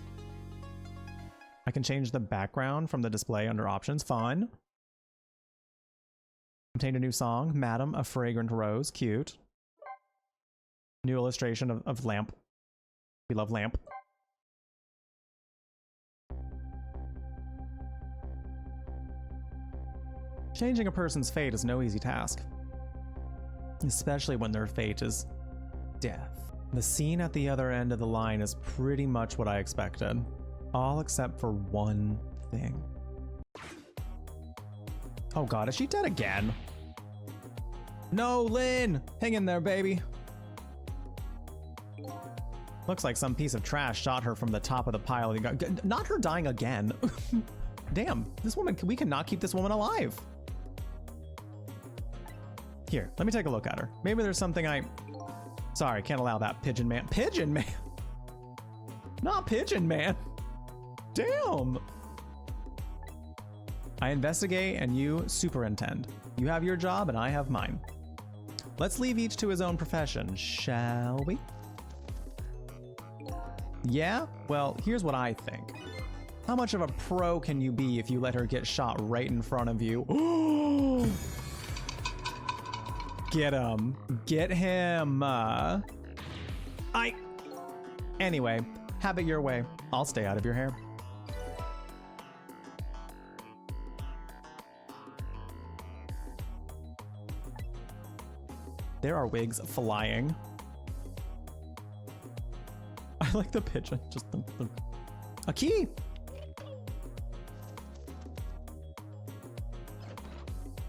I can change the background from the display under options. Fun. Obtained a new song, Madam, a Fragrant Rose. Cute. New illustration of lamp. We love lamp. Changing a person's fate is no easy task, especially when their fate is death. The scene at the other end of the line is pretty much what I expected, all except for one thing. Oh god, is she dead again? No, Lynn! Hang in there, baby. Looks like some piece of trash shot her from the top of the pile. Not her dying again. Damn, this woman, we cannot keep this woman alive. Here, let me take a look at her. Maybe there's something Sorry, can't allow that, Pigeon Man. Pigeon Man! Not Pigeon Man! Damn! I investigate and you superintend. You have your job and I have mine. Let's leave each to his own profession, shall we? Yeah? Well, here's what I think. How much of a pro can you be if you let her get shot right in front of you? Get him. Get him. Anyway, have it your way. I'll stay out of your hair. There are wigs flying. I like the pigeon. Just a key.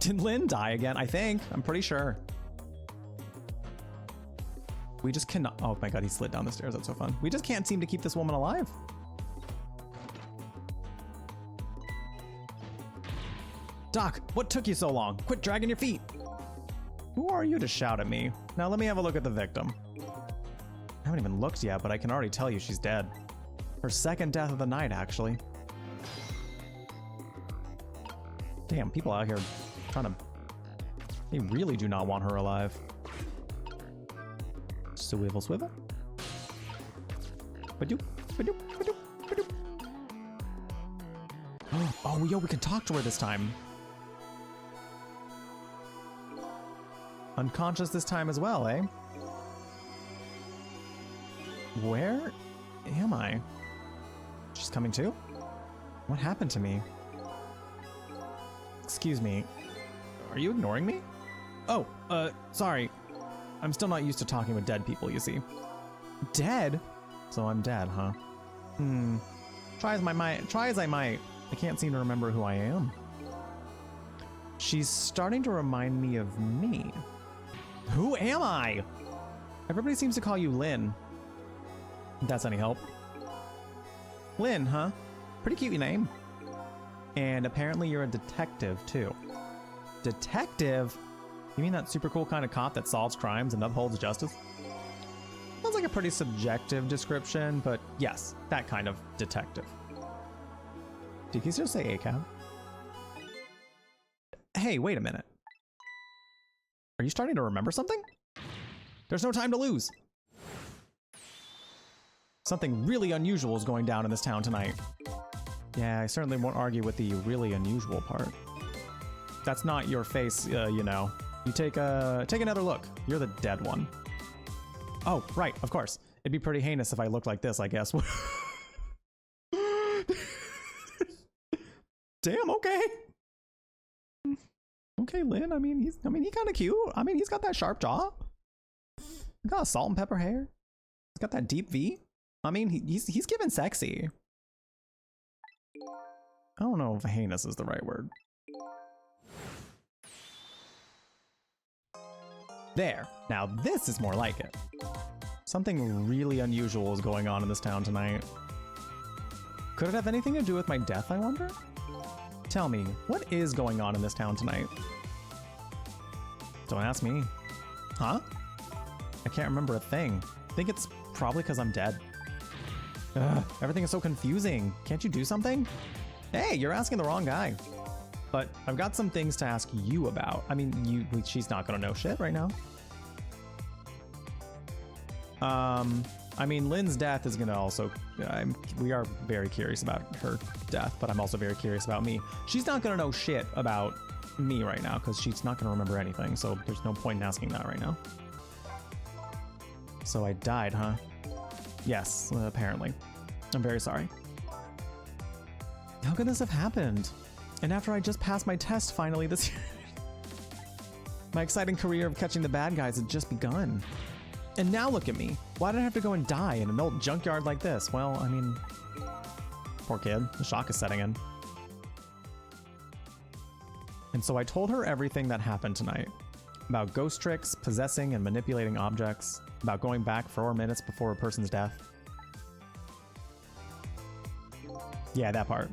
Did Lynn die again? I think. I'm pretty sure. We just cannot. Oh my god, he slid down the stairs. That's so fun. We just can't seem to keep this woman alive. Doc, what took you so long? Quit dragging your feet. Who are you to shout at me? Now let me have a look at the victim. I haven't even looked yet, but I can already tell you she's dead. Her second death of the night, actually. Damn, people out here trying to... They really do not want her alive. Swivel, swivel. Ba-doop, ba-doop, ba-doop, ba-doop. Oh, yo, we can talk to her this time. Unconscious this time as well, eh? Where am I? She's coming too? What happened to me? Excuse me. Are you ignoring me? Oh, sorry. I'm still not used to talking with dead people, you see. Dead? So I'm dead, huh? Try as I might. I can't seem to remember who I am. She's starting to remind me of me. Who am I? Everybody seems to call you Lynn. If that's any help. Lynn, huh? Pretty cute name. And apparently you're a detective, too. Detective? You mean that super cool kind of cop that solves crimes and upholds justice? Sounds like a pretty subjective description, but yes, that kind of detective. Did you just say ACAB? Hey, wait a minute. Are you starting to remember something? There's no time to lose. Something really unusual is going down in this town tonight. Yeah, I certainly won't argue with the really unusual part. That's not your face, you know. You take another look. You're the dead one. Oh, right, of course. It'd be pretty heinous if I looked like this, I guess. Damn, okay. Okay, Lynn, I mean, he's kind of cute. I mean, he's got that sharp jaw. He's got salt and pepper hair. He's got that deep V. I mean, he's giving sexy. I don't know if heinous is the right word. There. Now this is more like it. Something really unusual is going on in this town tonight. Could it have anything to do with my death, I wonder? Tell me, what is going on in this town tonight? Don't ask me. Huh? I can't remember a thing. I think it's probably because I'm dead. Ugh, everything is so confusing. Can't you do something? Hey, you're asking the wrong guy. But I've got some things to ask you about. I mean, she's not gonna know shit right now. I mean, Lynn's death is gonna also, we are very curious about her death, but I'm also very curious about me. She's not gonna know shit about me right now because she's not gonna remember anything, so there's no point in asking that right now. So I died, huh? Yes, apparently. I'm very sorry. How could this have happened? And after I just passed my test finally this year. My exciting career of catching the bad guys had just begun. And now look at me. Why did I have to go and die in an old junkyard like this? Well, I mean, poor kid. The shock is setting in. And so I told her everything that happened tonight. About ghost tricks, possessing and manipulating objects. About going back 4 minutes before a person's death. Yeah, that part.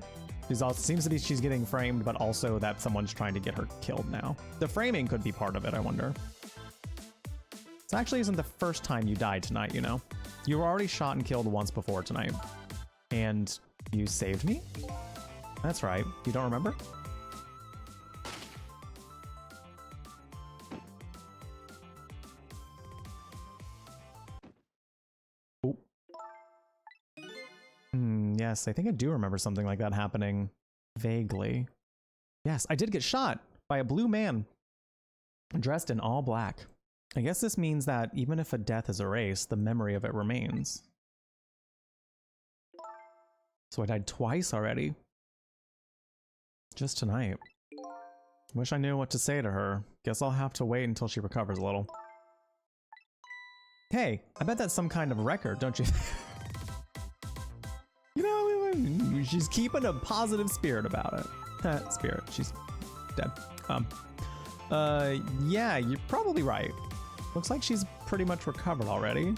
Seems to be she's getting framed, but also that someone's trying to get her killed now. The framing could be part of it, I wonder. This actually isn't the first time you died tonight, you know? You were already shot and killed once before tonight. And you saved me? That's right. You don't remember? Oh. Yes, I think I do remember something like that happening. Vaguely. Yes, I did get shot by a blue man dressed in all black. I guess this means that even if a death is erased, the memory of it remains. So I died twice already. Just tonight. Wish I knew what to say to her. Guess I'll have to wait until she recovers a little. Hey, I bet that's some kind of record, don't you? You know, she's keeping a positive spirit about it. Spirit, she's dead. Yeah, you're probably right. Looks like she's pretty much recovered already.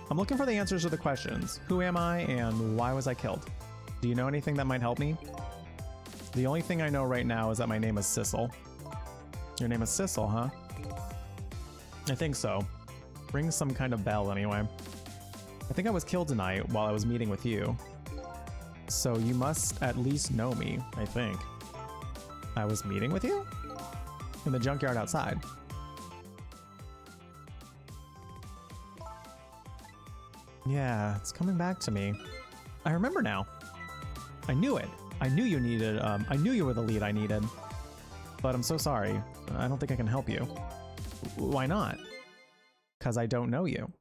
I'm looking for the answers to the questions. Who am I and why was I killed? Do you know anything that might help me? The only thing I know right now is that my name is Sissel. Your name is Sissel, huh? I think so. Rings some kind of bell anyway. I think I was killed tonight while I was meeting with you. So you must at least know me, I think. I was meeting with you? In the junkyard outside. Yeah, it's coming back to me. I remember now. I knew it. I knew you needed, I knew you were the lead I needed. But I'm so sorry. I don't think I can help you. Why not? Because I don't know you.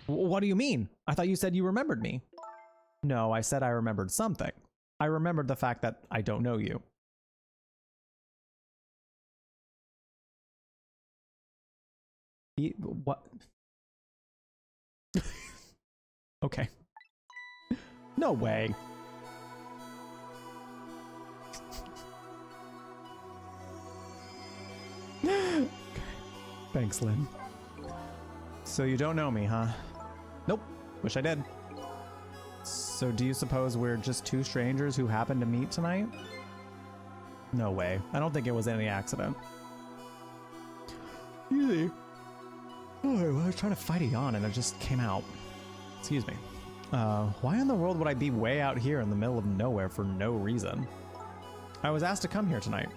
What do you mean? I thought you said you remembered me. No, I said I remembered something. I remembered the fact that I don't know you. What? Okay. No way. Thanks, Lynn. So you don't know me, huh? Nope. Wish I did. So do you suppose we're just two strangers who happened to meet tonight? No way. I don't think it was any accident. Easy. Oh, I was trying to fight a yawn and it just came out. Excuse me. Why in the world would I be way out here in the middle of nowhere for no reason? I was asked to come here tonight.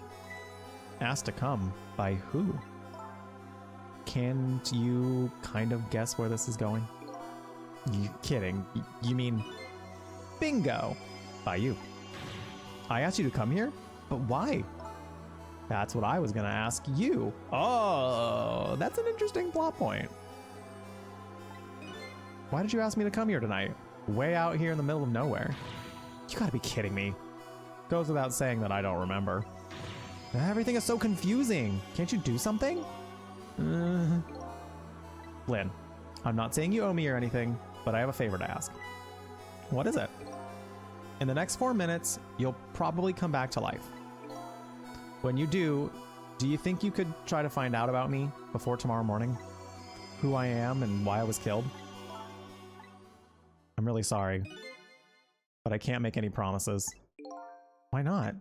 Asked to come? By who? Can't you kind of guess where this is going? You kidding? You mean... Bingo! By you. I asked you to come here? But why? That's what I was gonna ask you. Oh, that's an interesting plot point. Why did you ask me to come here tonight? Way out here in the middle of nowhere. You gotta be kidding me. Goes without saying that I don't remember. Everything is so confusing. Can't you do something? Lynn, I'm not saying you owe me or anything, but I have a favor to ask. What is it? In the next 4 minutes, you'll probably come back to life. When you do you think you could try to find out about me before tomorrow morning? Who I am and why I was killed? I'm really sorry, but I can't make any promises. Why not?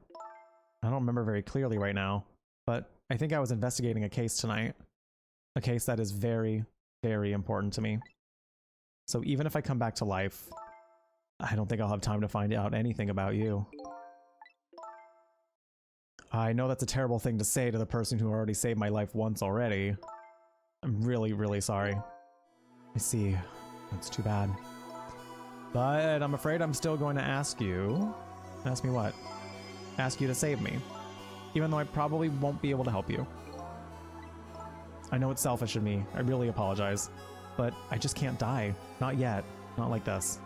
I don't remember very clearly right now, but I think I was investigating a case tonight. A case that is very, very important to me. So even if I come back to life, I don't think I'll have time to find out anything about you. I know that's a terrible thing to say to the person who already saved my life once already. I'm really, really sorry. I see. That's too bad. But I'm afraid I'm still going to ask you... Ask me what? Ask you to save me. Even though I probably won't be able to help you. I know it's selfish of me. I really apologize. But I just can't die. Not yet. Not like this.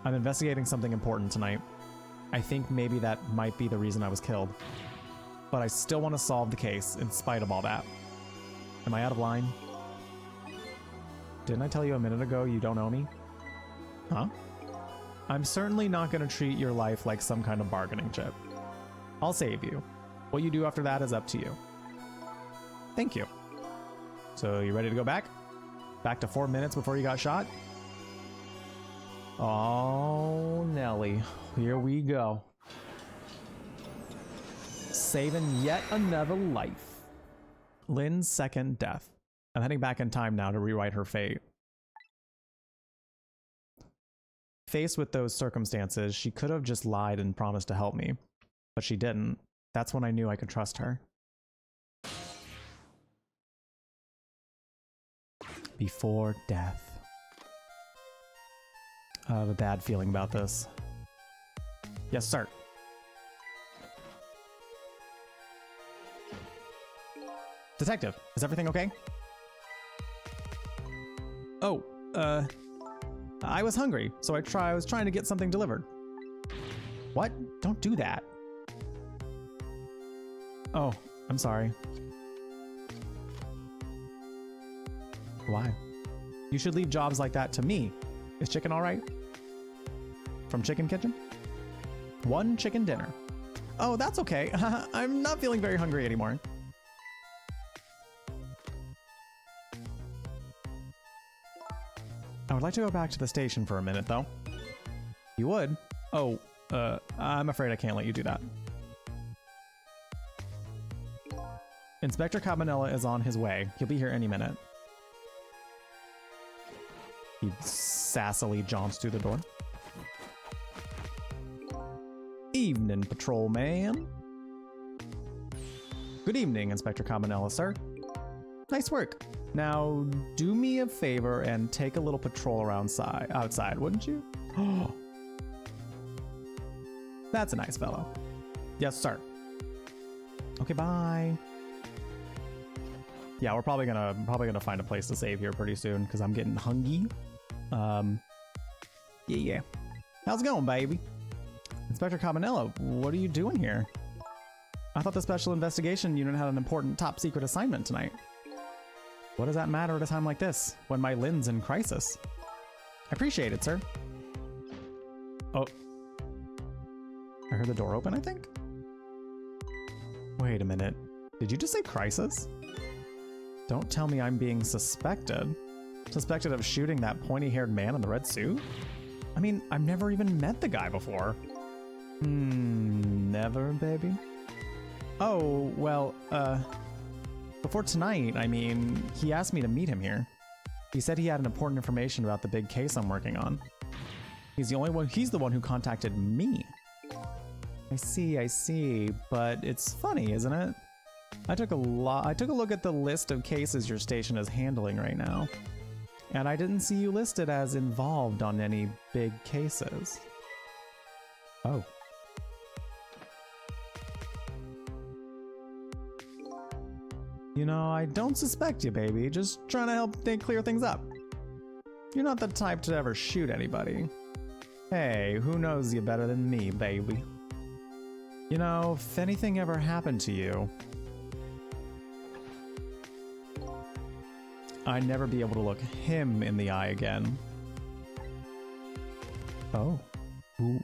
I'm investigating something important tonight. I think maybe that might be the reason I was killed. But I still want to solve the case in spite of all that. Am I out of line? Didn't I tell you a minute ago you don't owe me? Huh? I'm certainly not going to treat your life like some kind of bargaining chip. I'll save you. What you do after that is up to you. Thank you. So you ready to go back? Back to 4 minutes before you got shot? Oh, Nelly. Here we go. Saving yet another life. Lynn's second death. I'm heading back in time now to rewrite her fate. Faced with those circumstances, she could have just lied and promised to help me. But she didn't. That's when I knew I could trust her. Before death. I have a bad feeling about this. Yes, sir. Detective, is everything okay? Oh, I was hungry, so I was trying to get something delivered. What? Don't do that. Oh, I'm sorry. Why? You should leave jobs like that to me. Is chicken all right? From Chicken Kitchen? 1 chicken dinner. Oh, that's okay. I'm not feeling very hungry anymore. I would like to go back to the station for a minute, though. You would? Oh, I'm afraid I can't let you do that. Inspector Cabanela is on his way. He'll be here any minute. He sassily jaunts through the door. Evening, patrolman. Good evening, Inspector Cabanela, sir. Nice work. Now, do me a favor and take a little patrol around outside, wouldn't you? Oh, that's a nice fellow. Yes, sir. Okay, bye. Yeah, we're probably gonna find a place to save here pretty soon because I'm getting hungry. Yeah. How's it going, baby? Inspector Cabanela, what are you doing here? I thought the Special Investigation Unit had an important top secret assignment tonight. What does that matter at a time like this, when my Lynn's in crisis? I appreciate it, sir. Oh. I heard the door open, I think? Wait a minute. Did you just say crisis? Don't tell me I'm being suspected. Suspected of shooting that pointy-haired man in the red suit? I mean, I've never even met the guy before. Never, baby? Oh, well, before tonight, I mean, he asked me to meet him here. He said he had an important information about the big case I'm working on. He's the one who contacted me. I see, but it's funny, isn't it? I took a look at the list of cases your station is handling right now, and I didn't see you listed as involved on any big cases. Oh. You know, I don't suspect you, baby. Just trying to help clear things up. You're not the type to ever shoot anybody. Hey, who knows you better than me, baby? You know, if anything ever happened to you, I'd never be able to look him in the eye again. Oh. Ooh.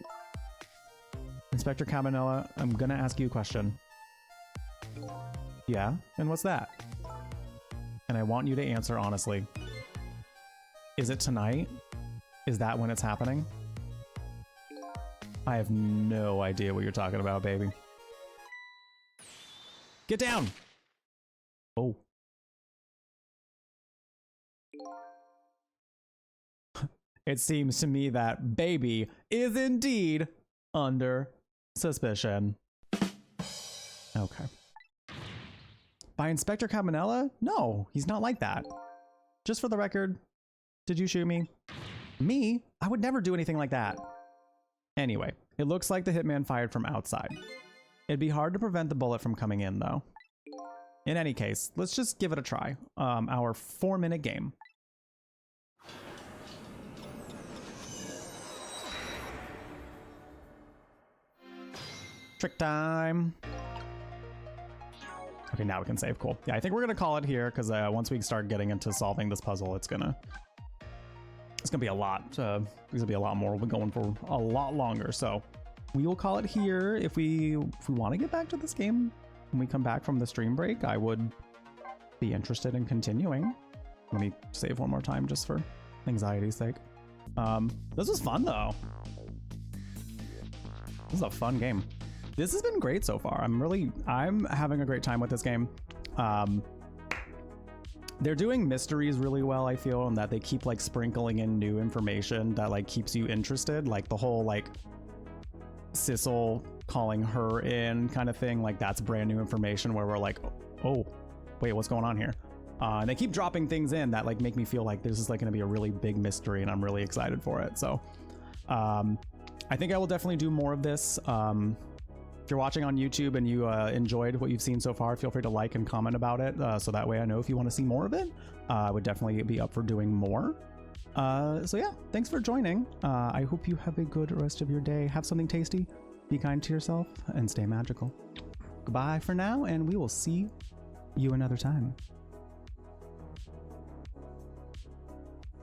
Inspector Cabanela, I'm gonna ask you a question. Yeah? And what's that? And I want you to answer honestly. Is it tonight? Is that when it's happening? I have no idea what you're talking about, baby. Get down! Oh. It seems to me that baby is indeed under suspicion. Okay. By Inspector Cabanela? No, he's not like that. Just for the record, did you shoot me? Me? I would never do anything like that. Anyway, it looks like the hitman fired from outside. It'd be hard to prevent the bullet from coming in, though. In any case, let's just give it a try. Our 4-minute game. Trick time. Okay, now we can save. Cool. Yeah, I think we're gonna call it here because once we start getting into solving this puzzle, it's gonna be a lot. It's gonna be a lot more. We're going for a lot longer, so we will call it here. If we want to get back to this game when we come back from the stream break, I would be interested in continuing. Let me save one more time just for anxiety's sake. This was fun though. This is a fun game. This has been great so far. I'm having a great time with this game. They're doing mysteries really well, I feel, and that they keep like sprinkling in new information that like keeps you interested. Like the whole like Sissel calling her in kind of thing. Like that's brand new information where we're like, oh, wait, what's going on here? And they keep dropping things in that like make me feel like this is like going to be a really big mystery, and I'm really excited for it. So I think I will definitely do more of this. If you're watching on YouTube and you enjoyed what you've seen so far, feel free to like and comment about it, so that way I know if you want to see more of it. I would definitely be up for doing more. So yeah, thanks for joining. I hope you have a good rest of your day. Have something tasty, be kind to yourself, and stay magical. Goodbye for now, and we will see you another time.